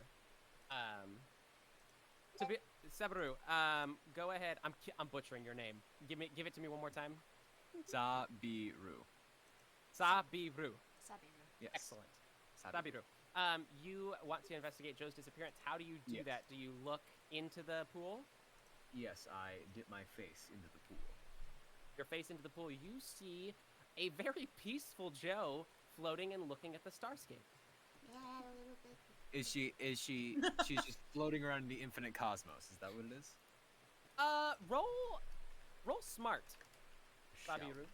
Sabaru, go ahead. I'm butchering your name. Give it to me one more time. Sabiru. Sabiru. Yes. Excellent. Sabiru. Sabiru. You want to investigate Joe's disappearance. How do you do Yes. that? Do you look into the pool? Yes, I dip my face into the pool. Your face into the pool. You see a very peaceful Joe floating and looking at the starscape. Yeah, a little bit. Is she? She's just floating around in the infinite cosmos. Is that what it is? Roll smart. Sabiru.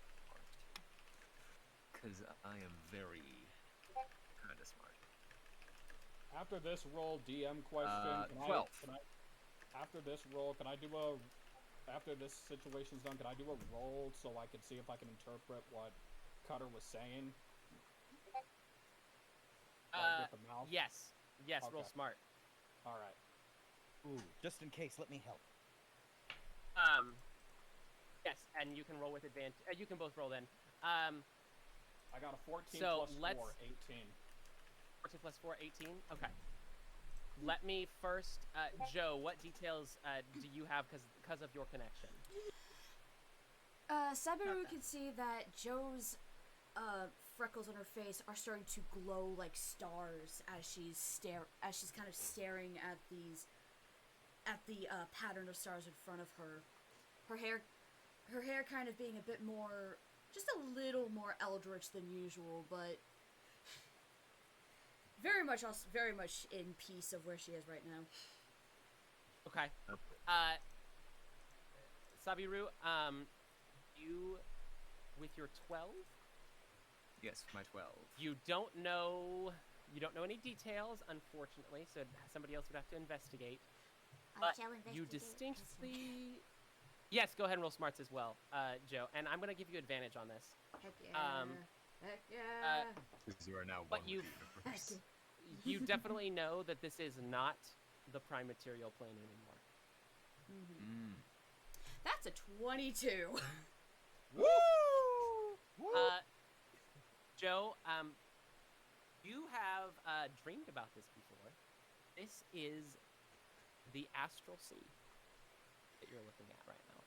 Because I am very kind of smart. After this roll, DM question. 12. After this roll, can I do a? After this situation's done, can I do a roll so I can see if I can interpret what Cutter was saying? With the mouth? Yes. Roll Okay. smart. All right. Ooh, just in case, let me help. Yes, and you can roll with advantage. You can both roll then. I got a 14 So plus let's- 4, 18. 14 plus 4, 18? Okay. Let me first, Joe, what details do you have because of your connection? Sabaru can see that Joe's freckles on her face are starting to glow like stars as she's kind of staring at the pattern of stars in front of her. Her hair kind of being a bit more, just a little more eldritch than usual, but very much in peace of where she is right now. Okay. Sabiru, you, with your 12? Yes, my 12. You don't know any details, unfortunately, so somebody else would have to investigate. I But shall you investigate. Yes, go ahead and roll smarts as well, Joe. And I'm gonna give you advantage on this. Heck yeah. Heck yeah. Because you are now But one you, with the universe. you definitely know that this is not the prime material plane anymore. Mm. That's a 22. Woo! Joe, you have dreamed about this before. This is the astral sea that you're looking at right now.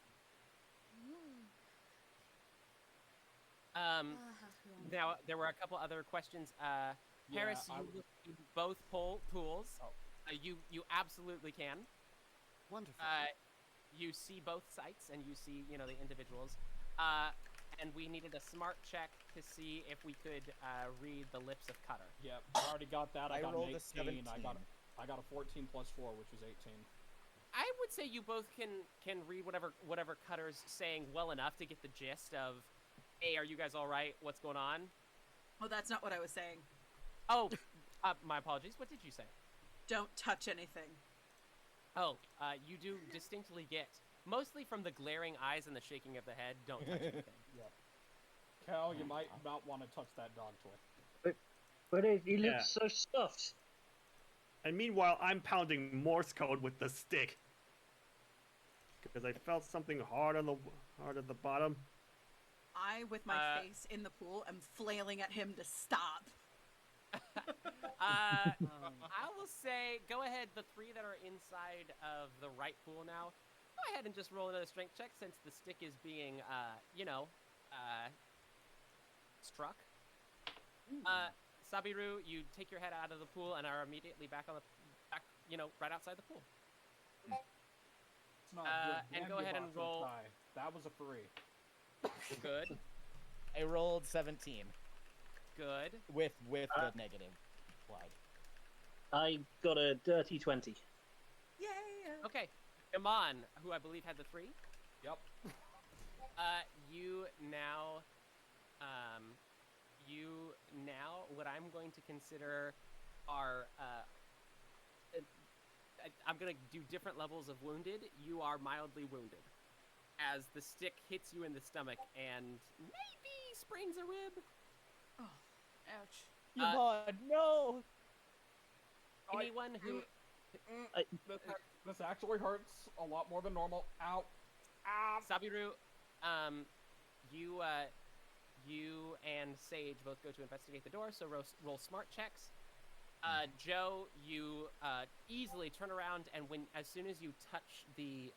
Now, there were a couple other questions. Paris, you look in both pools. You absolutely can. Wonderful. You see both sites, and you see, the individuals. And we needed a smart check to see if we could read the lips of Cutter. Yep, I already got that. I got rolled an a 18. 17. I got a 14 plus 4, which was 18. I would say you both can read whatever Cutter's saying well enough to get the gist of, hey, are you guys all right? What's going on? Oh, that's not what I was saying. Oh, my apologies. What did you say? Don't touch anything. Oh, you do distinctly get, mostly from the glaring eyes and the shaking of the head, don't touch anything. Yep. Cal, you might not want to touch that dog toy. But he looks so stuffed. And meanwhile, I'm pounding Morse code with the stick. Because I felt something hard at the bottom. I, with my face in the pool, am flailing at him to stop. I will say, go ahead, the three that are inside of the right pool now, go ahead and just roll another strength check since the stick is being, struck. Sabiru, you take your head out of the pool and are immediately back right outside the pool. It's not good. And go ahead and roll. Tie. That was a 3. Good. I rolled 17 Good. with the negative applied. I got a dirty 20. Yay! Okay. Iman, who I believe had the 3. Yep. You now, what I'm going to consider are, I'm going to do different levels of wounded. You are mildly wounded, as the stick hits you in the stomach and maybe sprains a rib. Oh, ouch. Yvonne, no! Anyone who... This actually hurts a lot more than normal. Ow. Sabiru, you and Sage both go to investigate the door, so roll smart checks. Joe, you easily turn around, and as soon as you touch the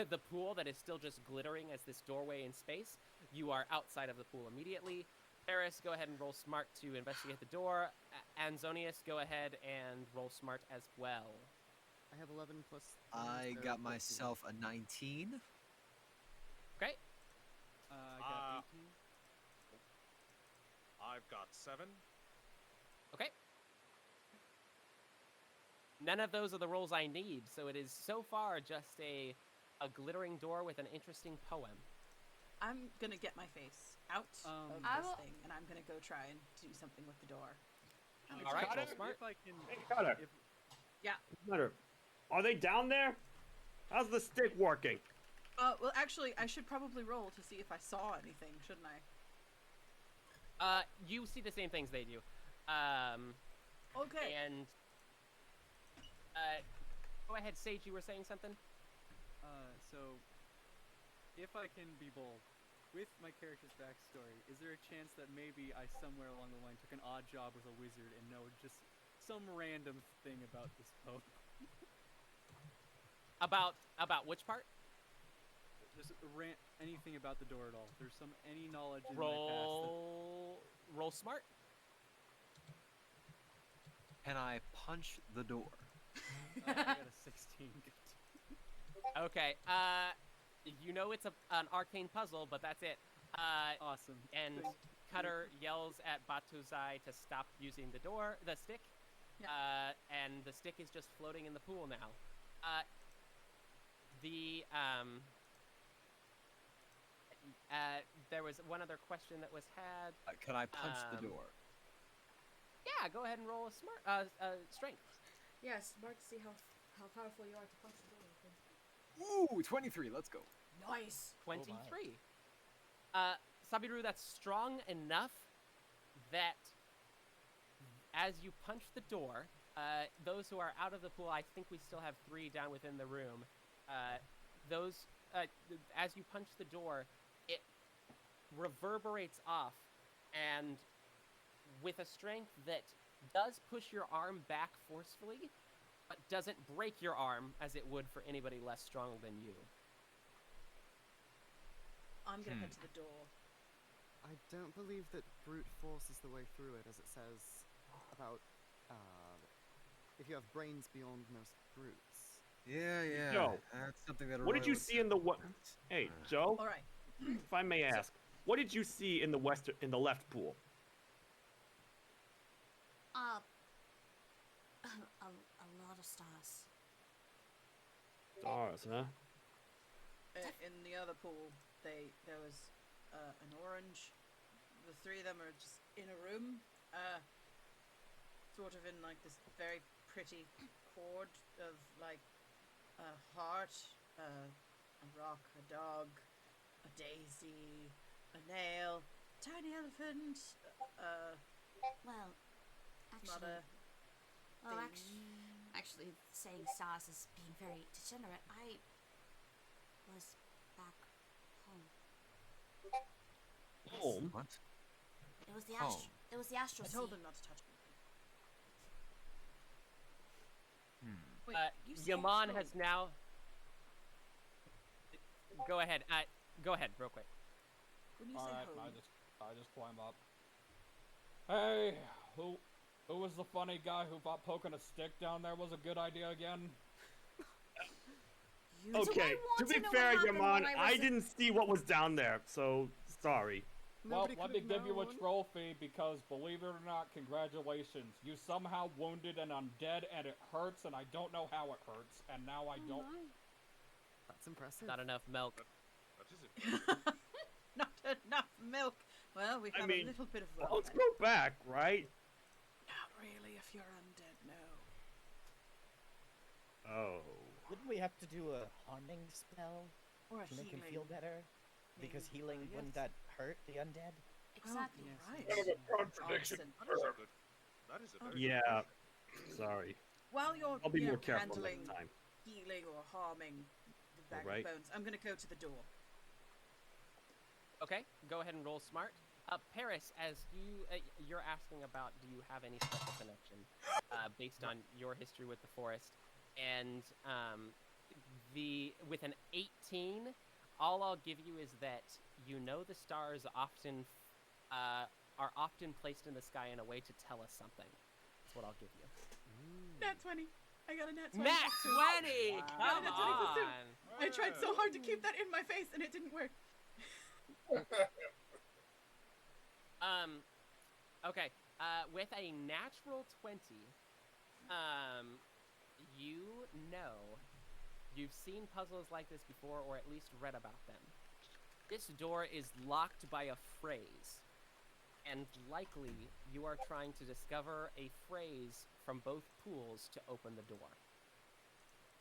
the pool that is still just glittering as this doorway in space, you are outside of the pool immediately. Paris, go ahead and roll smart to investigate the door. Anzonius, go ahead and roll smart as well. I have 11 plus. I got myself a 19. Okay. I got 18. I've got 7. Okay. None of those are the rolls I need, so it is so far just a glittering door with an interesting poem. I'm gonna get my face out of this thing, and I'm gonna go try and do something with the door. All right, roll smart. If I can, Hey, Cutter. Yeah. Cutter, are they down there? How's the stick working? Well, actually, I should probably roll to see if I saw anything, shouldn't I? You see the same things they do. Okay. And go ahead, Sage. You were saying something. So, if I can be bold, with my character's backstory, is there a chance that maybe I somewhere along the line took an odd job with a wizard and know just some random thing about this poem? About which part? Just anything about the door at all. There's any knowledge in my past. Roll smart. Can I punch the door? I got a 16. Okay. You know it's an arcane puzzle, but that's it. Awesome. And Cutter yells at Batuzai to stop using the stick. Yeah. And the stick is just floating in the pool now. There was one other question that was had. Can I punch the door? Yeah, go ahead and roll a smart strength. Yeah, smart to see how powerful you are to punch the door. Ooh, 23. Let's go. Nice. 23. Sabiru, that's strong enough that as you punch the door, those who are out of the pool, I think we still have 3 down within the room. As you punch the door, it reverberates off, and with a strength that does push your arm back forcefully, but doesn't break your arm as it would for anybody less strong than you. I'm gonna head to the door. I don't believe that brute force is the way through it, as it says about if you have brains beyond most brutes. Yeah. Joe, That's something that. what did you see in the Hey, Joe. All right. If I may ask, what did you see in the left pool? A lot of stars. Stars, huh? In the other pool, there was an orange. The 3 of them are just in a room, sort of in like this very pretty hoard of like a heart, a rock, a dog, a daisy, a nail, tiny elephant, Well, mother. actually, saying stars is being very degenerate. I was back home. Home? What? It was the Home. It was the astral I told sea. them not to touch me. Hmm. Wait, you say Yaman astral? has now. Go ahead. Go ahead, real quick. When you All say right, home, I just climb up. Hey, who was the funny guy who thought poking a stick down there was a good idea again? Okay, to be fair, Yaman, I didn't see what was down there, so sorry. Well, let me give you a trophy because, believe it or not, congratulations. You somehow wounded an undead and it hurts, and I don't know how it hurts, and now I don't. That's impressive. Not enough milk. That is not enough milk. Well, we I have mean, a little bit of well, milk. let's go back, right? Not really, if you're undead, no. Oh. Wouldn't we have to do a harming spell Or a to make him healing. feel better? Because Maybe. healing Yes. wouldn't that hurt the undead? Exactly. Right. Kind of a contradiction. That is a very Yeah. Sorry. While you're I'll be more know, careful handling next time. healing or harming the bag Alright. of bones, I'm gonna go to the door. Okay, go ahead and roll smart. Paris, as you're asking about, do you have any special connection based on your history with the forest? And with an 18, all I'll give you is that you know the stars often are often placed in the sky in a way to tell us something. That's what I'll give you. Nat 20. I got a nat 20. Nat 20! Wow. Come Nat 20 plus two. on! I tried so hard to keep that in my face and it didn't work. Okay. With a natural 20, you know you've seen puzzles like this before, or at least read about them. This door is locked by a phrase, and likely you are trying to discover a phrase from both pools to open the door.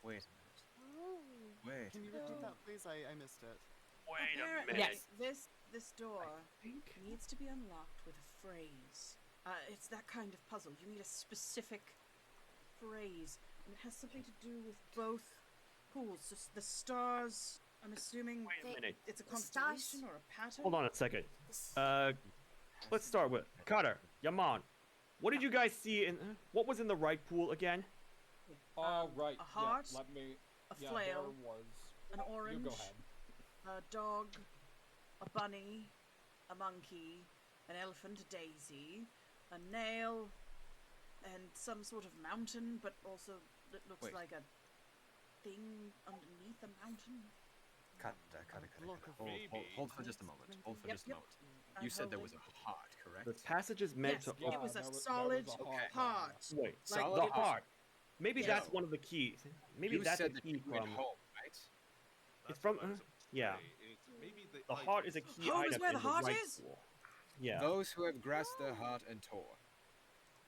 Wait a minute. Wait. Can you repeat that, please? I missed it. Wait a Apparently, minute. this door needs to be unlocked with a phrase. It's that kind of puzzle. You need a specific phrase, and it has something to do with both pools. Just the stars. I'm assuming Wait a minute. it's a The stars- constellation or a pattern. Hold on a second. Let's start with Cutter, Yaman. What did you guys see in? What was in the right pool again? Right. A heart, Yeah, let me. a Yeah, flail, there was. an orange, You go ahead. a dog, a bunny, a monkey, an elephant, a daisy, a nail, and some sort of mountain, but also it looks Wait. like a thing underneath a mountain. Cut. Hold for just a moment. Hold for Yep, just a yep. moment. I'm You said there holding. was a heart, correct? The passage is meant Yes, to. it was a there was solid a heart. heart. Wait, Like the it was- heart. Maybe Yes. that's one of the keys. Maybe you that's said the that key you went from. home, right? It's That's from. what I was about to Yeah. say. It's maybe The heart is a items. key Home is item where in the the heart right is? pool. Yeah. Those who have grasped their heart and tore.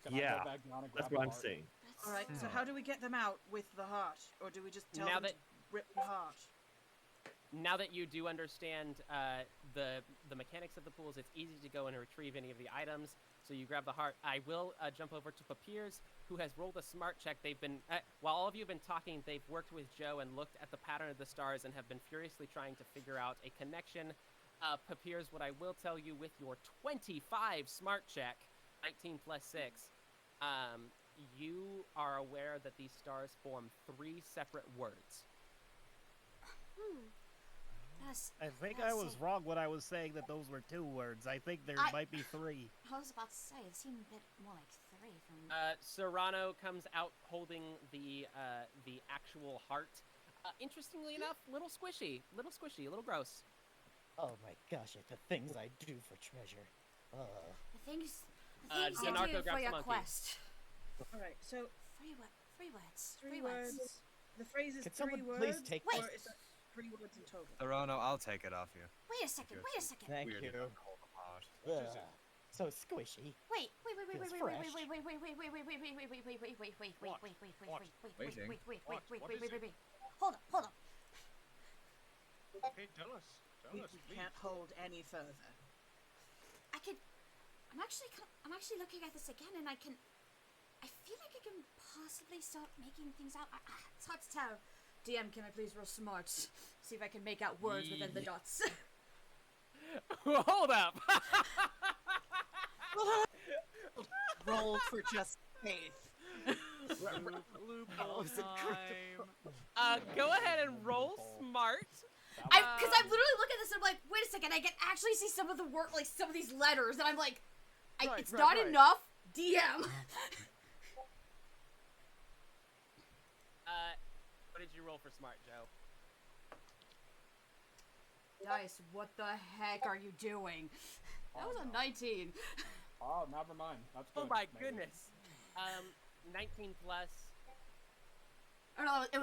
Can I Yeah, go back down and That's grab what the I'm heart? saying. All right. So how do we get them out with the heart, or do we just tell Now them that- to rip the heart? now that you do understand the mechanics of the pools, it's easy to go and retrieve any of the items. So you grab the heart. I will jump over to Papiers, who has rolled a smart check. They've been while all of you have been talking, they've worked with Joe and looked at the pattern of the stars and have been furiously trying to figure out a connection. Papiers, what I will tell you with your 25 smart check, 19 plus 6, you are aware that these stars form 3 separate words. I think I was wrong when I was saying that those were 2 words. I think there might be 3. I was about to say, it seemed a bit more like 3 from... Serrano comes out holding the actual heart. Interestingly enough, little squishy, a little gross. Oh my gosh, the things I do for treasure. The things you do for your quest. Alright, so... 3 words. 3 words. The phrase is Could 3 someone words, please take or this? is it 3 words in total? Serrano, I'll take it off you. Wait a second. Thank Weird you. enough to hold apart. So squishy. Wait. Hold up. Okay, tell us. We can't hold any further. I'm actually looking at this again, and I feel like I can possibly start making things out. It's hard to tell. DM, can I please roll smart? See if I can make out words within the dots. Hold up. Roll for just faith. Loophole time. Go ahead and roll smart. Because I'm literally looking at this and I'm like, wait a second, I can actually see some of the work, like some of these letters, and I'm like, it's not enough. DM. What did you roll for smart, Joe? Dice, what the heck are you doing? That was a 19. Oh, never mind. That's good. Oh my maybe. goodness. 19 plus. Oh no, it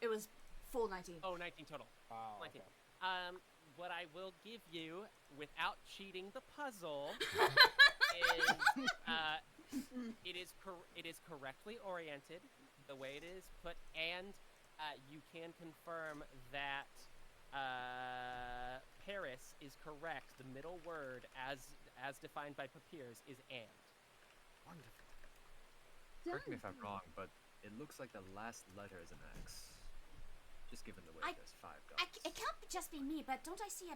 was full 19. Oh, 19 total. Oh, 19. okay. What I will give you, without cheating the puzzle, is it is correctly oriented, the way it is put, and you can confirm that Paris is correct. The middle word, as defined by Papiers, is and. Wonderful. Correct me if I'm wrong, but it looks like the last letter is an X. Just given the way there's 5 dots. It can't just be me, but don't I see a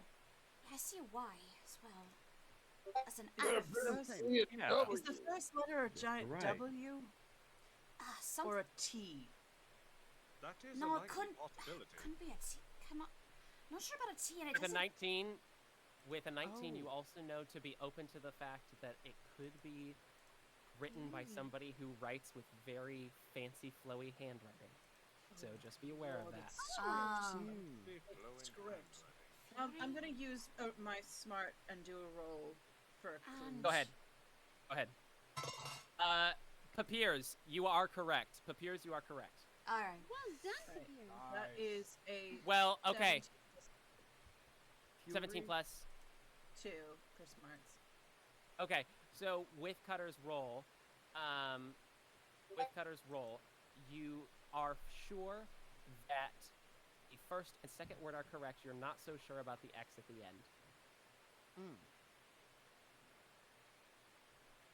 Y as well? As an X. Is the first letter a giant W? Or a T? That is No, a it couldn't. possibility. Couldn't be a T. Come on. Not sure about a T, and it With a doesn't. 19, you also know to be open to the fact that it could be written by somebody who writes with very fancy, flowy handwriting. So just be aware of that. Script. I'm gonna use my smart and do a roll for a clue. Go ahead. Papiers, you are correct. Papiers, you are correct. All right. Well done, Papiers. That is a. Well, okay. 17 plus 2 for smarts. Okay, so with Cutter's roll, you are sure that the first and second word are correct. You're not so sure about the X at the end.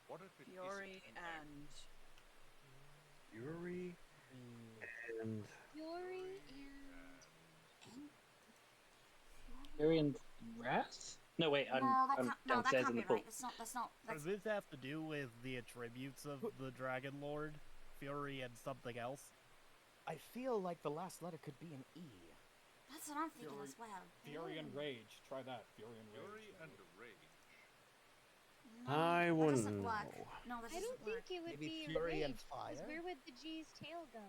What if it Fury isn't an X? Fury and... Fury and Wrath? No, wait, I'm that downstairs can't in the be pool. right. That's not. Does this have to do with the attributes of the Dragon Lord? Fury and something else? I feel like the last letter could be an E. That's what I'm thinking as well. Fury and Rage. Try that. Fury and Rage. Fury and Rage. No, I that wouldn't doesn't work. know. No, that I doesn't don't think work. it would Maybe be Fury and rage, because Fire? where would the G's tail go?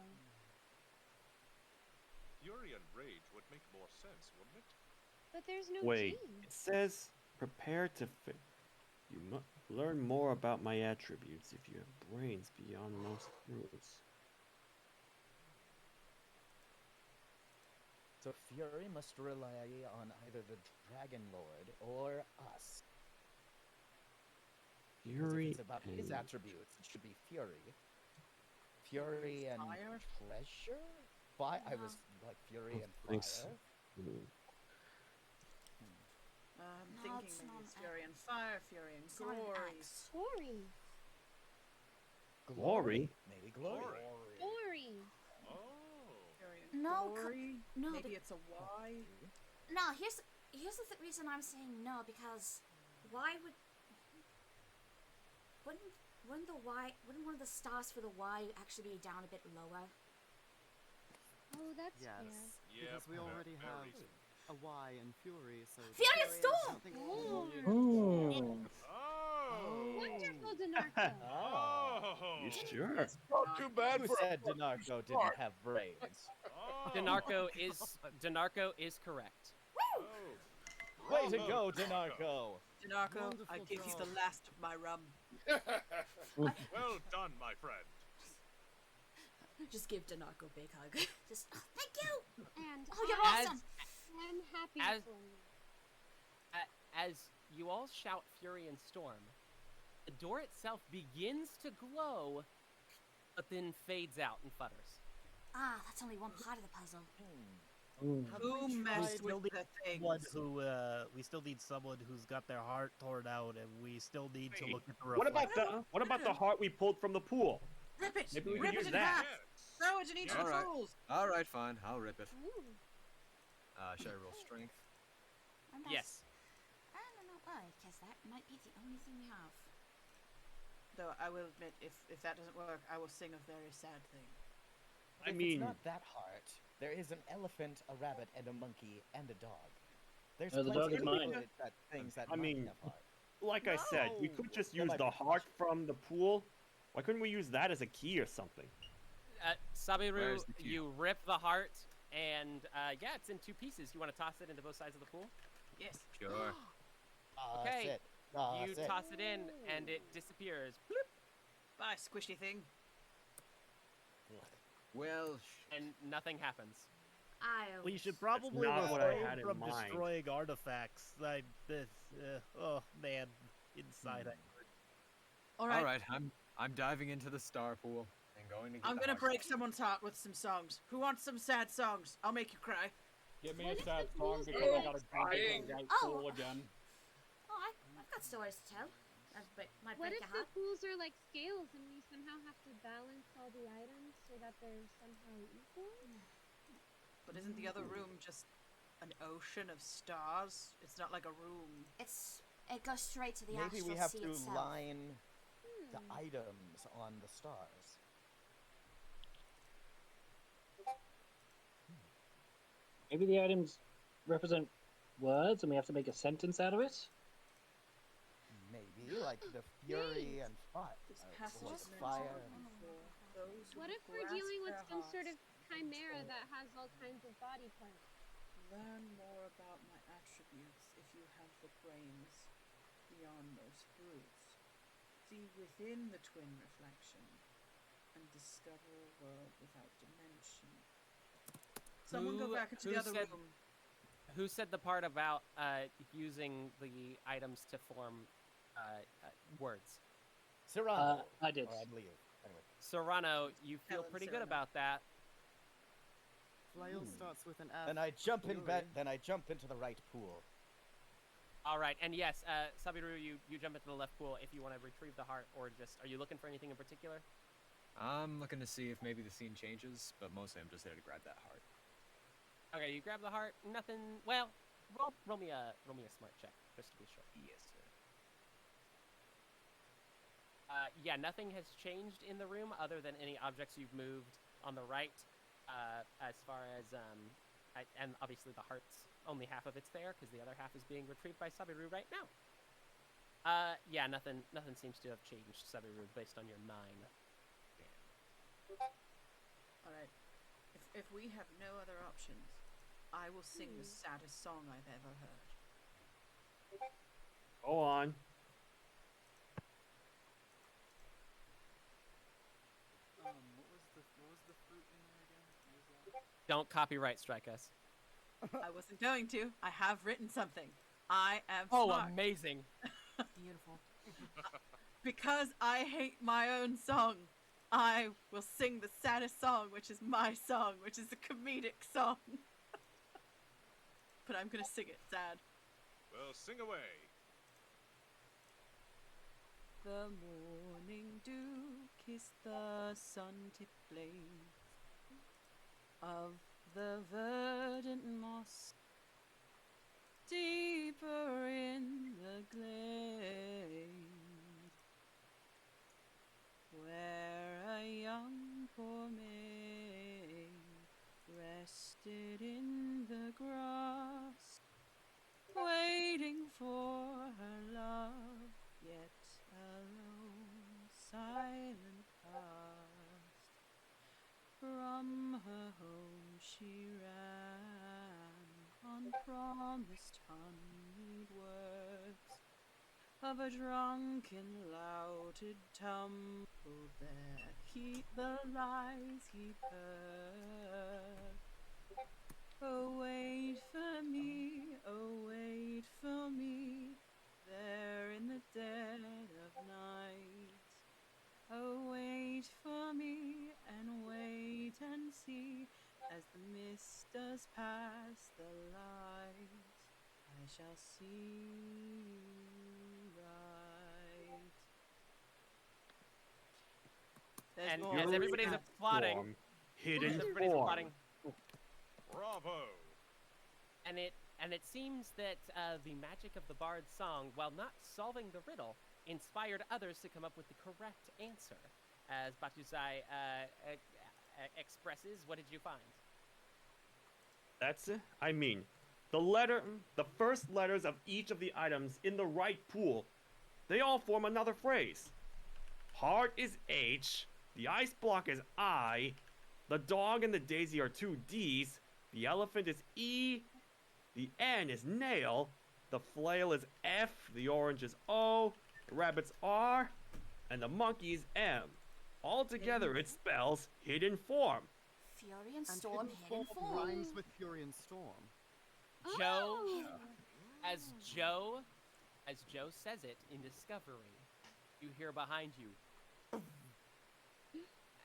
Fury and Rage would make more sense, wouldn't it? But there's no Wait, G. it says prepare to you learn more about my attributes if you have brains beyond most rules. So Fury must rely on either the Dragon Lord or us. Because if Fury it's about his and... attributes, it should be Fury. Fury and Fire? Treasure? I was like Fury and Thanks. Fire. It's maybe not it's an fury and fire, fury and It's not an glory. axe. Glory. Glory? Maybe glory. Glory. Oh. Fury and No, glory. no, Maybe the- it's a Y. No, here's the reason I'm saying no, because why wouldn't one of the stars for the Y actually be down a bit lower? Oh, that's Yes, fair. because we already have reason. a Y in Fury, so... Fury and Storm! Wonderful, Denarco. Oh. You sure? Not too bad Who for said Denarco didn't have brains? Denarco is correct. Way to go, Denarco! Denarco, I give you the last of my rum. Well done, my friend. Just give Denarco a big hug. Just, oh, thank you! And Oh, you're awesome! I'm happy as- for you. As you all shout Fury and Storm, the door itself begins to glow, but then fades out and futters. Ah, that's only one part of the puzzle. Who messed still with need the someone things? who we still need someone who's got their heart torn out, and we still need to look at the What about reflection. what about the heart we pulled from the pool? Rip it! Maybe we Rip could it use in that. half! Throw it in each of the Alright. pools! Alright, fine. I'll rip it. Ooh. Should I roll strength? And that's- Yes. I don't know why, because that might be the only thing we have. Though I will admit, if that doesn't work, I will sing a very sad thing. I If mean- it's not that heart, there is an elephant, a rabbit, and a monkey, and a dog. There's Oh, the plenty dog is of mine. good that things that I might mean, have heart. Like I said, we could just There use might the be heart potential. from the pool. Why couldn't we use that as a key or something? Sabiru, Where's the cue? you rip the heart, and yeah, it's in two pieces. You want to toss it into both sides of the pool? Yes. Sure. Okay. That's it. You That's it. toss it in, and it disappears. Bloop. Bye, squishy thing. Well, And nothing happens. We should probably not what I refrain had in from mind. destroying artifacts. Oh man, inside I Alright, alright, I'm diving into the star pool and going to get I'm the gonna heart. break someone's heart with some songs. Who wants some sad songs? I'll make you cry. Give me What a if sad the song pools because are I gotta drink it in the right Oh. pool again. Oh, I've got stories to tell. That might What break if your the heart. pools are like scales and we somehow have to balance all the items so that they're somehow equal? But isn't the other room just an ocean of stars? It's not like a room. It goes straight to the Maybe astral we have sea to itself. line Hmm. the items on the stars. Maybe the items represent words and we have to make a sentence out of it? Maybe, like the fury and fire. This passage is meant fire. to be for those who What if we're grasp dealing with their some sort of hearts chimera control. that has all kinds of body parts? Learn more about my attributes if you have the brains beyond those fruits. See within the twin reflection and discover a world without dimension. Someone go back into the other room. Who said the part about using the items to form words? Serrano. I did. Or I believe. Anyway. Serrano, you feel Helen pretty good Serrano. about that. Flail starts with an F. Then I jump in Fury. bed. Then I jump into the right pool. All right, and yes, Sabiru, you jump into the left pool if you want to retrieve the heart, or just, are you looking for anything in particular? I'm looking to see if maybe the scene changes, but mostly I'm just there to grab that heart. Okay, you grab the heart. Nothing. Well, roll me a smart check just to be sure. Yes, sir. Yeah, nothing has changed in the room other than any objects you've moved on the right. As far as and obviously the heart's only half of it's there because the other half is being retrieved by Sabiru right now. Yeah, nothing seems to have changed, Sabiru, based on your 9. Alright. If we have no other options, I will sing the saddest song I've ever heard. Go on. What was the fruit in there again? What was that? Don't copyright strike us. I wasn't going to. I have written something. I am Oh, smart. amazing. Beautiful. Because I hate my own song, I will sing the saddest song, which is my song, which is a comedic song. But I'm gonna sing it sad. Well, sing away. the morning dew kiss the sun-tipped blades of the verdant moss, deeper in the glade, where a young poor maid rested in the grass, waiting for her love, yet alone, silent past. From her home she ran, unpromised honeyed words of a drunken louted tumble there. The lies he'd heard. Oh, wait for me, there in the dead of night. Oh, wait for me, and wait and see, as the mist does pass the light, I shall see you right. There's And more. as everybody's applauding, Hidden everybody's form. applauding. Bravo! And it seems that the magic of the bard's song, while not solving the riddle, inspired others to come up with the correct answer. As Batuzai expresses, what did you find? That's it. I mean, the first letters of each of the items in the right pool, they all form another phrase. Heart is H, the ice block is I, the dog and the daisy are two D's, the elephant is E, the N is nail, the flail is F, the orange is O, the rabbit's R, and the monkey is M. Altogether it spells hidden form. Fury and Storm, hidden form. Rhymes with Fury and Storm. Joe, as Joe says it in Discovery, you hear behind you,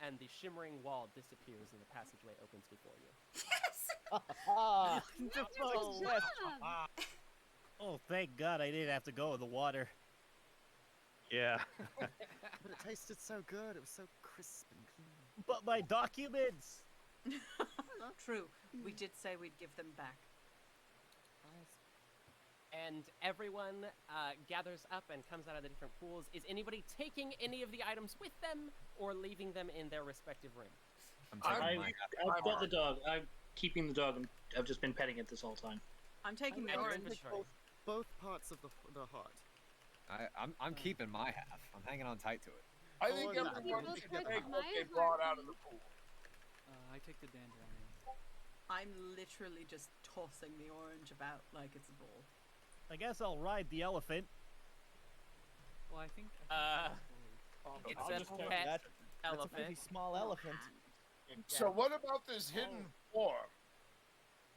and the shimmering wall disappears and the passageway opens before you. Oh, thank God I didn't have to go in the water. Yeah. But it tasted so good. It was so crisp and clean. But my documents! Not true. We did say we'd give them back. And everyone gathers up and comes out of the different pools. Is anybody taking any of the items with them or leaving them in their respective rooms? I've got the dog. I'm keeping the dog. I've just been petting it this whole time. I'm taking the orange. Both parts of the heart. I'm keeping my half. I'm hanging on tight to it. I think everyone should take what they brought out of the pool. I take the dandelion. I'm literally just tossing the orange about like it's a ball. I guess I'll ride the elephant. Well, I think it's a pet elephant. That's a pretty small elephant. So what about this hidden form?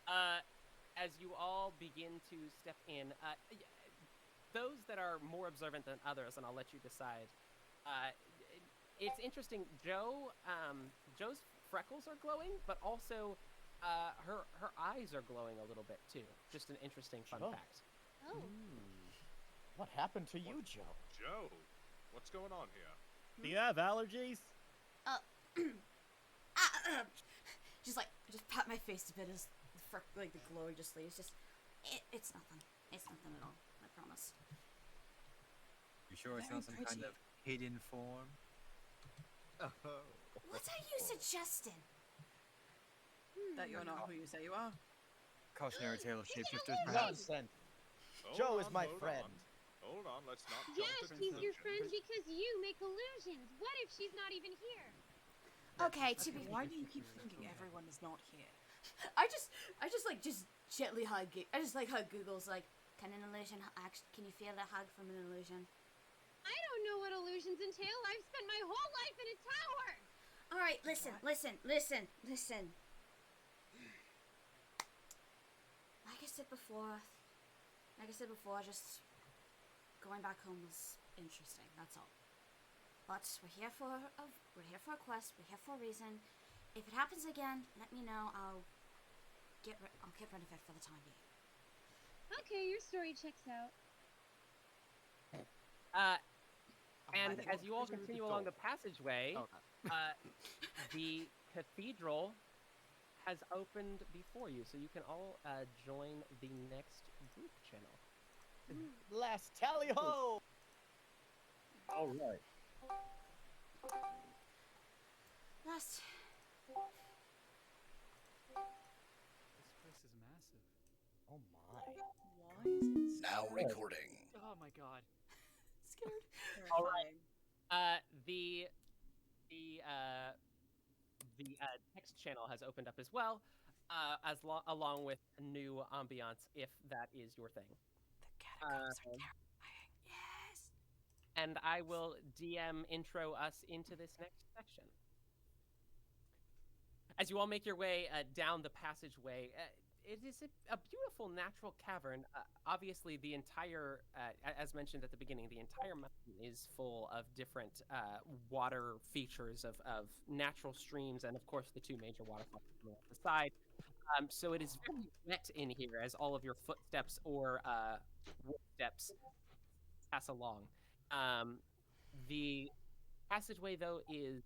As you all begin to step in, those that are more observant than others, and I'll let you decide. It's interesting. Joe's freckles are glowing, but also her eyes are glowing a little bit too. Just an interesting fun fact. Oh. What happened to you, Joe? Joe, what's going on here? Do you have allergies? Just pat my face a bit as the glory just leaves. It's nothing. It's nothing at all. I promise. You sure it's not some kind of hidden form? What are you suggesting? That you're not who you say you are. Cautionary tale of shapeshifters, perhaps? Nonsense. Joe is my friend. Hold on, let's not jump Yes, to she's your conclusions. friend because you make illusions. What if she's not even here? Okay, to be. Why do you keep thinking everyone is not here? I just gently hug. I just hug Google's can an illusion can you feel a hug from an illusion? I don't know what illusions entail. I've spent my whole life in a tower. All right, listen. Like I said before, just going back home was interesting. That's all. But we're here for a quest. We're here for a reason. If it happens again, let me know. I'll get rid of it for the time being. Okay, your story checks out. And as you all continue along the passageway, Okay. the cathedral has opened before you, so you can all join the next group channel. Last tally ho! All right. Last. This place is massive. Oh my. Why is it Now so recording. Oh my god. scared? All right. Terrifying. The text channel has opened up as well, along with new ambiance, if that is your thing. The catacombs are terrifying. Yes. And I will DM intro us into this next section. As you all make your way down the passageway, it is a beautiful natural cavern. Obviously, the entire, as mentioned at the beginning, the entire mountain is full of different water features of natural streams, and of course the two major waterfalls on the side. So it is very wet in here as all of your footsteps or steps pass along. The passageway, though, is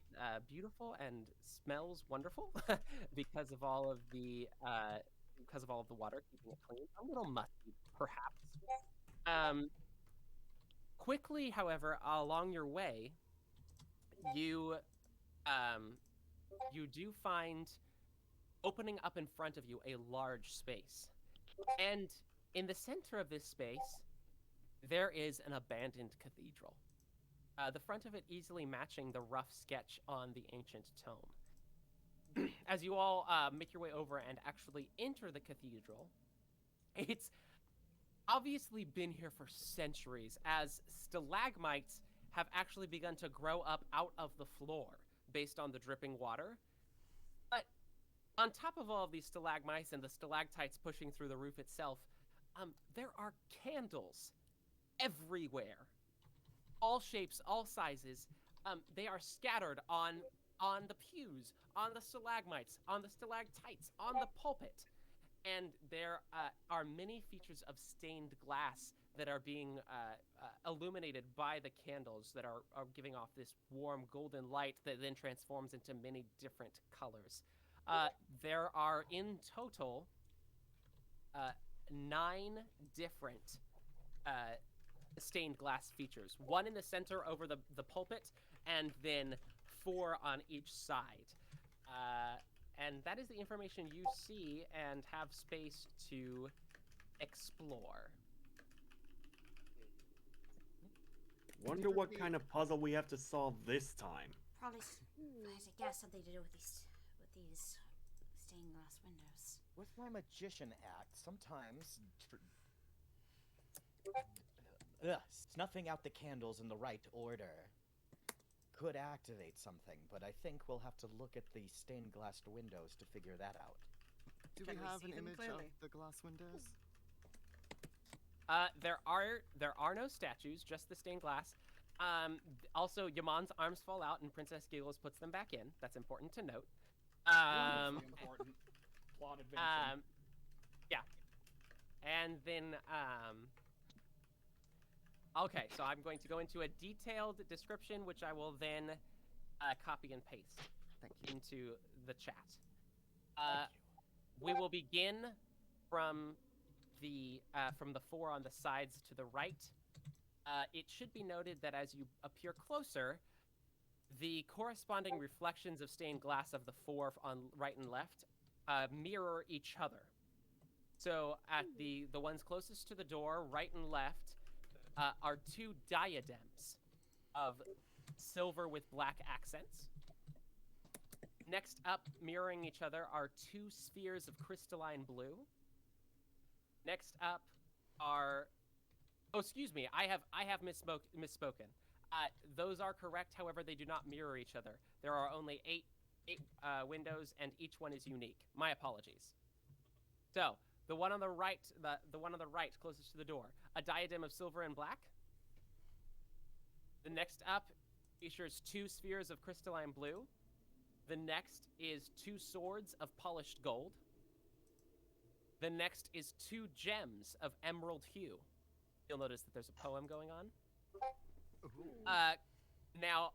beautiful and smells wonderful because of all of the water keeping it clean. A little musty, perhaps. Quickly, however, along your way, you do find opening up in front of you a large space, and in the center of this space, there is an abandoned cathedral. The front of it easily matching the rough sketch on the ancient tome. As you all make your way over and actually enter the cathedral, it's obviously been here for centuries, as stalagmites have actually begun to grow up out of the floor based on the dripping water. But on top of all of these stalagmites and the stalactites pushing through the roof itself, there are candles everywhere. All shapes, all sizes. They are scattered on the pews, on the stalagmites, on the stalactites, on the pulpit. And there are many features of stained glass that are being illuminated by the candles that are giving off this warm golden light that then transforms into many different colors. There are in total 9 different stained glass features. 1 in the center over the pulpit, and then 4 on each side. And that is the information you see and have space to explore. Wonder what kind of puzzle we have to solve this time. Probably, as I guess, something to do with these stained glass windows. With my magician act, sometimes snuffing out the candles in the right order could activate something, but I think we'll have to look at the stained glass windows to figure that out. Do we have an image of the glass windows? There are no statues, just the stained glass. Also, Yaman's arms fall out and Princess Giggles puts them back in. That's important to note. Important. Plot advancement. Yeah. And then, okay, so I'm going to go into a detailed description, which I will then copy and paste into the chat. We will begin from the 4 on the sides to the right. It should be noted that as you appear closer, the corresponding reflections of stained glass of the 4 on right and left mirror each other. So at the ones closest to the door, right and left, are 2 diadems of silver with black accents. Next up, mirroring each other, are 2 spheres of crystalline blue. Next up are... Oh, excuse me, I have misspoken. Those are correct, however, they do not mirror each other. There are only 8 windows, and each one is unique. My apologies. So, the one on the right, the one on the right, closest to the door, a diadem of silver and black. The next up features 2 spheres of crystalline blue. The next is 2 swords of polished gold. The next is 2 gems of emerald hue. You'll notice that there's a poem going on. Now,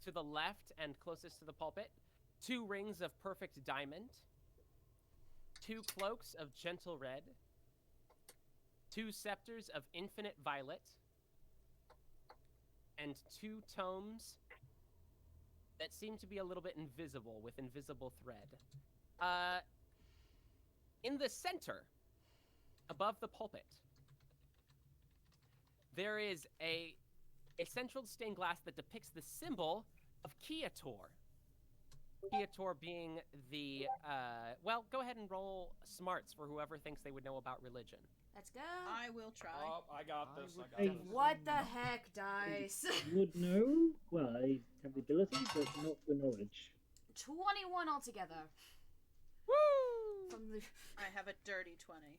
to the left and closest to the pulpit, 2 rings of perfect diamond, 2 cloaks of gentle red, 2 scepters of infinite violet, and 2 tomes that seem to be a little bit invisible with invisible thread. In the center, above the pulpit, there is a central stained glass that depicts the symbol of Kiator. Kiator being the, well, go ahead and roll smarts for whoever thinks they would know about religion. Let's go. I will try. Oh, I got this. I got Hey. this. What the heck, dice? Would know. Well, I have the ability, but not the knowledge. 21 altogether. Woo! From the... I have a dirty 20.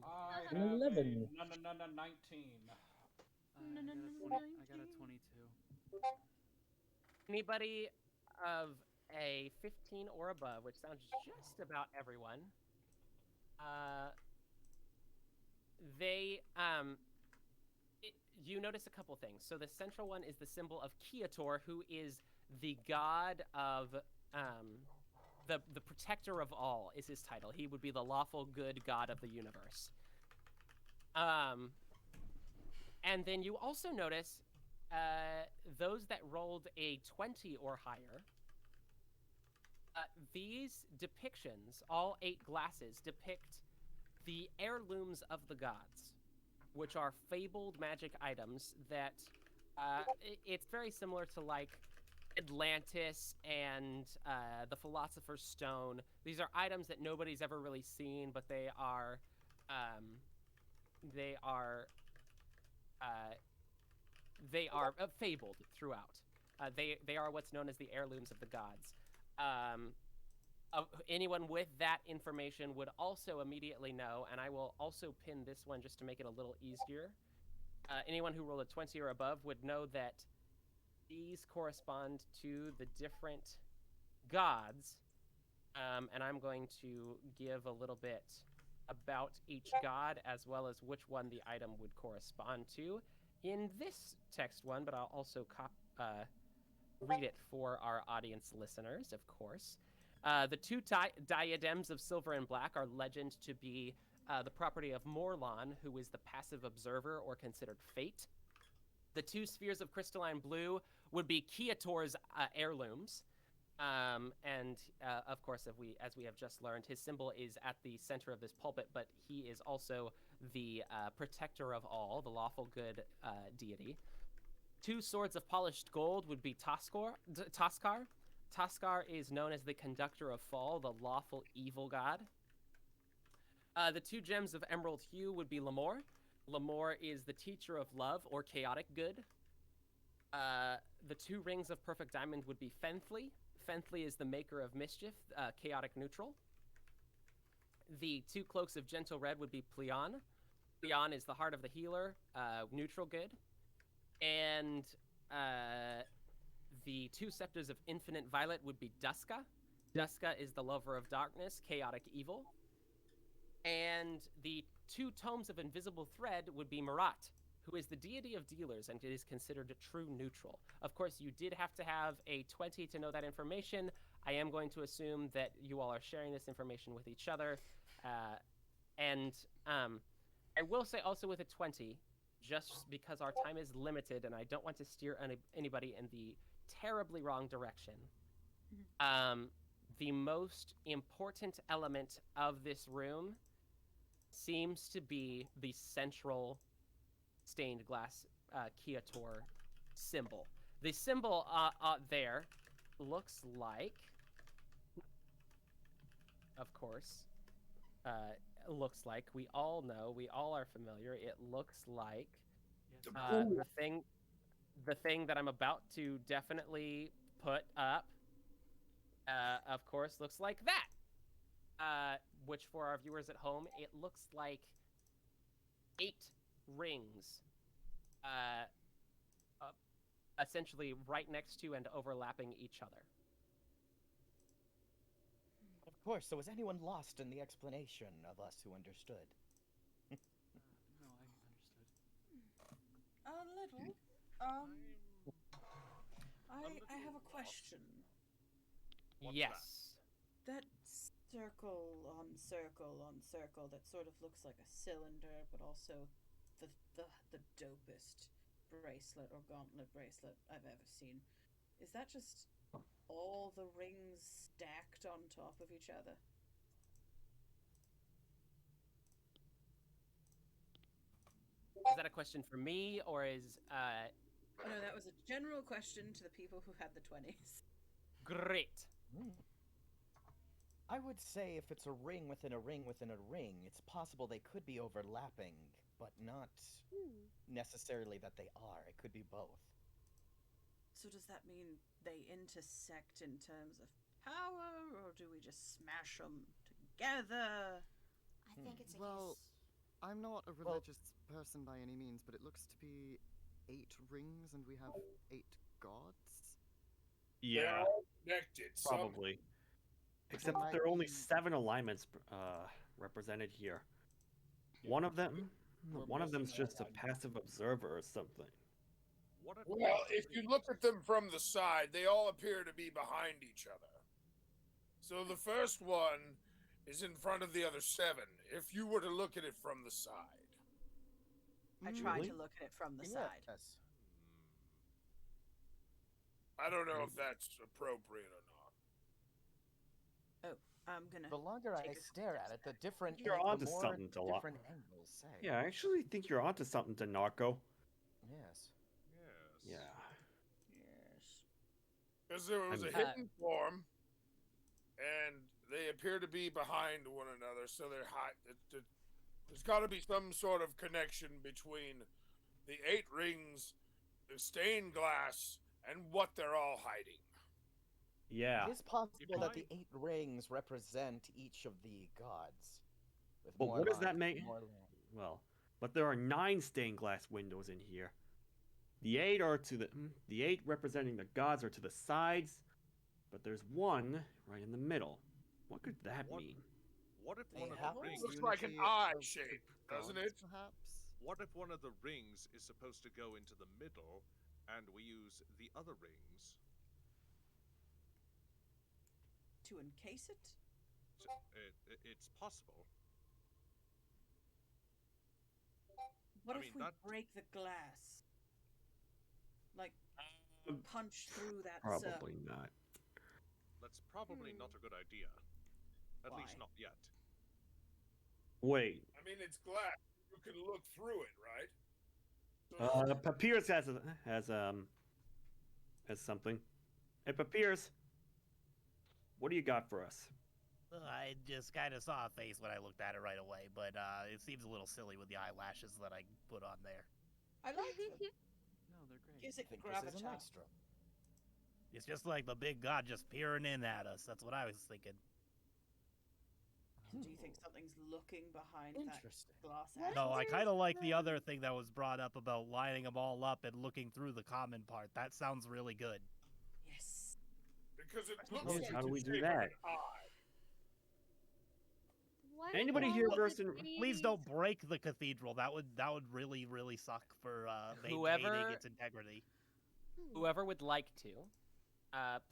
I An have 11. A 19. I got a 22. Anybody of a 15 or above, which sounds just about everyone, you notice a couple things. So the central one is the symbol of Kiator, who is the god of, the protector of all is his title. He would be the lawful good god of the universe. And then you also notice those that rolled a 20 or higher, these depictions, all 8 glasses, depict the heirlooms of the gods, which are fabled magic items that, it's very similar to, like, Atlantis and the Philosopher's Stone. These are items that nobody's ever really seen, but they are fabled throughout. They are what's known as the heirlooms of the gods. Anyone with that information would also immediately know, and I will also pin this one just to make it a little easier. Anyone who rolled a 20 or above would know that these correspond to the different gods, and I'm going to give a little bit about each god as well as which one the item would correspond to in this text one, but I'll also read it for our audience listeners, of course. The 2 diadems of silver and black are legend to be the property of Morlon, who is the passive observer or considered fate. The 2 spheres of crystalline blue would be Kiator's heirlooms. And of course, as we have just learned, his symbol is at the center of this pulpit, but he is also the protector of all, the lawful good deity. 2 swords of polished gold would be Toskar. Toskar is known as the conductor of fall, the lawful evil god. The 2 gems of emerald hue would be Lamor. Lamor is the teacher of love, or chaotic good. The 2 rings of perfect diamond would be Fenthly. Fenthly is the maker of mischief, chaotic neutral. The 2 cloaks of gentle red would be Pleon. Pleon is the heart of the healer, neutral good. And the 2 scepters of infinite violet would be Duska. Duska is the lover of darkness, chaotic evil. And the 2 tomes of invisible thread would be Marat, who is the deity of dealers and is considered a true neutral. Of course, you did have to have a 20 to know that information. I am going to assume that you all are sharing this information with each other. And I will say also with a 20, just because our time is limited and I don't want to steer anybody in the terribly wrong direction, the most important element of this room seems to be the central stained glass Kiator symbol. The symbol there looks like, of course, looks like, we all know, we all are familiar, it looks like the thing that I'm about to definitely put up, of course, looks like that. Which for our viewers at home, it looks like 8 rings, essentially right next to and overlapping each other. Of course, so was anyone lost in the explanation of us who understood? No, I understood. A little. I have a question. Yes. That circle on circle on circle that sort of looks like a cylinder, but also the dopest bracelet or gauntlet bracelet I've ever seen. Is that just all the rings stacked on top of each other? Is that a question for me, or is Oh, no, that was a general question to the people who had the 20s. Great. I would say if it's a ring within a ring within a ring, it's possible they could be overlapping, but not necessarily that they are. It could be both. So does that mean they intersect in terms of power, or do we just smash them together? I think it's a Well, case. I'm not a religious person by any means, but it looks to be 8 rings, and we have 8 gods. Yeah, Connected. probably. Except that there are only 7 alignments represented here. One of them's just a passive observer or something. Well, if you look at them from the side, they all appear to be behind each other. So the first one is in front of the other 7, if you were to look at it from the side. I tried to look at it from the side. Yes. I don't know if that's appropriate or not. Oh, I'm gonna. The longer I stare at it, the different. You're the onto more something, Dela. different angles say. Yeah, I actually think you're onto something, Denarco. Yes. Yeah. Yes. Because there was a hidden form, and they appear to be behind one another, so they're there's got to be some sort of connection between the 8 rings, the stained glass, and what they're all hiding. Yeah. It is possible that the 8 rings represent each of the gods. With But more what does that lines, make? more Well, but there are 9 stained glass windows in here. The 8 are to the 8 representing the gods are to the sides, but there's one right in the middle. What could that mean? What if one of It the rings looks like an eye shape, doesn't it? Perhaps. What if one of the rings is supposed to go into the middle, and we use the other rings To encase it? It's possible. What I if mean, we that- break the glass? Like, punch through that Probably circle? not. That's probably not a good idea. At least not yet. Wait. I mean, it's glass. You can look through it, right? Papyrus has something. Hey, Papyrus, what do you got for us? I just kind of saw a face when I looked at it right away, but it seems a little silly with the eyelashes that I put on there. I like them. No, they're great. Gives it I think this is an gravitas. extra. It's just like the big god just peering in at us. That's what I was thinking. Do you think something's looking behind that Interesting. glass? No, I kind of like the other thing that was brought up about lining them all up and looking through the common part. That sounds really good. Yes. Because it looks Yes, like how do we the do shape of that? an eye. What Anybody about here the versed in? Please don't break the cathedral. That would really suck for maintaining Whoever- its integrity. Whoever would like to,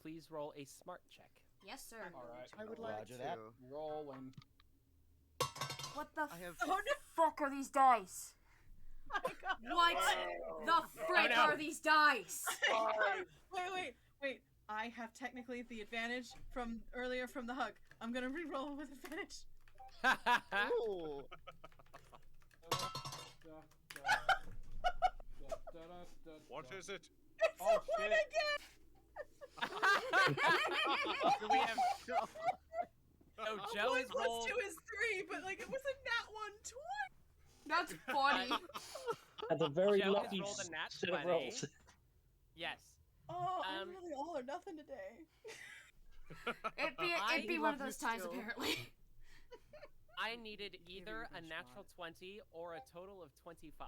please roll a smart check. Yes, sir. Alright. I would like Roger to. that. Rolling. What the have- fuck are these dice? What Oh, the frick no. are these dice? Wait. I have technically the advantage from earlier from the hug. I'm gonna re-roll with advantage. Ooh. What is it? Oh shit! So we have. So Joe has Plus rolled. 2 is 3, but like it was a nat 1 twice. That's funny. At a very Joe has lucky rolled a nat set of 20. rolls. Yes. Oh, I'm Um, really all or nothing today. It'd be one of those times, apparently. I needed either a natural 20 or a total of 25.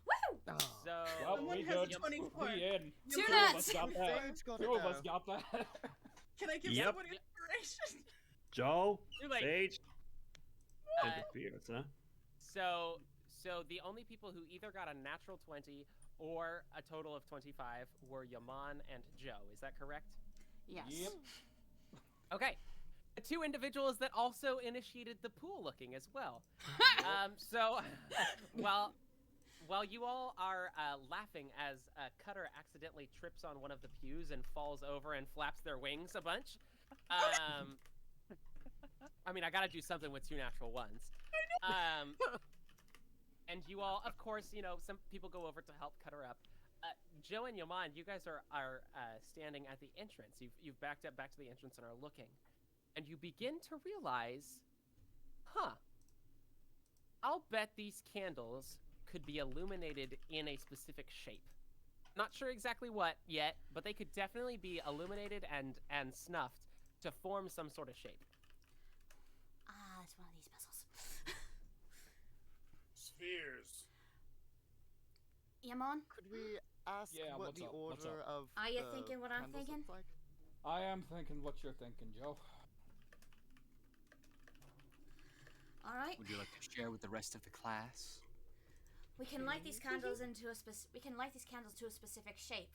Woo! So Well, Someone we has a good. 24. We in. Two Two of us nuts. got that. Sage got Two it of us now. got that. Can I give Yep. someone inspiration? Joe, Too late. Sage, and Uh, Papyrus, huh? So So the only people who either got a natural 20 or a total of 25 were Yaman and Joe. Is that correct? Yes. Yep. Okay. The two individuals that also initiated the pool looking as well. So while you all are laughing as Cutter accidentally trips on one of the pews and falls over and flaps their wings a bunch. I mean, I gotta do something with 2 natural ones. And you all, of course, you know, some people go over to help Cutter up. Joe and Yaman, you guys are standing at the entrance. You've backed up back to the entrance and are looking. And you begin to realize, I'll bet these candles could be illuminated in a specific shape. Not sure exactly what yet, but they could definitely be illuminated and snuffed to form some sort of shape. Ah, it's one of these puzzles. Spheres. Yaman? Could we ask what the order of Are you thinking what I'm candles thinking? look like? I am thinking what you're thinking, Joe. All right. Would you like to share with the rest of the class? We can light these candles into a specific shape.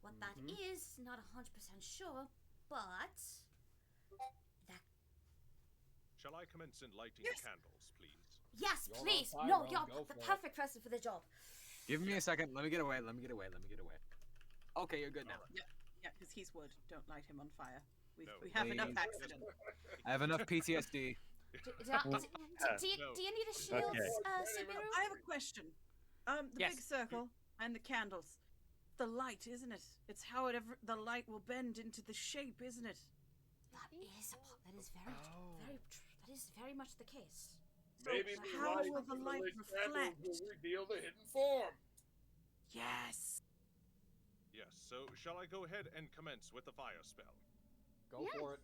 What that is, not 100% sure, but that. Shall I commence in lighting the candles, please? Yes, You're on please. fire, No, Ron. you're Go the for it. perfect person for the job. Give me a second. Let me get away. Okay, you're good now. Yeah, because he's wood. Don't light him on fire. We No. have enough Please. accident. I have enough PTSD. Do you need a shield, Subaru? I have a question. The Yes. big circle and the candles. The light, isn't it? It's how the light will bend into the shape, isn't it? That is very much the case. Maybe So the how light will the from light these candles reflect? will reveal the hidden form. Yes. Yes, so shall I go ahead and commence with the fire spell? Go for it.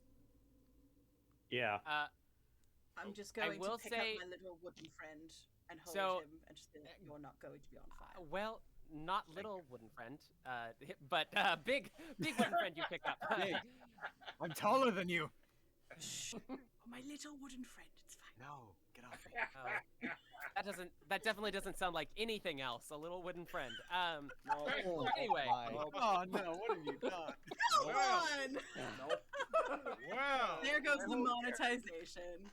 Yeah. I'm just I going will to pick say- up my little wooden friend and hold So- him and just be like, you're not going to be on fire. Well, not little wooden friend, but big wooden friend you pick up. Big. I'm taller than you. Shh. My little wooden friend, it's fine. No, get off me. That definitely doesn't sound like anything else. A little wooden friend. Oh, Anyway. my. Oh no, what have you done? Come on! Wow! There goes the monetization.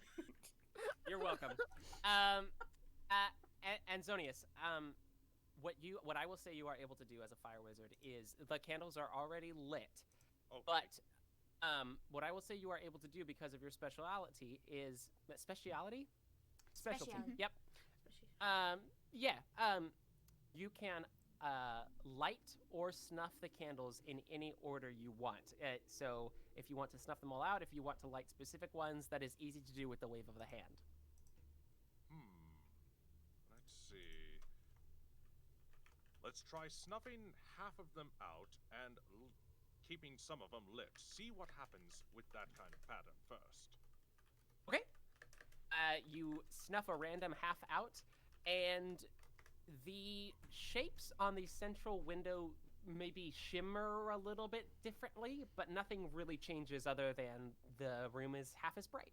You're welcome. And Zonius, what I will say you are able to do as a fire wizard is the candles are already lit, Okay. but what I will say you are able to do because of your speciality is specialty. Specialty. Yep. You can light or snuff the candles in any order you want. So if you want to snuff them all out, if you want to light specific ones, that is easy to do with the wave of the hand. Let's see. Let's try snuffing half of them out and keeping some of them lit. See what happens with that kind of pattern first. Okay. You snuff a random half out, and the shapes on the central window maybe shimmer a little bit differently, but nothing really changes other than the room is half as bright.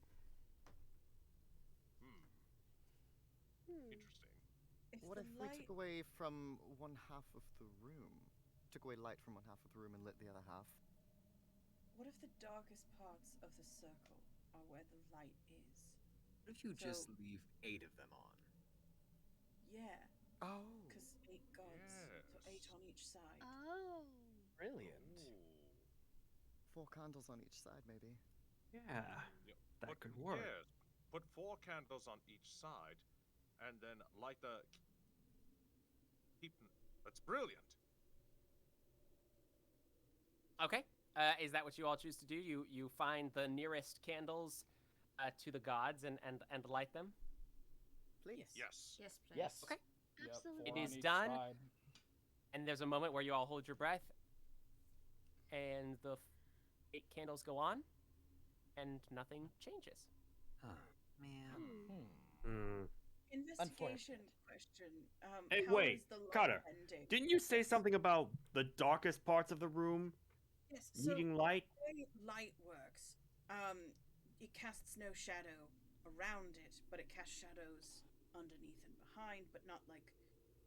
Interesting. What if we took away from one half of the room? Took away light from one half of the room and lit the other half? What if the darkest parts of the circle are where the light is? What if you just leave 8 of them on? Yeah. Oh. Because 8 gods, so 8 on each side. Oh. Brilliant. 4 candles on each side, maybe. Yeah. That Put- could work. Yes. Put 4 candles on each side, and then light the. That's brilliant. Okay. Is that what you all choose to do? You find the nearest candles to the gods and light them? Please. Yes. Yes, please. Yes. Okay. Absolutely. It is done. And there's a moment where you all hold your breath, and the 8 candles go on, and nothing changes. Man. Investigation question. Hey, how wait, is the light Cutter. bending? Didn't you say something about the darkest parts of the room Yes, so needing light? the way light works, it casts no shadow around it, but it casts shadows underneath and behind, but not like,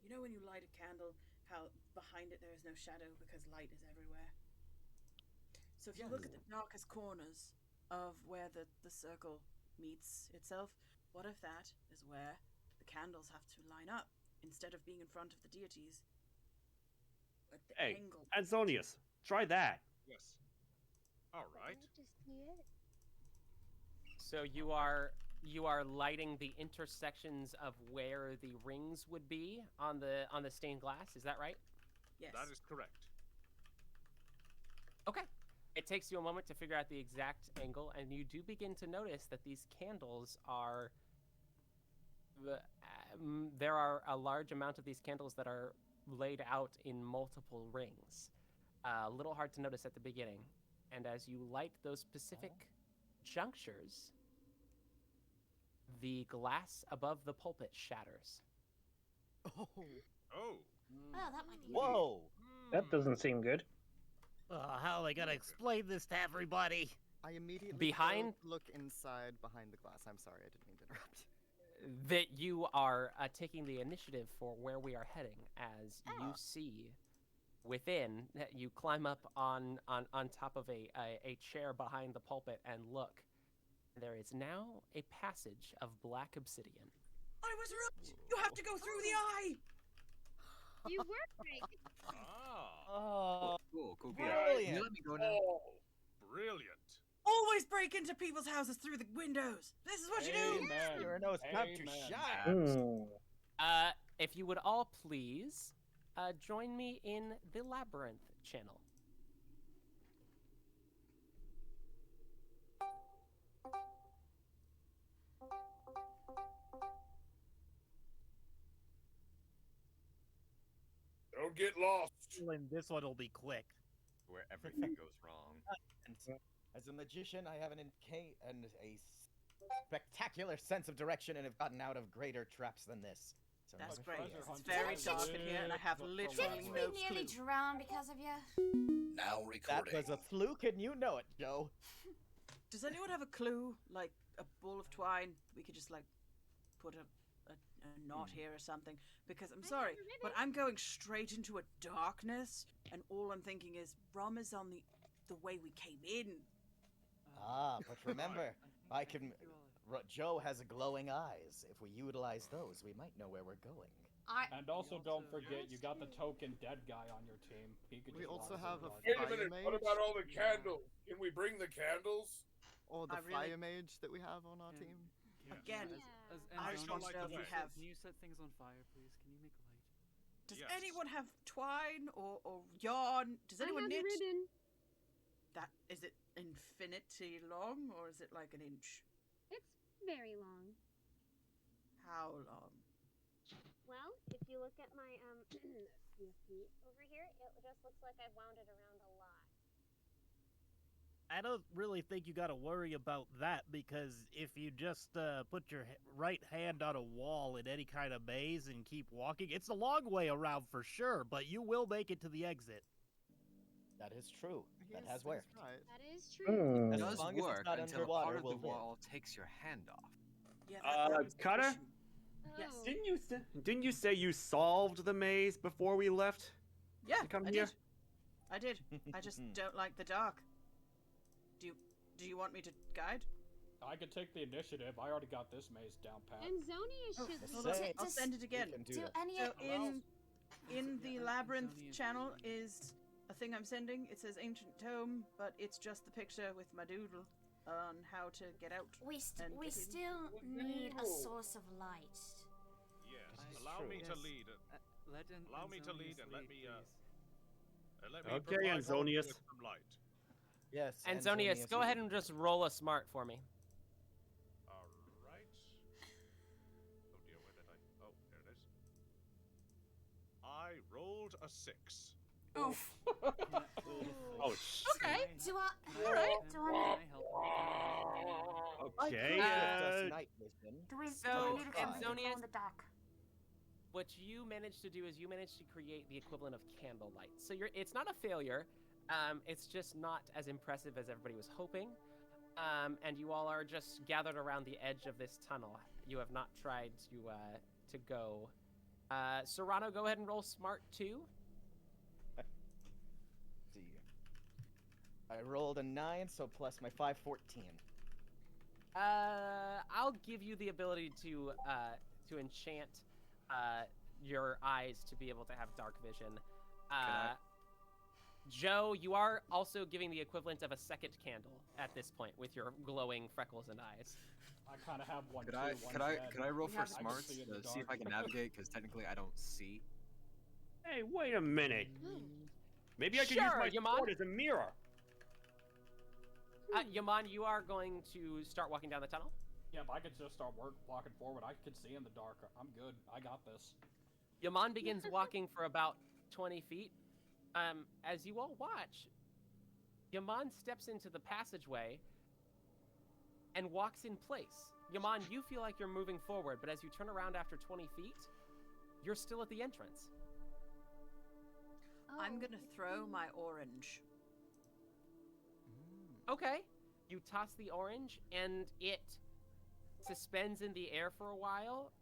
you know when you light a candle, how behind it there is no shadow because light is everywhere. So if you look at the darkest corners of where the circle meets itself, what if that is where the candles have to line up instead of being in front of the deities? At the Hey, angle. Ansonius, try that. Yes. All right. So you are lighting the intersections of where the rings would be on the stained glass. Is that right? Yes. That is correct. Okay. It takes you a moment to figure out the exact angle, and you do begin to notice that these candles are. There are a large amount of these candles that are laid out in multiple rings. A little hard to notice at the beginning. And as you light those specific junctures, the glass above the pulpit shatters. Oh. Oh, that might be. Whoa! That doesn't seem good. How am I gonna explain this to everybody? I immediately Behind- look inside behind the glass. I'm sorry, I didn't mean to interrupt. That you are taking the initiative for where we are heading as you see within. You climb up on top of a chair behind the pulpit and look. There is now a passage of black obsidian. I was right! You have to go through the eye! You were right. Oh, cool. Brilliant. Can you let me go now? Oh, brilliant. Always break into people's houses through the windows. This is what you do. Your nose come to Hmm. shine. If you would all please join me in the labyrinth channel. Don't get lost. And this one will be quick. Where everything goes wrong. As a magician, I have a spectacular sense of direction and have gotten out of greater traps than this. So That's never great. fear. It's very dark in here, and I have literally Didn't no we nearly clue. drown because of you? Now That recording. was a fluke, and you know it, Joe. Does anyone have a clue, like a ball of twine? We could just like put a knot here or something. Because I'm sorry, but I'm going straight into a darkness, and all I'm thinking is rum is on the way we came in. But remember, Joe has glowing eyes. If we utilize those, we might know where we're going. And also, don't forget, you got the token dead guy on your team. He could We just also walk have over a our Wait a fire minute. mage. What about all the candles? Can we bring the candles? Or the I really- fire mage that we have on our team. Again, As I Anzonius just want to know if we said, have. Can you set things on fire, please? Can you make light? Does Yes. anyone have twine or yarn? Does anyone I knit? have ribbon. That is it infinity long or is it like an inch? It's very long. How long? Well, if you look at my feet over here, it just looks like I've wound it around a lot. I don't really think you gotta worry about that, because if you just put your right hand on a wall in any kind of maze and keep walking, it's a long way around for sure, but you will make it to the exit. That is true. That Yes, has he's worked. right. That is Hmm. true. It As does long as it's work not until a underwater, part of the we'll live. wall takes your hand off. Yeah, that was the Cutter? question. Yes. Oh. Didn't you say you solved the maze before we left? Yeah, to come I here? did. I did. I just don't like the dark. Do you want me to guide? I could take the initiative. I already got this maze down pat. And Zonius Oh, should hold lead on. it. I'll send it again. can do Do that. any So of in the Yeah, labyrinth Zonius channel would lead. is a thing I'm sending. It says ancient tome, but it's just the picture with my doodle on how to get out. we and we get in. still need a source of light. Yes. Allow me to lead. Let Allow me to lead and let me let me Okay, provide all of you Anzonius. with some light. Yes. And Zonius, go ahead and just roll a smart for me. All right. Oh dear, where did I? Oh, there it is. I rolled a 6. Oof. Oh, Okay. Do I? All right. Do I? Can I help? okay. night vision. Do we? So, do we need something to glow Zonius- in the dark? What you managed to do is you managed to create the equivalent of candlelight. So it's not a failure. It's just not as impressive as everybody was hoping. And you all are just gathered around the edge of this tunnel. You have not tried to go. Serrano, go ahead and roll smart 2. See. I rolled a 9, so plus my 5, 14. I'll give you the ability to enchant your eyes to be able to have dark vision. Joe, you are also giving the equivalent of a second candle at this point with your glowing freckles and eyes. I kind of have one. Could too, could I roll We for have- smarts I can see in to the see if I dark. can navigate? Because technically I don't see. Hey, wait a minute. Maybe I can use Sure, my Yaman. sword as a mirror. Yaman, you are going to start walking down the tunnel? Yeah, if I could just start walking forward, I could see in the dark. I'm good. I got this. Yaman begins walking for about 20 feet. As you all watch, Yaman steps into the passageway and walks in place. Yaman, you feel like you're moving forward, but as you turn around after 20 feet, you're still at the entrance. I'm gonna throw my orange. Okay. You toss the orange, and it suspends in the air for a while,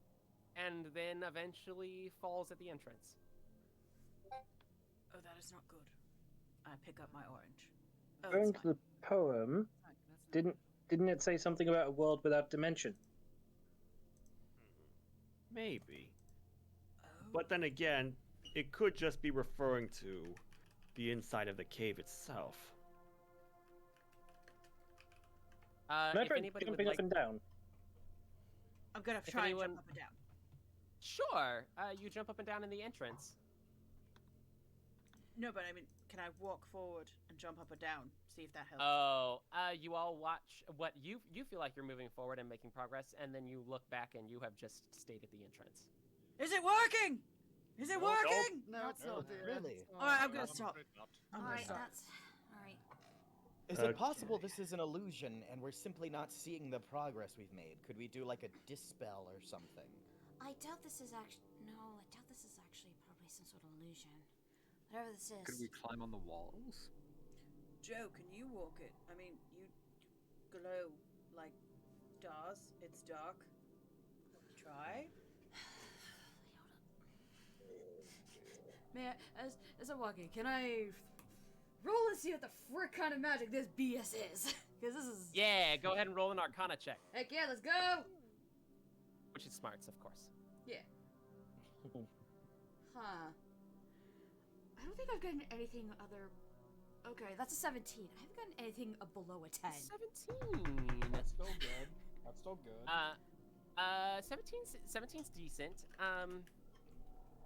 and then eventually falls at the entrance. Oh, that is not good. I pick up my orange. Oh, Going it's to the poem, didn't it say something about a world without dimension? Maybe. But then again, it could just be referring to the inside of the cave itself. Can I If try anybody would jumping like... up and down? I'm gonna If try and anyone- jump up and down. Sure. You jump up and down in the entrance. No, but I mean, can I walk forward and jump up and down? See if that helps. Oh, you all watch what you feel like you're moving forward and making progress, and then you look back and you have just stayed at the entrance. Is it working? Is it working? No, it's not, dear. Really? All right, I'm gonna stop. I'm All gonna right, stop. that's all right. Is it possible this is an illusion and we're simply not seeing the progress we've made? Could we do like a dispel or something? I doubt this is actually probably some sort of illusion. Whatever this is. Could we climb on the walls? Joe, can you walk it? I mean, you glow like stars. It's dark. Try. May I, as I'm walking, can I roll and see what the frick kind of magic this BS is? Because this is... Yeah, go ahead and roll an Arcana check, Heck yeah, let's go! which is smarts, of course. Yeah. Huh. I don't think I've gotten anything other... Okay, that's a 17. I haven't gotten anything below a 10. 17. That's still good. That's still good. 17's decent.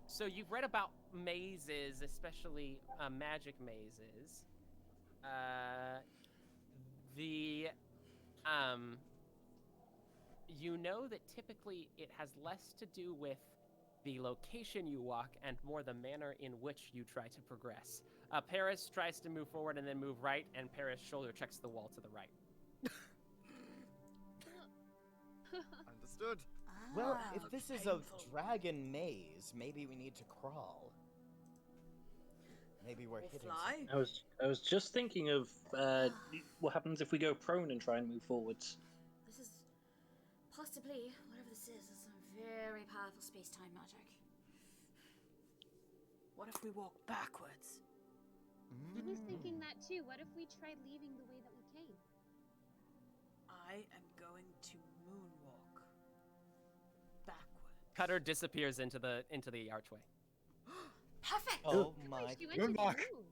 So you've read about mazes, especially magic mazes. You know that typically it has less to do with the location you walk and more the manner in which you try to progress. Paris tries to move forward and then move right, and Paris shoulder checks the wall to the right. Understood. Well, if this is a dragon maze, maybe we need to crawl. Maybe we're hitting something. I was just thinking of what happens if we go prone and try and move forwards. This is possibly, whatever this is some very powerful space-time magic. What if we walk backwards? I was thinking that too. What if we tried leaving the way that we came? I am going to moonwalk backwards. Cutter disappears into the archway. Perfect! Oh my She went to the god. moon.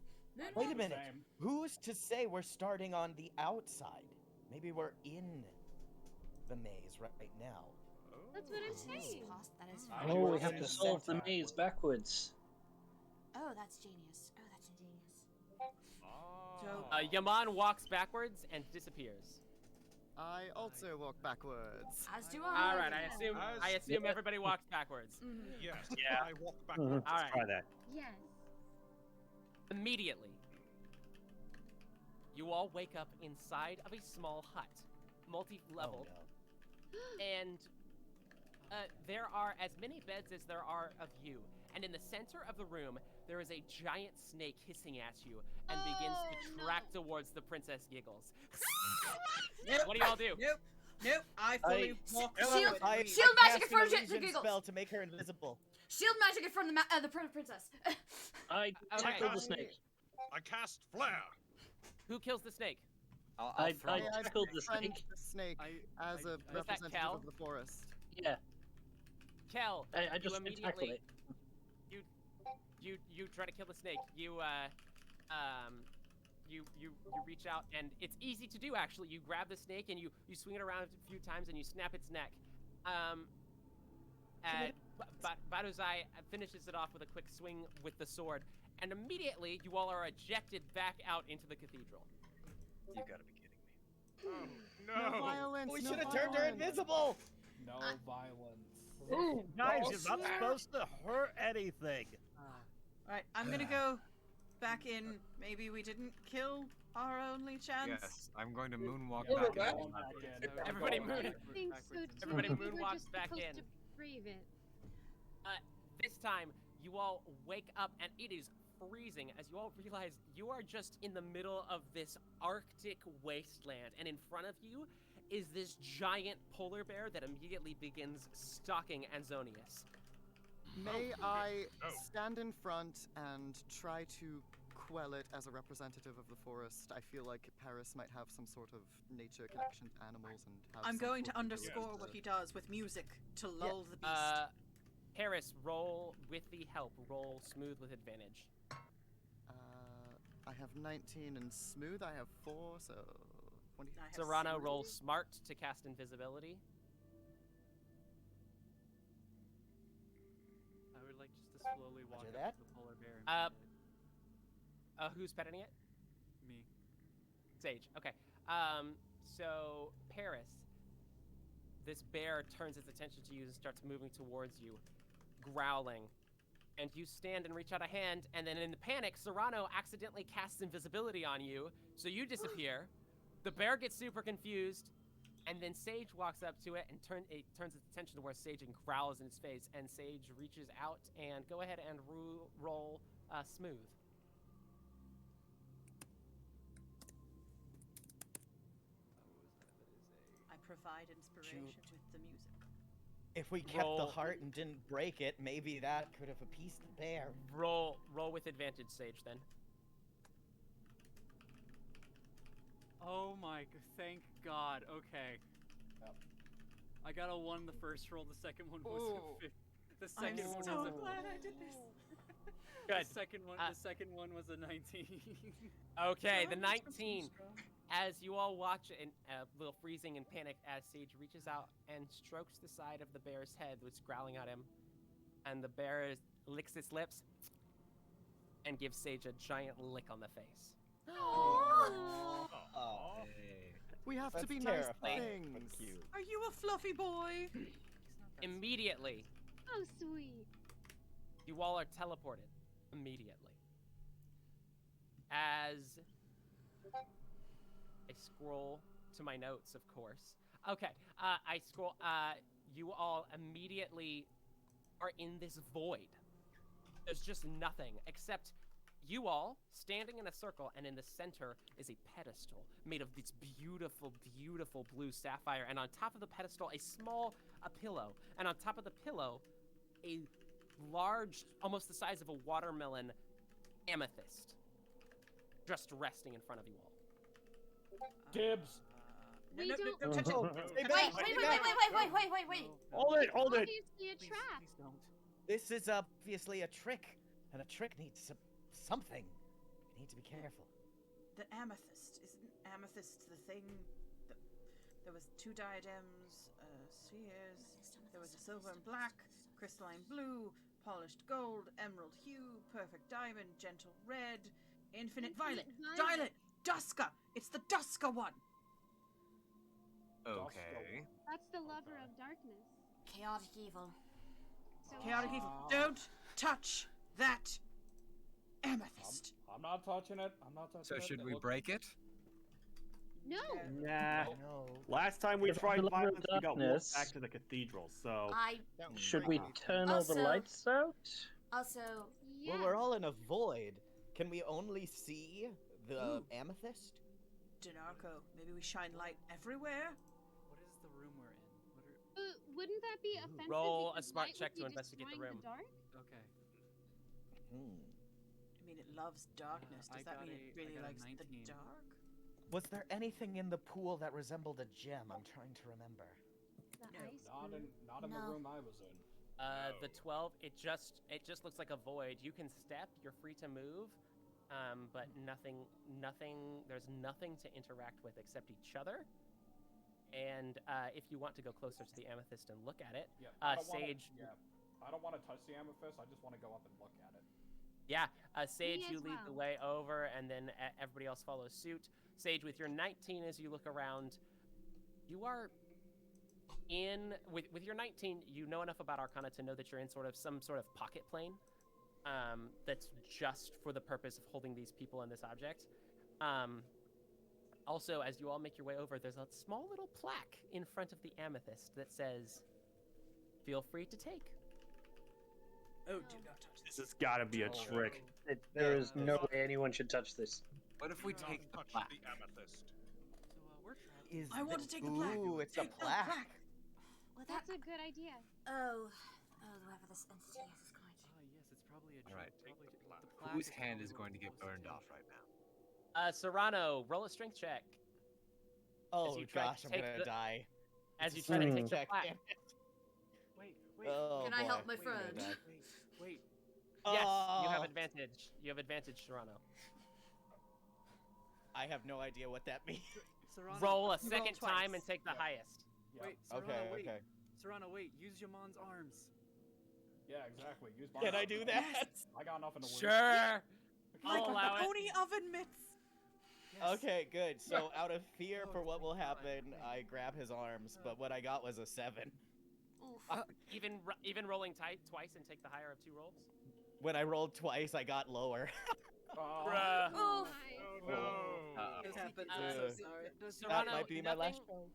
Wait a minute. Who's to say we're starting on the outside? Maybe we're in the maze right now. That's what I'm saying. That is Oh, we have to solve the maze backwards. Oh, that's genius. Oh, that's ingenious. Yaman walks backwards and disappears. I also walk backwards. As do I. All right, I assume everybody walks backwards. Yes. Yeah. I walk backwards. All right. Try that. Yes. Immediately, you all wake up inside of a small hut, multi-leveled, and there are as many beds as there are of you. And in the center of the room, there is a giant snake hissing at you and begins to track towards the Princess Giggles. What do y'all do? Nope. Nope, I fully walk Shield- forward. and shield reach. magic in front of Illusion the giggles. spell to make her invisible. Shield magic in front of the princess. I tackle the snake. I cast flare. Who kills the snake? I tackled the befriend snake. the snake as a Was that representative Cal? of the forest. Yeah. Kel, I just you tackle immediately it. you try to kill the snake. You reach out, and it's easy to do actually. You grab the snake and you swing it around a few times and you snap its neck. Baduzai finishes it off with a quick swing with the sword, and immediately you all are ejected back out into the cathedral. You gotta be kidding me. Oh, No violence. We no should have turned her violence. invisible. No violence. Ooh, guys, you're not supposed to hurt anything. Alright, I'm gonna go back in. Maybe we didn't kill our only chance. Yes, I'm going to moonwalk Yeah, back we're in. back in. Everybody We're moon. going I think so too. Everybody We were moonwalks just back supposed in. to brave it. This time, you all wake up and it is freezing as you all realize you are just in the middle of this Arctic wasteland, and in front of you is this giant polar bear that immediately begins stalking Anzonius. May I stand in front and try to quell it as a representative of the forest? I feel like Paris might have some sort of nature connection to animals and have I'm some going to sort of underscore ability what to- he does with music to lull the beast. Paris, roll with the help. Roll smooth with advantage. I have 19 and smooth. I have 4, so 20. Serrano rolls smart to cast invisibility. I would like just to slowly walk Roger up that. to the polar bear. Who's petting it? Me. Sage. Okay. So Paris, this bear turns its attention to you and starts moving towards you, growling. And you stand and reach out a hand, and then in the panic, Serrano accidentally casts invisibility on you, so you disappear. The bear gets super confused, and then Sage walks up to it and turns its attention towards Sage and growls in its face, and Sage reaches out and go ahead and roll smooth. I provide inspiration with the music. If we kept the Roll. heart and didn't break it, maybe that could have appeased the bear. Roll with advantage, Sage, then. Oh my, thank God. Okay. I got a 1 the first roll. The second one was Ooh. a 50. The I'm second one so was a glad I did this. Good. The second one was a 19. Okay, the Strong, 19. strong. As you all watch in a little freezing and panic, as Sage reaches out and strokes the side of the bear's head, which is growling at him, and the bear licks its lips and gives Sage a giant lick on the face. Oh. We have to That's be nice terrifying, but things. cute. Are you a fluffy boy? Immediately, Oh, sweet. you all are teleported. Immediately. As I scroll to my notes, of course. Okay, I scroll. You all immediately are in this void. There's just nothing except you all standing in a circle, and in the center is a pedestal made of this beautiful, beautiful blue sapphire. And on top of the pedestal, a pillow. And on top of the pillow, a large, almost the size of a watermelon, amethyst, just resting in front of you all. Dibs. We no, don't. no, touch it. Wait. Hold it, hold it. Obviously a trap. Please don't. This is obviously a trick, and a trick needs something. We need to be careful. The amethyst. Isn't amethyst the thing? There was 2 diadems, spheres. There was a silver and black, crystalline blue, polished gold, emerald hue, perfect diamond, gentle red, infinite violet. Violet! Duska! It's the Duska one! Okay. That's the lover of darkness. Chaotic evil. So Chaotic evil. Don't touch that amethyst. I'm not touching it. I'm not touching So it. should It we looks- break it? No. Nah. No. Last time we If tried the lover of violence, we got walked darkness- back to the cathedral, so... Should we turn all the Also- lights out? Also, Well, we're all in a void. Can we only see the Ooh. amethyst? Denarco, maybe we shine light everywhere? What is the Wouldn't that be offensive? Roll a because smart light check would be to investigate the destroying room. dark? Okay. I mean, it loves darkness. I Does that got mean a- it really I got a likes the 19. dark? Was there anything in the pool that resembled a gem? I'm trying to remember. The ice Not in the No. room I was in. The 12, it just looks like a void. You can step, you're free to move, but there's nothing to interact with except each other. And if you want to go closer to the amethyst and look at it, Yeah, I don't Sage. I don't want to touch the amethyst. I just want to go up and look at it. Yeah, Sage, Me you as lead the well. way over, and then everybody else follows suit. Sage, with your 19, as you look around, you are with your 19, you know enough about Arcana to know that you're in some sort of pocket plane, that's just for the purpose of holding these people and this object. Also, as you all make your way over, there's a small little plaque in front of the amethyst that says, "Feel free to take." Oh, do not touch This has got to be a trick. There is no way anyone should touch this. What if we take the plaque? The amethyst. Is I want to take the plaque. Ooh, it's a Take the plaque. Well, That's a good idea. Whoever this entity is going to. Yes, it's probably a All right. probably the plaque Whose is hand probably is what going to we're get supposed burned do. off right now? Serrano, roll a strength check. Oh you try to gosh, I'm take gonna the- die. As you try to take the Check, plaque. damn it. Wait. Oh, Can I boy. help my I'm gonna friend? die. Wait. Yes, you have Oh. advantage. You have advantage, Serrano. I have no idea what that means. Serrano, Roll a you second twice. time and take the highest. Wait, Serrano, Okay, wait. okay. Serrano, wait. Use Yamon's arms. Yeah, exactly. Use my Can I arms. do that? I got nothing to lose. Sure. Like I'll allow it. pony oven mitts. Okay, good. So out of fear for what will happen, I grab his arms, but what I got was a 7. Oof. Even rolling twice and take the higher of 2 rolls. When I rolled twice, I got lower. Bruh. Oof. This happens. Uh, I'm so sorry. that Serrano, might be my last nothing-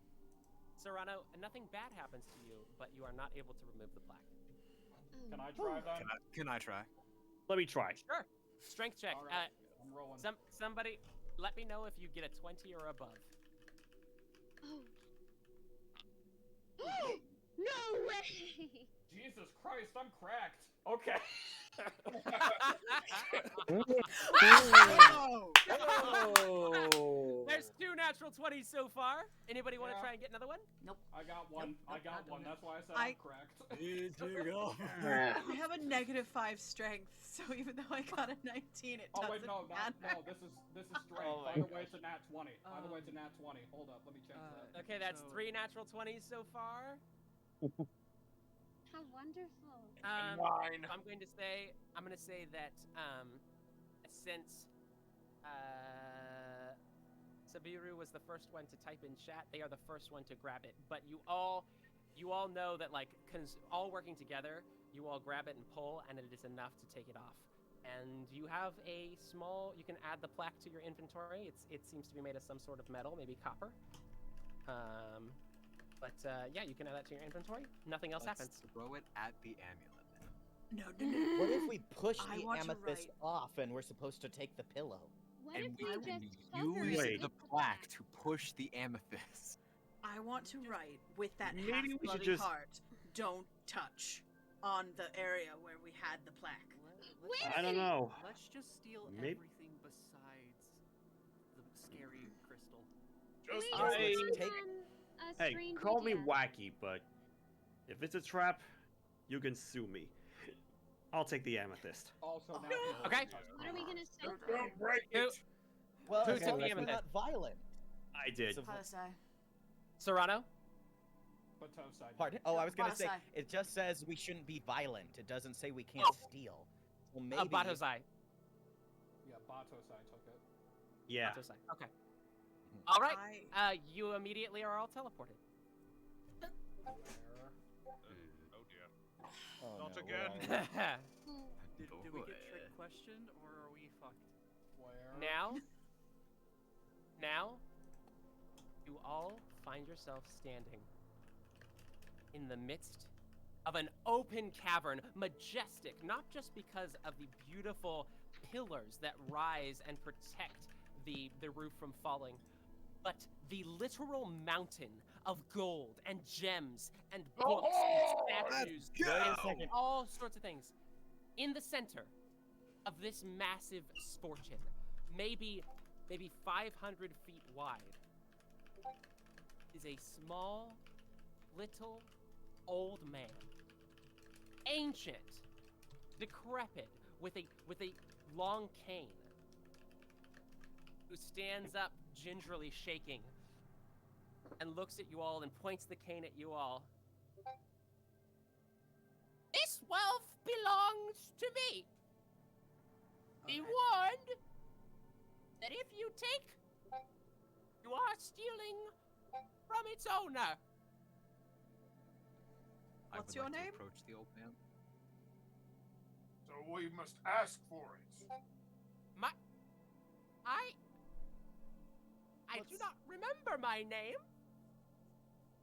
Serrano, nothing bad happens to you, but you are not able to remove the plaque. Can I try that? Can I try? Let me try. Sure. Strength check. All right, I'm rolling. Somebody, let me know if you get a 20 or above. Oh. No way! Jesus Christ, I'm cracked. Okay. There's 2 natural 20s so far. Anybody want to try and get another one? Nope. I got one. I got one. That's why I said I- I'm cracked. I have a -5 strength, so even though I got a 19, it Oh doesn't wait, no, matter. This is strength. Oh my By the way, it's a nat 20. By the way, it's a nat 20. Hold up, let me check that. Okay, that's 3 natural 20s so far. How wonderful. Nine. I'm going to say that since Sabiru was the first one to type in chat, they are the first one to grab it. But you all know that, like, all working together, you all grab it and pull, and it is enough to take it off. And you have a small. You can add the plaque to your inventory. It seems to be made of some sort of metal, maybe copper. But yeah, you can add that to your inventory. Nothing else Let's happens. throw it at the amulet. No. What if we push I the want to amethyst write- off and we're supposed to take the pillow? What And if we we can just use covered the plaque to push the amethyst. I want to write with that Maybe we half should bloody just- heart. Don't touch on the area where we had the plaque. I don't know. Let's just steal Maybe- everything besides the scary crystal. Just Wait, do I- it. someone Hey, a Hey, strange call me idea. wacky, but if it's a trap, you can sue me. I'll take the amethyst. Also, now Okay. What are we gonna say? Don't break it. Well, Who as took long the as we're amethyst? not violent. I did. So- Palestine. Serrano? Patosai. Pardon? Oh, I was gonna say, Batosai. it just says we shouldn't be violent. It doesn't say we can't steal. So maybe. Batozai. Yeah, Batosai took it. Yeah. Batozai. Okay. All right. I- You immediately are all teleported. Oh dear. Oh, Not no, again. where are we? Did we get trick questioned or are we fucked? Where? Now, you all find yourself standing in the midst of an open cavern, majestic, not just because of the beautiful pillars that rise and protect the roof from falling, but the literal mountain of gold and gems and books and statues Let's and go. Wait a all sorts of things. In the center of this massive scorchin, maybe 500 feet wide, is a small, little, old man. Ancient, decrepit, with a long cane, who stands up gingerly shaking and looks at you all and points the cane at you all. This wealth belongs to me. Be warned that if you take, you are stealing from its owner. What's I would your like name? To approach the old man. So we must ask for it. I do not remember my name,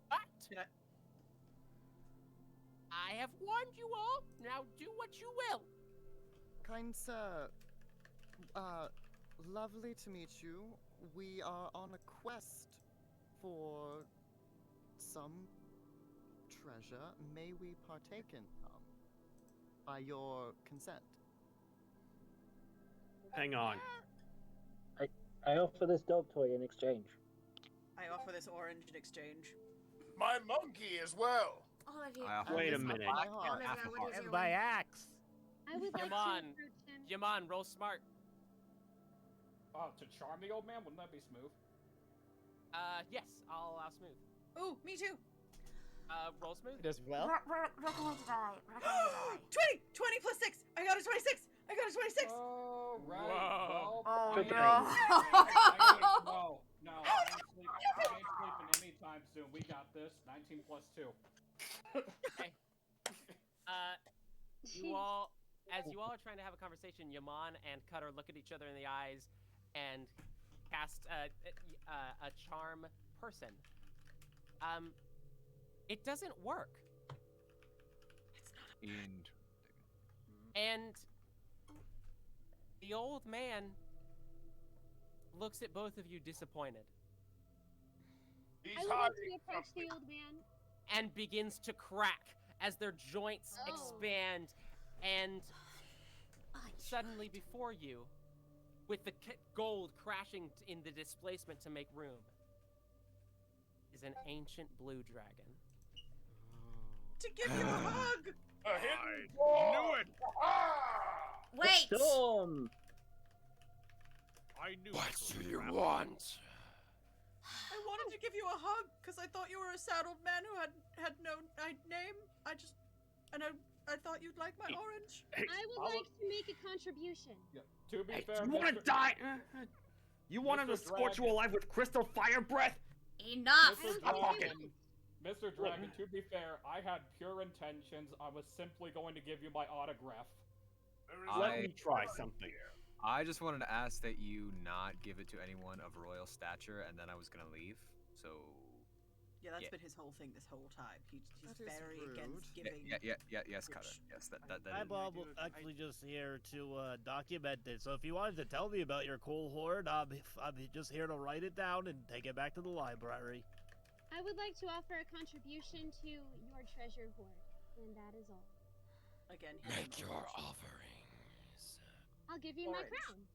but I have warned you all. Now do what you will. Kind sir, lovely to meet you. We are on a quest for some treasure. May we partake in by your consent? Hang on. I offer this dog toy in exchange. I offer this orange in exchange. My monkey as well. All of you. Wait a minute. Olivia, what is your By name? axe. I would like to approach him. Yaman, roll smart. To charm the old man, wouldn't that be smooth? Yes, I'll allow smooth. Ooh, me too. Roll smooth. As well. We're going to die. We're going to die. 20! 20 plus 6! I got a 26! I got a 26! Oh, right. Whoa. Well, Oh, I no. No, I ain't sleeping anytime soon. We got this. 19 plus 2. Okay. You all, as you all are trying to have a conversation, Yaman and Cutter look at each other in the eyes and cast a charm person. It doesn't work. Interesting. And the old man looks at both of you disappointed. I would like to approach the old man. And begins to crack as their joints Oh. expand, and suddenly before you, with the gold crashing in the displacement to make room, is an ancient blue dragon. To give you a hug! A hidden knew it! Wait! Storm! I knew What this do was you a trap. want? I wanted to give you a hug because I thought you were a sad old man who had no name. I thought you'd like my orange. I would like to make a contribution. To be Hey, fair, you want to Mr. die? You want him to Mr. scorch you Dragon. alive with crystal fire breath? Enough! Mr. Stop talking. Dragon, Mr. Dragon, to be fair, I had pure intentions. I was simply going to give you my autograph. Let me try something. I just wanted to ask that you not give it to anyone of royal stature, and then I was gonna leave. So. Yeah, that's Yeah. been his whole thing this whole time. He's That is very rude. against Yeah, giving. yes, Cutter. Yes, that I'm actually just here to document it. So if you wanted to tell me about your cool hoard, I'm just here to write it down and take it back to the library. I would like to offer a contribution to your treasure hoard, and that is all. Again, Make your offerings. I'll give you my Orange. crown.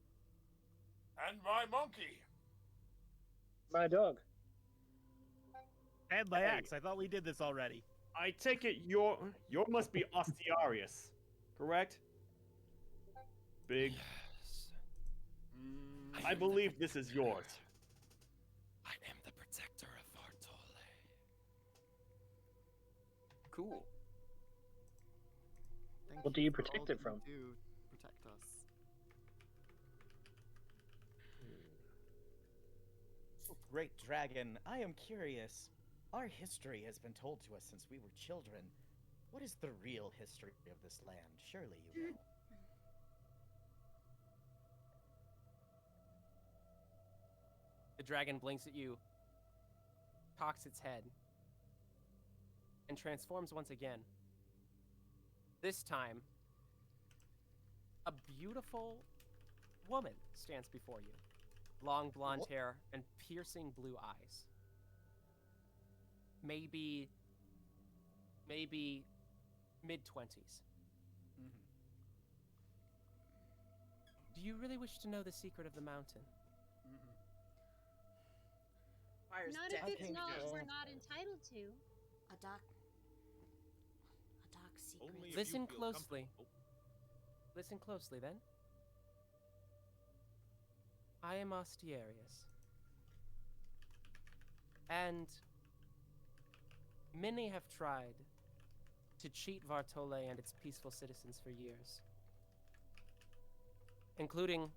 And my monkey. My dog. And my Hey. axe. I thought we did this already. I take it your must be Ostiarius, correct? Big. Yes. I believe this is yours. I am the protector of Vartolé. Cool. Thank What do you for all protect that it from? You do protect us. Great dragon, I am curious. Our history has been told to us since we were children. What is the real history of this land? Surely you know. The dragon blinks at you, cocks its head, and transforms once again. This time, a beautiful woman stands before you. Long blonde hair and piercing blue eyes. maybe mid-20s. Do you really wish to know the secret of the mountain? Fire's Not dead. if it's knowledge we're not entitled to. A dark secret. Only if Listen you feel closely. comfortable. Listen closely, then. I am Ostiarius. And many have tried to cheat Vartolé and its peaceful citizens for years, including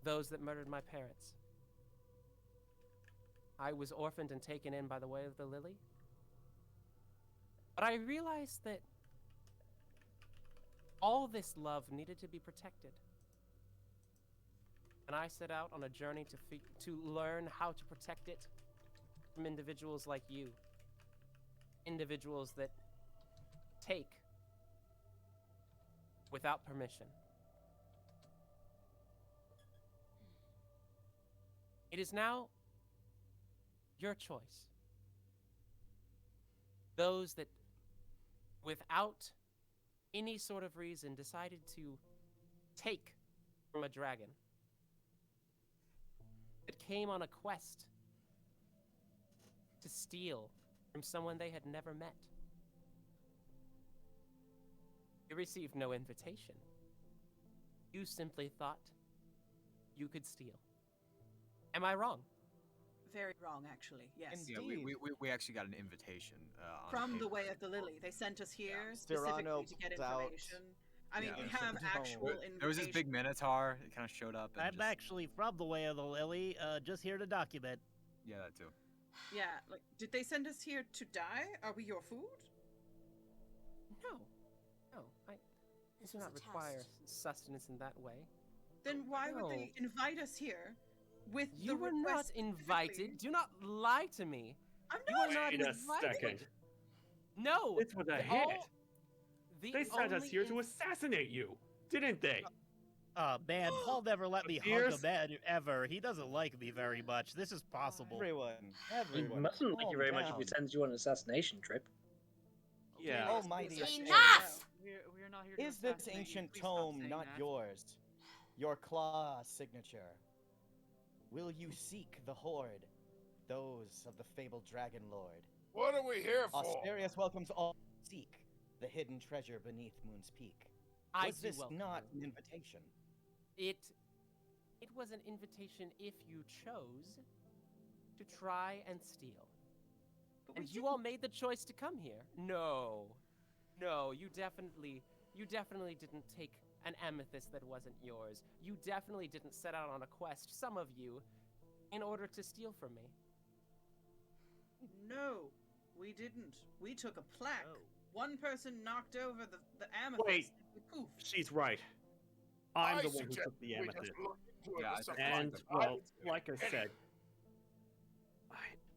those that murdered my parents. I was orphaned and taken in by the way of the lily. But I realized that all this love needed to be protected. And I set out on a journey to learn how to protect it from individuals like you. Individuals that take without permission. It is now your choice. Those that, without any sort of reason, decided to take from a dragon, that came on a quest to steal from someone they had never met. You received no invitation. You simply thought you could steal. Am I wrong? Very wrong, actually. Yes. Yeah, we actually got an invitation. On From paper. the Way of the Lily. They sent us here Cyrano specifically to get pulled out- information. I mean, Yeah, we there's have some- actual invitation. There was this big minotaur. It kind of showed up. And I'm just, actually from the Way of the Lily, just here to document. Yeah, that too. Yeah, like, did they send us here to die? Are we your food? No. No, I do not require sustenance in that way. Then why would they invite us here with the You were not request invited. Do not lie to me. I'm You are not Wait a invited. second. No. This was a hit. They sent us here to assassinate you, didn't they? Man, Paul never let me hug a Fierce? man ever. He doesn't like me very much. This is possible. He mustn't like you very much if he sends you on an assassination trip. Yeah. Almighty Enough! We're not here to Is this assassinate you. ancient Please stop tome saying not that. yours? Your claw signature? Will you seek the Hoard? Those of the fabled Dragon Lord? What are we here for? Ostarius welcomes all who seek the hidden treasure beneath Moon's Peak. I Was do this welcome not you. an invitation? It was an invitation if you chose to try and steal. And you all made the choice to come here. No. No, you definitely didn't take an amethyst that wasn't yours. You definitely didn't set out on a quest, some of you, in order to steal from me. No, we didn't. We took a plaque. One person knocked over the amethyst. Wait. Poof. She's right. I'm I the one who suggest took the we just amethyst. look into it Yeah, with I some think- And, light. well, like I said,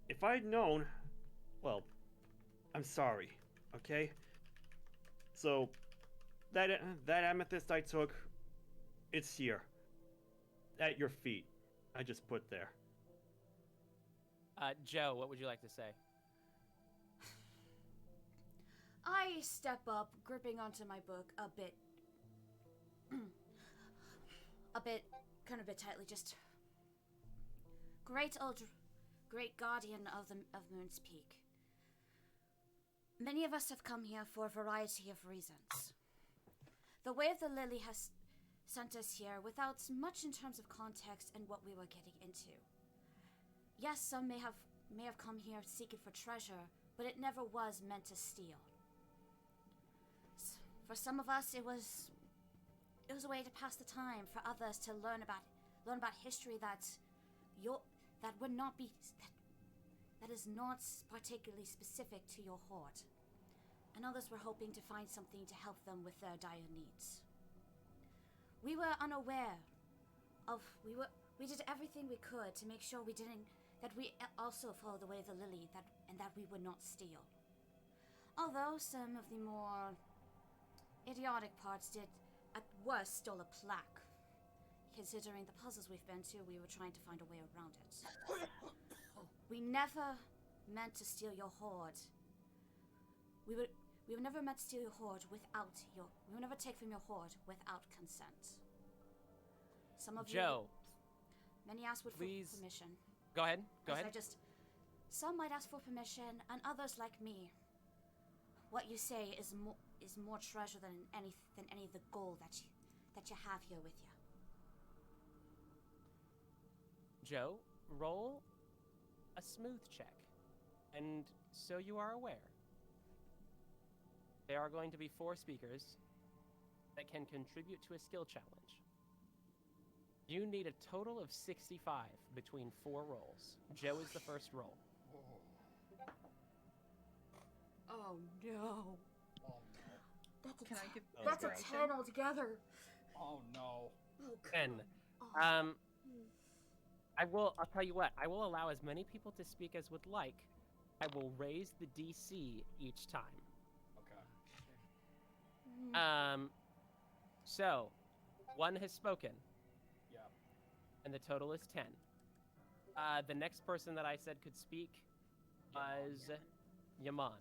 if I'd known, well, I'm sorry, okay? So, that amethyst I took, it's here. At your feet. I just put there. Joe, what would you like to say? I step up, gripping onto my book a bit, kind of a bit tightly. Just great guardian of Moon's Peak. Many of us have come here for a variety of reasons. The Way of the Lily has sent us here without much in terms of context and what we were getting into. Yes, some may have come here seeking for treasure, but it never was meant to steal. For some of us, it was a way to pass the time. For others, to learn about history that is not particularly specific to your hoard. And others were hoping to find something to help them with their dire needs. We were unaware of. We did everything we could to make sure that we also follow the Way of the Lily, and that we would not steal. Although some of the more idiotic parts did, at worst, stole a plaque. Considering the puzzles we've been to, we were trying to find a way around it. We never meant to steal your hoard. We were never meant to steal your hoard without your. We would never take from your hoard without consent. Some of Joe. Many asked for permission. Go ahead. Go ahead. Some might ask for permission, and others like me. What you say is more treasure than any of the gold that you have here with you. Joe, roll a smooth check, and so you are aware, there are going to be 4 speakers that can contribute to a skill challenge. You need a total of 65 between 4 rolls. Joe is the first roll. Oh no. Oh, That's a 10 altogether. Oh no. Oh, 10. I'll tell you what, I will allow as many people to speak as would like. I will raise the DC each time. Okay. So, 1 has spoken. Yeah. And the total is 10. The next person that I said could speak was Yaman.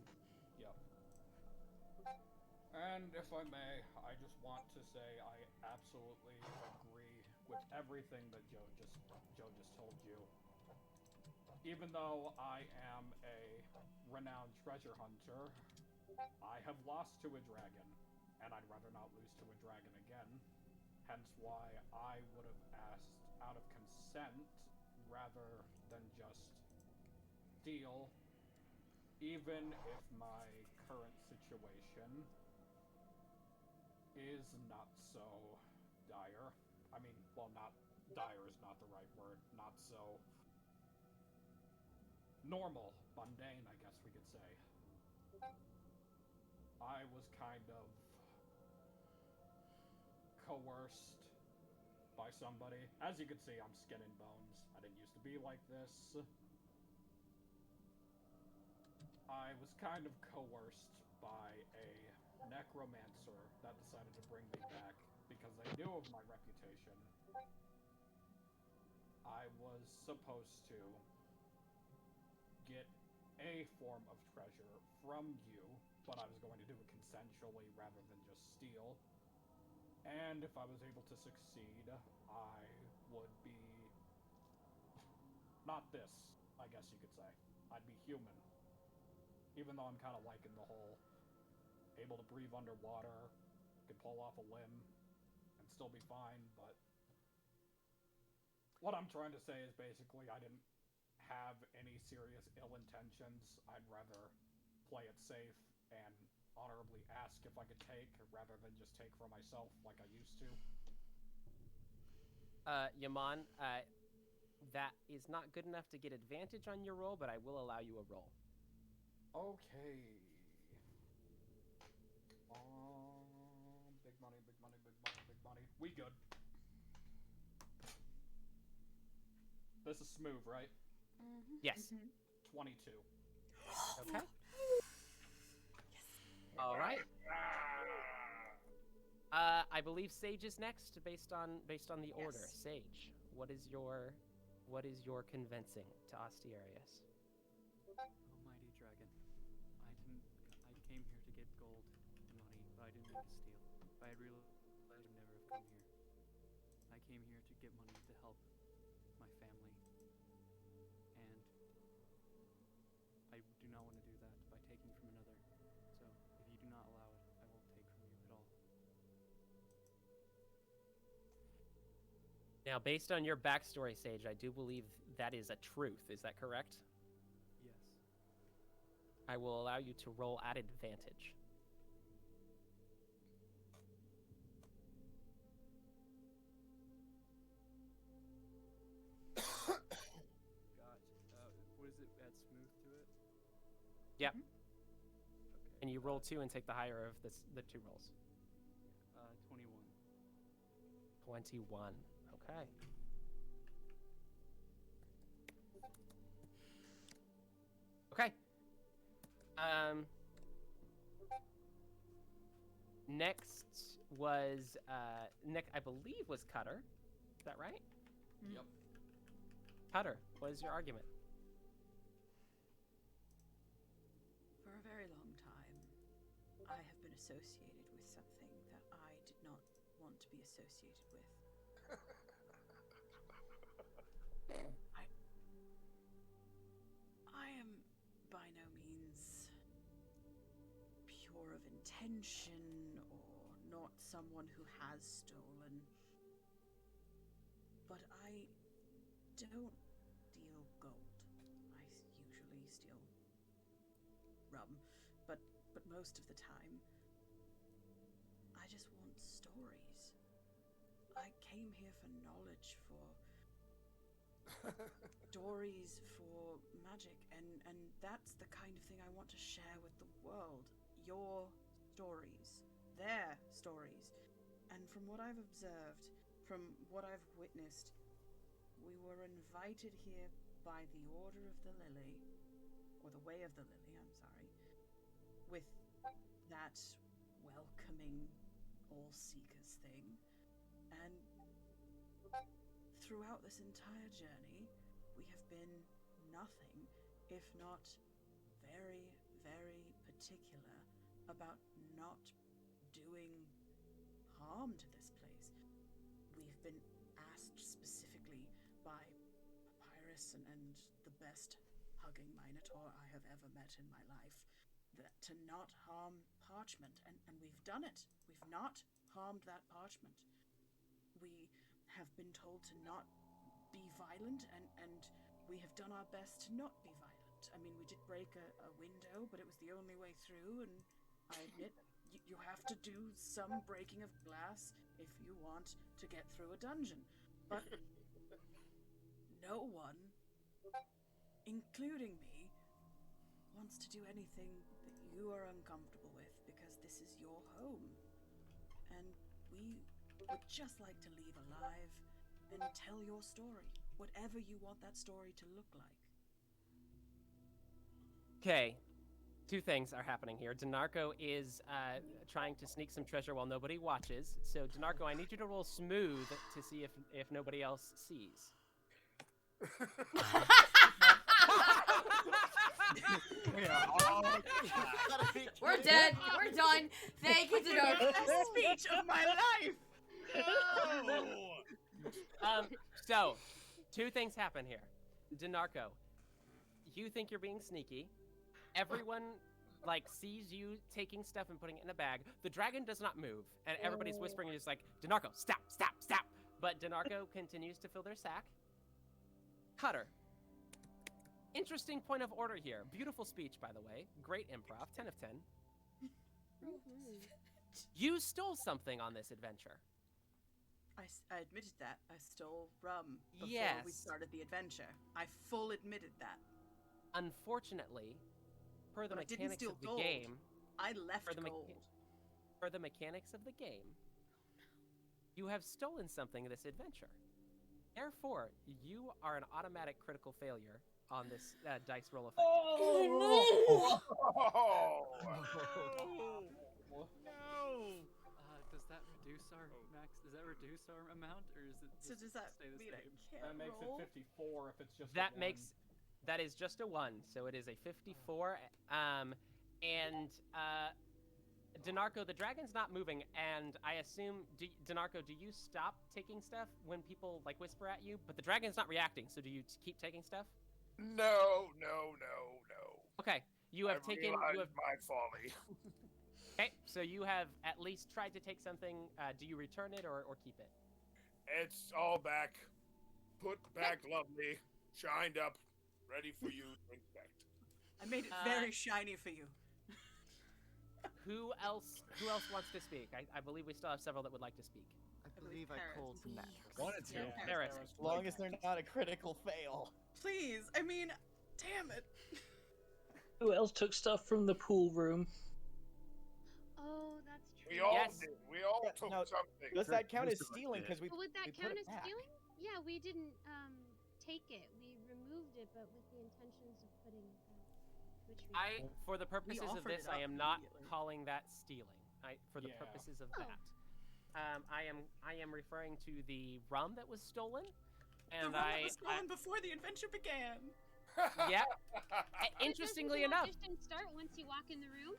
Yep. And if I may, I just want to say I absolutely agree with everything that Joe just told you. Even though I am a renowned treasure hunter, I have lost to a dragon, and I'd rather not lose to a dragon again. Hence why I would have asked out of consent rather than just steal, even if my current situation is not so dire. I mean, well, not dire is not the right word. Not so normal, mundane, I guess we could say. I was kind of coerced by somebody. As you can see, I'm skin and bones. I didn't used to be like this. I was kind of coerced by a necromancer that decided to bring me back because they knew of my reputation. I was supposed to get a form of treasure from you, but I was going to do it consensually rather than just steal. And if I was able to succeed, I would be... not this, I guess you could say. I'd be human. Even though I'm kind of liking the whole able to breathe underwater, could pull off a limb, and still be fine, but... what I'm trying to say is basically I didn't have any serious ill intentions. I'd rather play it safe and honorably ask if I could take, rather than just take for myself like I used to. Yaman, that is not good enough to get advantage on your roll, but I will allow you a roll. Okay. Big money, big money, big money, big money. We good. This is smooth, right? Yes. 22. Okay. All right. I believe Sage is next, based on the order. Sage, what is your convincing to Ostiarius? Almighty dragon, I came here to get gold and money, but I didn't mean to steal. If I had realized, I would never have come here. I came here to get money to help my family, and I do not want to do that by taking from another. So, if you do not allow it, I won't take from you at all. Now, based on your backstory, Sage, I do believe that is a truth. Is that correct? Yes. I will allow you to roll at advantage. What is it? Add smooth to it? Yep. Okay. And you roll 2 and take the higher of the 2 rolls. 21. 21. Okay. Okay. Next was Nick, I believe, was Cutter. Is that right? Yep. Cutter, what is your argument? associated with something that I did not want to be associated with. I am by no means pure of intention or not someone who has stolen. But I don't deal gold. I usually steal rum, but most of the time, I just want stories. I came here for knowledge, for stories, for magic, and that's the kind of thing I want to share with the world. Your stories, their stories. And from what I've observed, from what I've witnessed, we were invited here by the Order of the Lily, or the Way of the Lily, I'm sorry, with that welcoming all-seekers thing. And throughout this entire journey, we have been nothing if not very, very particular about not doing harm to this place. We've been asked specifically by Papyrus and the best hugging minotaur I have ever met in my life to not harm parchment, and we've done it. We've not harmed that parchment. We have been told to not be violent, and we have done our best to not be violent. I mean, we did break a window, but it was the only way through, and I admit you have to do some breaking of glass if you want to get through a dungeon. But no one, including me, wants to do anything that you are uncomfortable with, because this is your home. And we would just like to leave alive and tell your story, whatever you want that story to look like. Okay, two things are happening here. Denarco is trying to sneak some treasure while nobody watches. So, Denarco, I need you to roll smooth to see if nobody else sees. We're dead. We're done. Thank you, Denarco. Best speech of my life. So, two things happen here. Denarco, you think you're being sneaky. Everyone, sees you taking stuff and putting it in a bag. The dragon does not move, and everybody's whispering, just like, Denarco, stop, stop, stop. But Denarco continues to fill their sack. Cutter. Interesting point of order here. Beautiful speech, by the way. Great improv. 10 of 10. You stole something on this adventure. I admitted that. I stole rum before we Yes. started the adventure. I full admitted that. Unfortunately, per the But I didn't mechanics steal of the gold. game, I left for the gold. for the mechanics of the game, you have stolen something in this adventure. Therefore, you are an automatic critical failure on this dice roll effect. Oh, No! Does that reduce our max? Does that reduce our amount, or is it? So does that stay the mean I same? can't That makes roll? it 54 if it's just That a makes that is just a 1, so it is a 54. Denarco, the dragon's not moving, and I assume, Denarco, do you stop taking stuff when people whisper at you? But the dragon's not reacting, so do you keep taking stuff? No. Okay, you have I taken. realized my folly. Okay, so you have at least tried to take something. Do you return it or keep it? It's all back. Put back lovely. Shined up. Ready for you to inspect. I made it very shiny for you. Who else wants to speak? I believe we still have several that would like to speak. I believe I called next. Wanted to. Paris. As long as they're not a critical fail. Please, I mean, damn it. Who else took stuff from the pool room? Oh, that's true. We all Yes. did. We all Yeah, took no, something. Does that count as Most of us stealing? did. Because we But would that we put count it as back. stealing? Yeah, we didn't take it. We removed it, but with the intentions of putting it back. Which we For the purposes of offered this, it I up am not immediately. calling that stealing. For the Yeah. purposes of Oh. that, I am referring to the rum that was stolen, and the rum was stolen before the adventure began. yeah. But Interestingly doesn't the enough, audition start once you walk in the room?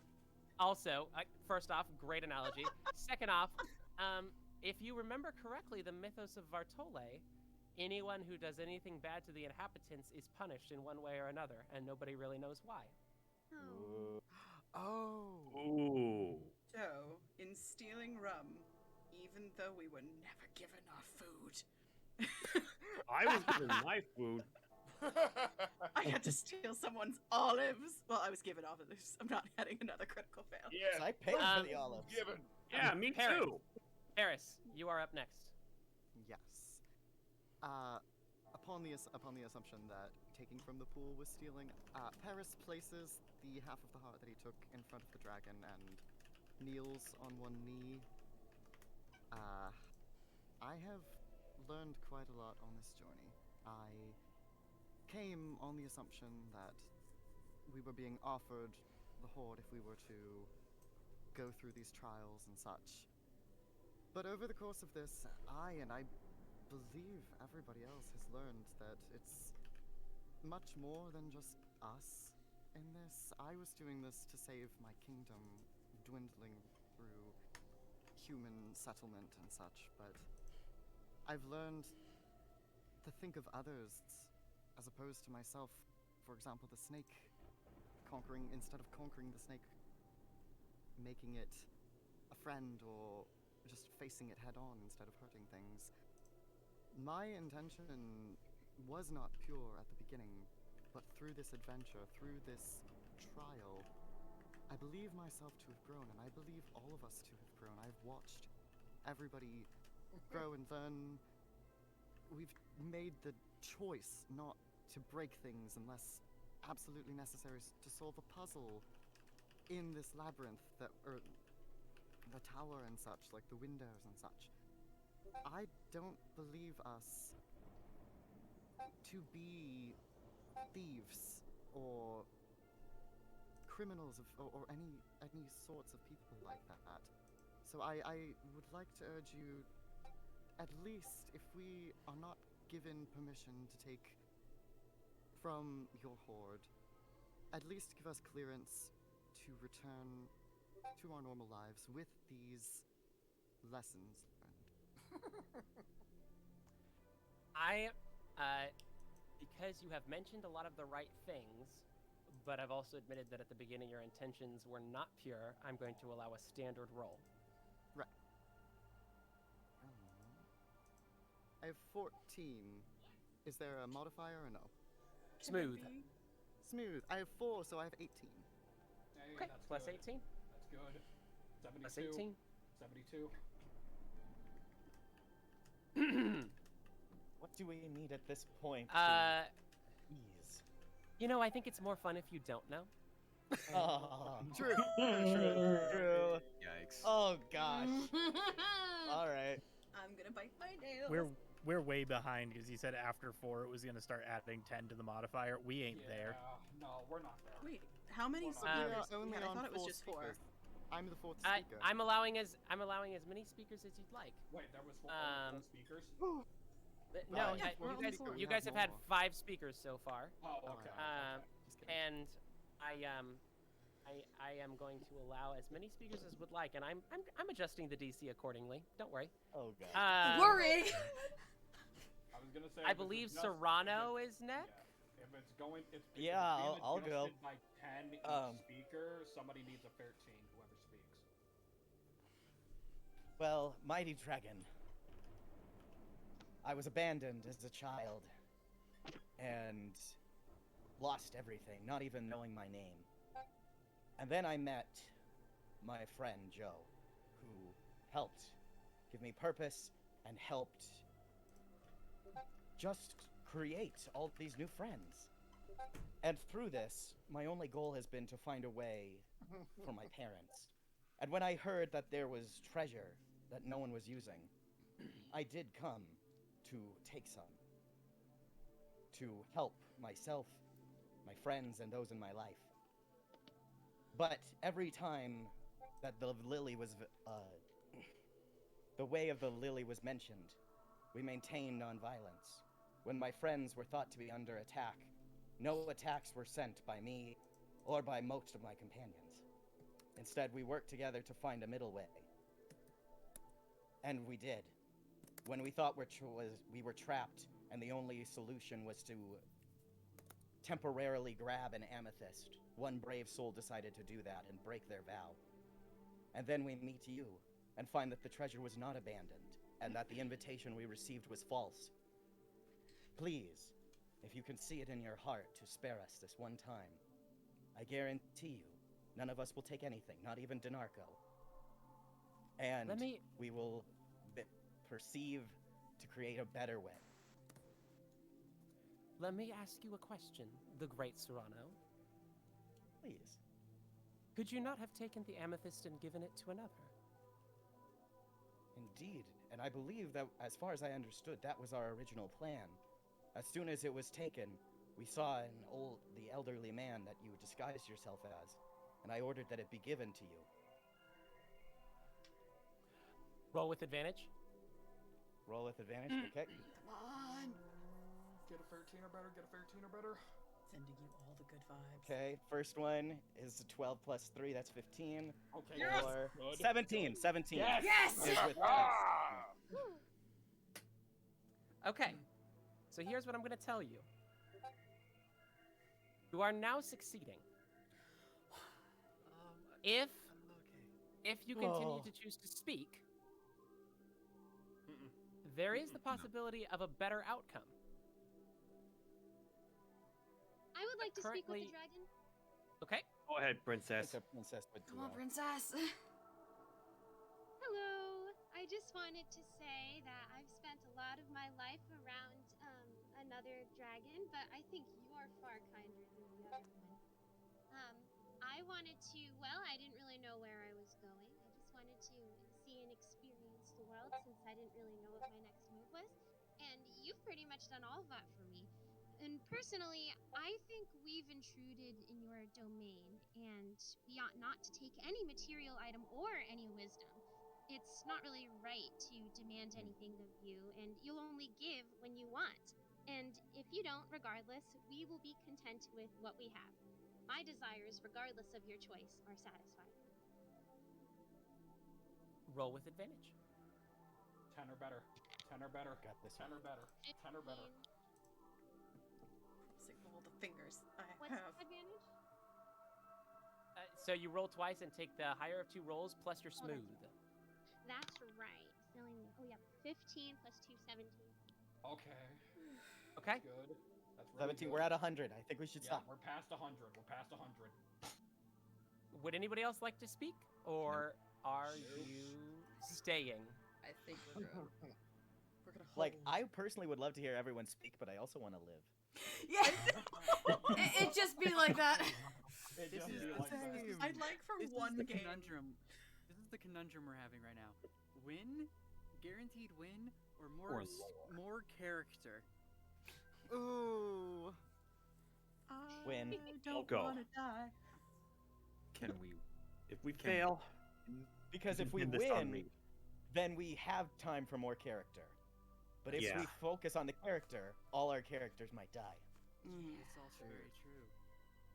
Also, first off, great analogy. Second off, if you remember correctly, the mythos of Vartolé, anyone who does anything bad to the inhabitants is punished in one way or another, and nobody really knows why. Oh. Ooh. So, in stealing rum, even though we were never given our food, I was given my food. I had to steal someone's olives. Well, I was given olives. I'm not getting another critical fail. Yes, I paid for the olives. Given. Yeah, me Paris. too. Paris, you are up next. Yes. Upon the assumption that taking from the pool was stealing, Paris places the half of the heart that he took in front of the dragon and kneels on one knee. I have learned quite a lot on this journey. I came on the assumption that we were being offered the Hoard if we were to go through these trials and such. But over the course of this, I believe everybody else has learned that it's much more than just us in this. I was doing this to save my kingdom dwindling through human settlement and such, but I've learned to think of others as opposed to myself. For example, the snake instead of conquering the snake, making it a friend or just facing it head on instead of hurting things. My intention was not pure at the beginning, but through this adventure, through this trial, I believe myself to have grown, and I believe all of us to have grown. I've watched everybody grow and learn. We've made the choice not to break things unless absolutely necessary to solve a puzzle in this labyrinth or the tower and such, like the windows and such. I don't believe us to be thieves or criminals or any sorts of people like that. So I would like to urge you, at least if we are not given permission to take from your Hoard, at least give us clearance to return to our normal lives with these lessons learned. Because you have mentioned a lot of the right things, but I've also admitted that at the beginning your intentions were not pure, I'm going to allow a standard roll. Right. I have 14. Is there a modifier or no? Smooth. Smooth. I have 4, so I have 18. Hey, Okay, that's plus good. 18. That's good. 72. Plus 18. 72. What do we need at this point? Ease. You know, I think it's more fun if you don't know. True. True. Yikes. Oh gosh. All right. I'm gonna bite my nails. We're way behind because he said after 4 it was gonna start adding 10 to the modifier. We ain't there. No, we're not there. Wait, how many speakers? I thought it was just 4. I'm the 4th speaker. I'm allowing as many speakers as you'd like. Wait, there was 4 speakers? No, you guys have had 5 speakers so far. Oh, okay. And I am going to allow as many speakers as would like, and I'm adjusting the DC accordingly. Don't worry. Oh god. Worry. I was gonna say. I believe Serrano is next. Yeah, if it's going, if yeah, it's being I'll go. adjusted by 10 each speaker, somebody needs a 13. Whoever speaks. Well, mighty dragon, I was abandoned as a child and lost everything, not even knowing my name. And then I met my friend Joe, who helped give me purpose and helped just create all these new friends. And through this, my only goal has been to find a way for my parents. And when I heard that there was treasure that no one was using, I did come to take some. To help myself, my friends, and those in my life. But every time that the lily was, the way of the lily was mentioned, we maintained nonviolence. When my friends were thought to be under attack, no attacks were sent by me or by most of my companions. Instead, we worked together to find a middle way. And we did. When we thought we were trapped, and the only solution was to temporarily grab an amethyst, one brave soul decided to do that and break their vow. And then we meet you, and find that the treasure was not abandoned, and that the invitation we received was false. Please, if you can see it in your heart to spare us this one time, I guarantee you, none of us will take anything, not even Dinarco. And we will perceive to create a better way. Let me ask you a question, the great Serrano. Please. Could you not have taken the amethyst and given it to another? Indeed, and I believe that, as far as I understood, that was our original plan. As soon as it was taken, we saw the elderly man that you disguised yourself as, and I ordered that it be given to you. Roll with advantage. Roll with advantage, okay. Come on! Get a 13 or better, get a 13 or better. Sending you all the good vibes. Okay, first one is 12 plus 3, that's 15. Okay, yes! Or 17, 17. Yes! Yes! Okay, so here's what I'm going to tell you. You are now succeeding. If you continue to choose to speak, there is the possibility of a better outcome. I would like to speak with the dragon. Okay. Go ahead, princess. Come on, princess. Hello. I just wanted to say that I've spent a lot of my life around another dragon, but I think you are far kinder than the other one. I wanted to, well, I didn't really know where I was going. I just wanted to see and experience the world since I didn't really know what my next move was. And you've pretty much done all of that for me. And personally, I think we've intruded in your domain, and we ought not to take any material item or any wisdom. It's not really right to demand anything of you, and you'll only give when you want. And if you don't, regardless, we will be content with what we have. My desires, regardless of your choice, are satisfied. Roll with advantage. 10 or better. 10 or better. Got this. 10 or better. 10 or better. All the fingers I What's have. advantage? So you roll twice and take the higher of 2 rolls plus your smooth. That's right. Filling. Oh yeah, 15 plus 2, 17. Okay. Okay. Good. That's really 17, good. we're at 100. I think we should Yeah, stop. we're past 100. We're past 100. Would anybody else like to speak, or are you staying? I think we're good. We're gonna hold. Like, I personally would love to hear everyone speak, but I also want to live. Yeah. It just be like that. This is I'd like from this one is the game. conundrum. This is the conundrum we're having right now. Win, guaranteed win, or more character. Ooh. Win. I don't Go. want to die. Can we? If we fail, Because you if we can pin this on win, me. then we have time for more character. But if we focus on the character, all our characters might die. It's also very true.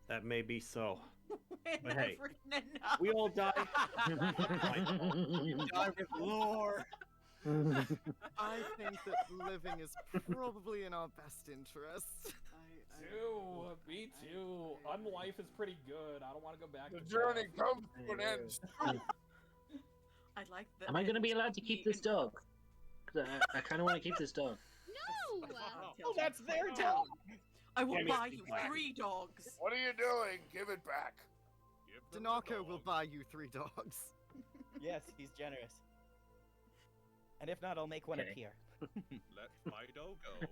That may be so. We're But hey, never enough. we all die. Die with lore. I think that living is probably in our best interest. Me too. Unlife is pretty good. I don't want to go back. The to journey death. comes to an end. I like that. Am I going to be allowed to keep this dog? 'Cause I kind of want to keep this dog. No! Oh, that's their dog! I will Give me buy some you black. 3 dogs. What are you doing? Give it back. Give them the Dinarco will dog. buy you 3 dogs. Yes, he's generous. And if not, I'll make one Okay. appear. Let Fido go.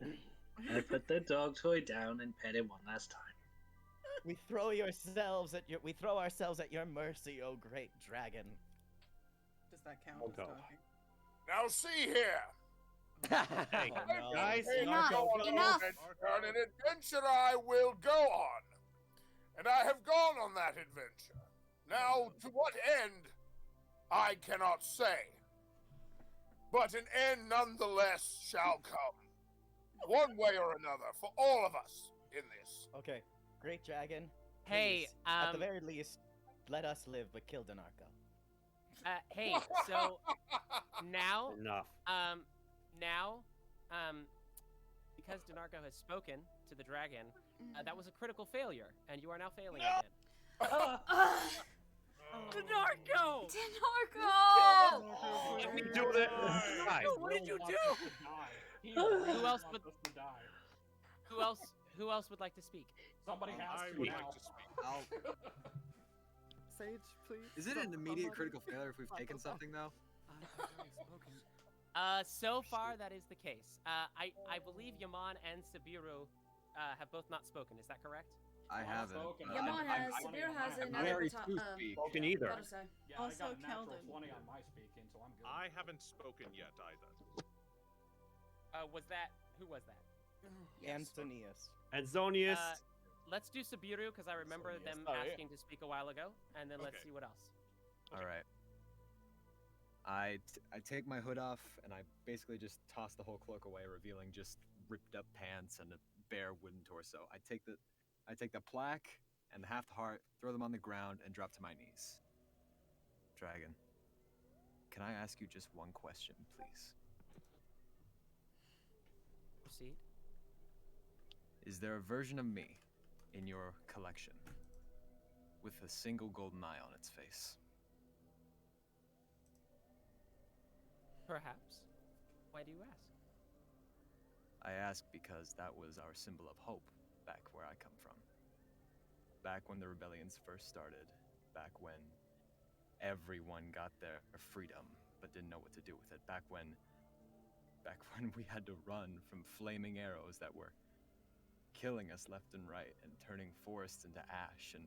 I put the dog toy down and pet it one last time. We throw ourselves at your mercy, O great dragon. Does that count I'll as go. talking? Now see here. Hey, Oh, no. guys, Enough, On enough. an adventure I will go on. And I have gone on that adventure. Now, to what end, I cannot say. But an end nonetheless shall come. One way or another, for all of us in this. Okay, great dragon. Hey, please, at the very least, let us live, but kill Denarco. Hey, so now, Enough. because Denarco has spoken to the dragon, that was a critical failure, and you are now failing again. Denarco! Denarco! Let me do this. Guys, What did you do? Who else would? Who else would like to speak? Somebody has I to would now. like to speak. Sage, please. Is it an stop. immediate I'm critical already- failure if we've taken something, though? So far that is the case. I believe Yaman and Sabiru have both not spoken. Is that correct? I haven't. Yaman has, Sabir has I'm another very top, spoken either. gotta say. Yeah, Also I got a natural Keldon. 20 on my speaking, so I'm good. I haven't spoken yet either. Who was that? Antonius. Anzonius. Let's do Sabiru because I remember them asking to speak a while ago, and then let's Okay. see what else. All right. I take my hood off and I basically just toss the whole cloak away, revealing just ripped up pants and a bare wooden torso. I take the plaque and the half the heart, throw them on the ground, and drop to my knees. Dragon, can I ask you just one question, please? Proceed. Is there a version of me in your collection with a single golden eye on its face? Perhaps. Why do you ask? I ask because that was our symbol of hope back where I come from. Back when the rebellions first started, back when everyone got their freedom but didn't know what to do with it, back when we had to run from flaming arrows that were killing us left and right and turning forests into ash, and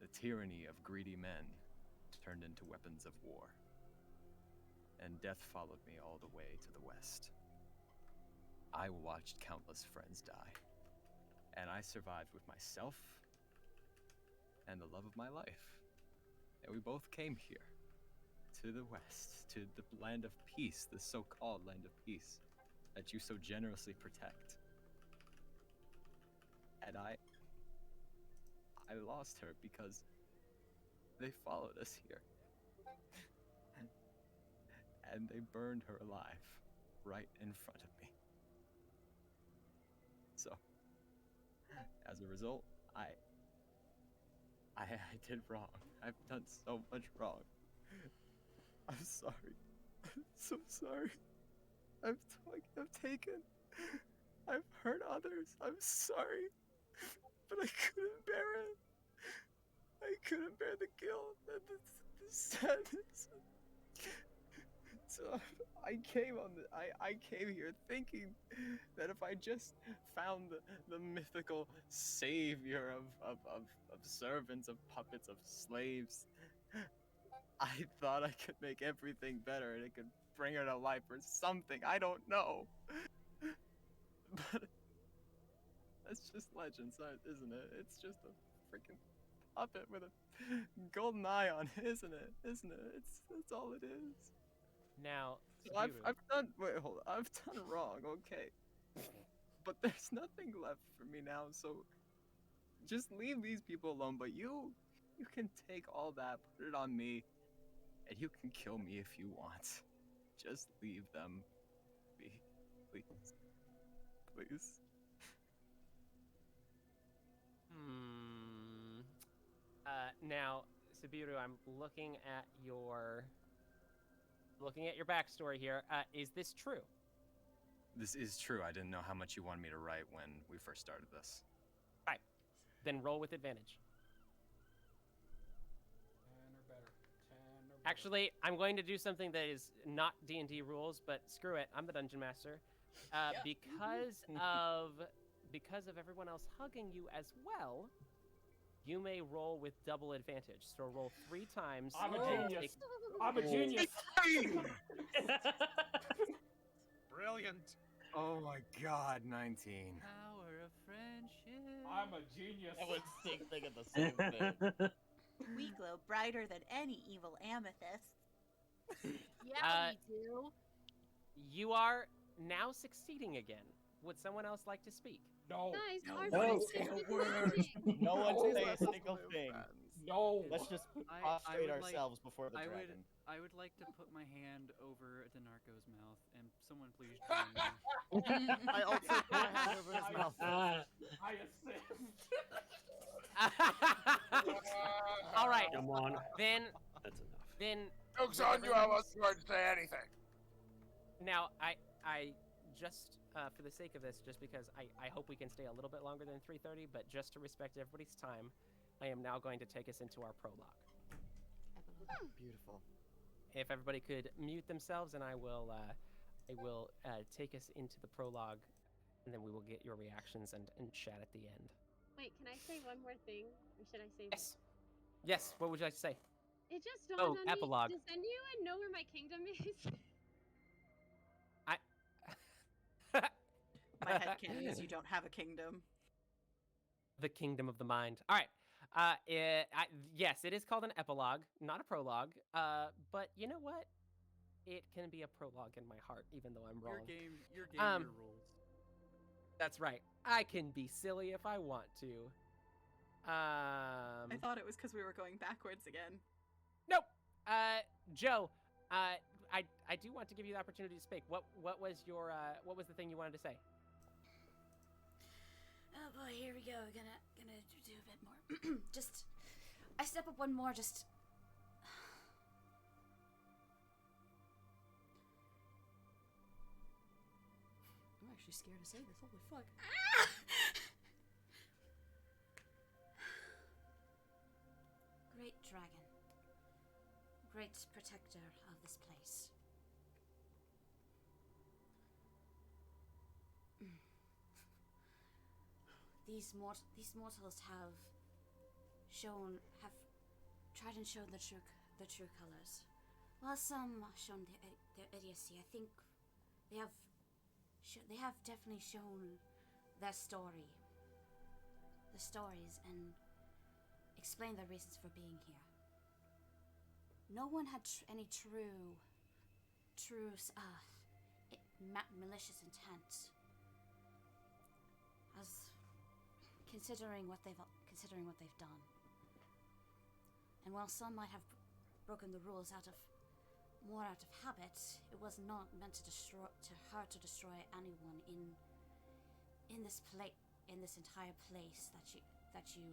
the tyranny of greedy men turned into weapons of war. And death followed me all the way to the west. I watched countless friends die, and I survived with myself and the love of my life. And we both came here, to the west, to the land of peace, the so-called land of peace that you so generously protect. And I lost her because they followed us here. And they burned her alive right in front of me. So, as a result, I did wrong. I've done so much wrong. I'm sorry. I'm so sorry. I've hurt others. I'm sorry. But I couldn't bear it. I couldn't bear the guilt and the sadness. So I came here thinking that if I just found the mythical savior of servants, of puppets, of slaves, I thought I could make everything better and it could bring her to life or something. I don't know. But that's just legends, isn't it? It's just a freaking puppet with a golden eye on it, isn't it? That's all it is. Now, So I've done wrong, okay. But there's nothing left for me now, so just leave these people alone. But you can take all that, put it on me, and you can kill me if you want. Just leave them be, please. Please. Now, Sabiru, I'm looking at your backstory here. Is this true? This is true. I didn't know how much you wanted me to write when we first started this. Right. Then roll with advantage. 10 or better. 10 or better. Actually, I'm going to do something that is not D&D rules, but screw it. I'm the dungeon master. Because of everyone else hugging you as well, you may roll with double advantage. So roll 3 times. I'm a and genius. take- I'm a genius. Brilliant. Oh my god, 19. Power of friendship. I'm a genius. I was thinking of the same thing. We glow brighter than any evil amethyst. Yeah, we do. You are now succeeding again. Would someone else like to speak? No. Guys, our No. friendship is working. No one say a single thing. No. Let's just I prostrate would like- ourselves before the I dragon. I would like to put my hand over Denarco's mouth, and someone please join me. I also put my hand over his mouth. I assist. All right. Come on. Then, That's enough. then. Joke's with on you, I everyone's- wasn't going to say anything. Now, I just for the sake of this, just because I hope we can stay a little bit longer than 3:30, but just to respect everybody's time, I am now going to take us into our prologue. Beautiful. If everybody could mute themselves, and I will take us into the prologue, and then we will get your reactions and chat at the end. Wait, can I say one more thing? Or should I say Yes. Yes, what would you like to say? It just dawned on epilogue. me. Does anyone know where my kingdom is? My headcanon is you don't have a kingdom. The kingdom of the mind. All right. Yes, it is called an epilogue, not a prologue. But you know what? It can be a prologue in my heart, even though I'm wrong. Your game, your rules. That's right. I can be silly if I want to. I thought it was because we were going backwards again. Nope. Joe, I do want to give you the opportunity to speak. What was your what was the thing you wanted to say? Oh boy, here we go. Gonna do a bit more. Just, I step up one more. Just. I'm actually scared to say this. Holy fuck! Great dragon, great protector of this place. These mortals have tried and shown the true colors. While some shown their idiocy, I think they have definitely shown their stories, and explained their reasons for being here. No one had any true malicious intent. As considering what they've done, and while some might have broken the rules out of habit, it was not meant to destroy anyone in this entire place that you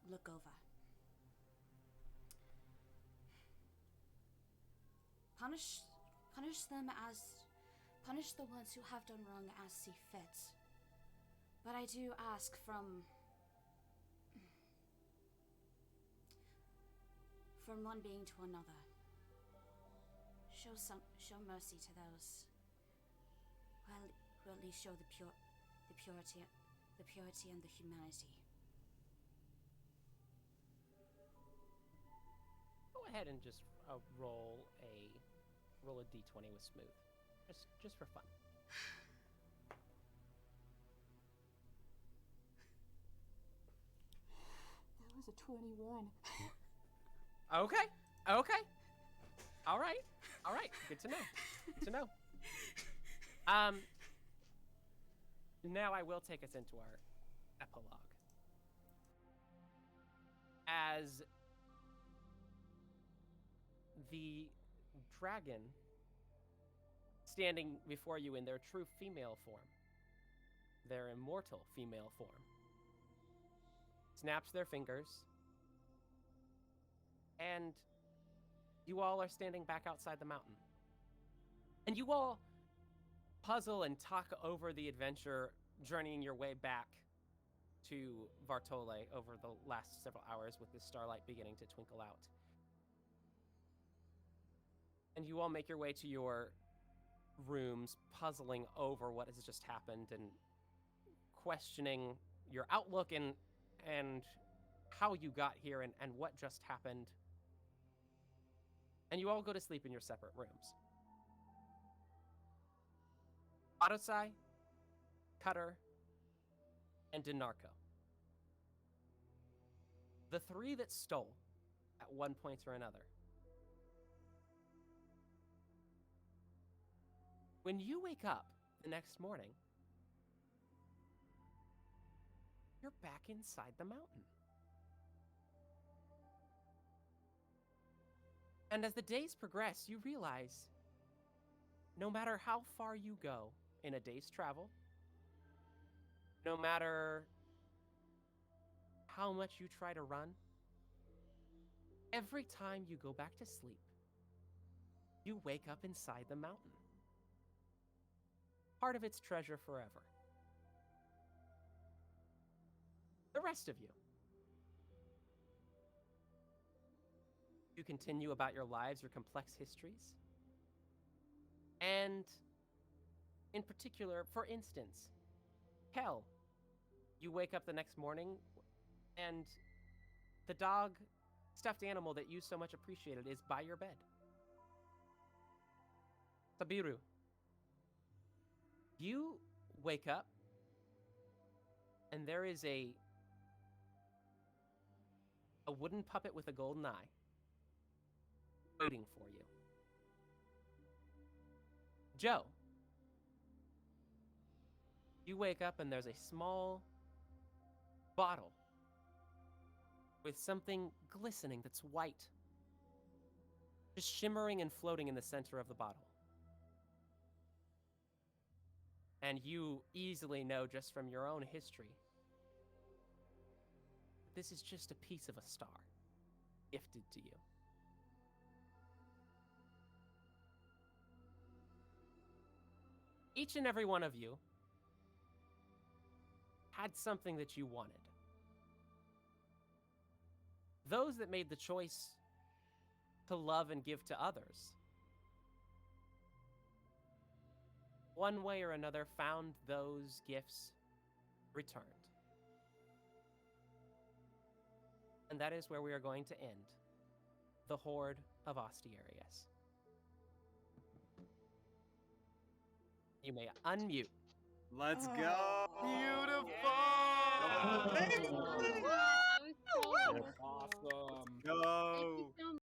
look over. Punish the ones who have done wrong as see fit. But I do ask from one being to another. Show mercy to those who at least show the purity and the humanity. Go ahead and just roll a d20 with smooth, just for fun. That was a 21. Okay. All right. Good to know. Now I will take us into our epilogue. As the dragon standing before you in their true female form, their immortal female form, snaps their fingers, and you all are standing back outside the mountain. And you all puzzle and talk over the adventure, journeying your way back to Vartolé over the last several hours with the starlight beginning to twinkle out. And you all make your way to your rooms, puzzling over what has just happened and questioning your outlook and how you got here and what just happened. And you all go to sleep in your separate rooms. Adosai, Cutter, and Denarco. The three that stole at one point or another. When you wake up the next morning, you're back inside the mountain. And as the days progress, you realize no matter how far you go in a day's travel, no matter how much you try to run, every time you go back to sleep, you wake up inside the mountain. Part of its treasure forever. The rest of you, you continue about your lives, your complex histories. And in particular, for instance, Kel, you wake up the next morning and the dog, stuffed animal that you so much appreciated is by your bed. Sabiru, you wake up and there is a wooden puppet with a golden eye waiting for you. Joe, you wake up and there's a small bottle with something glistening that's white, just shimmering and floating in the center of the bottle. And you easily know just from your own history, this is just a piece of a star gifted to you. Each and every one of you had something that you wanted. Those that made the choice to love and give to others, one way or another, found those gifts returned. And that is where we are going to end the Hoard of Ostiarius. You may unmute. Let's go! Beautiful! That was so Awesome. Go!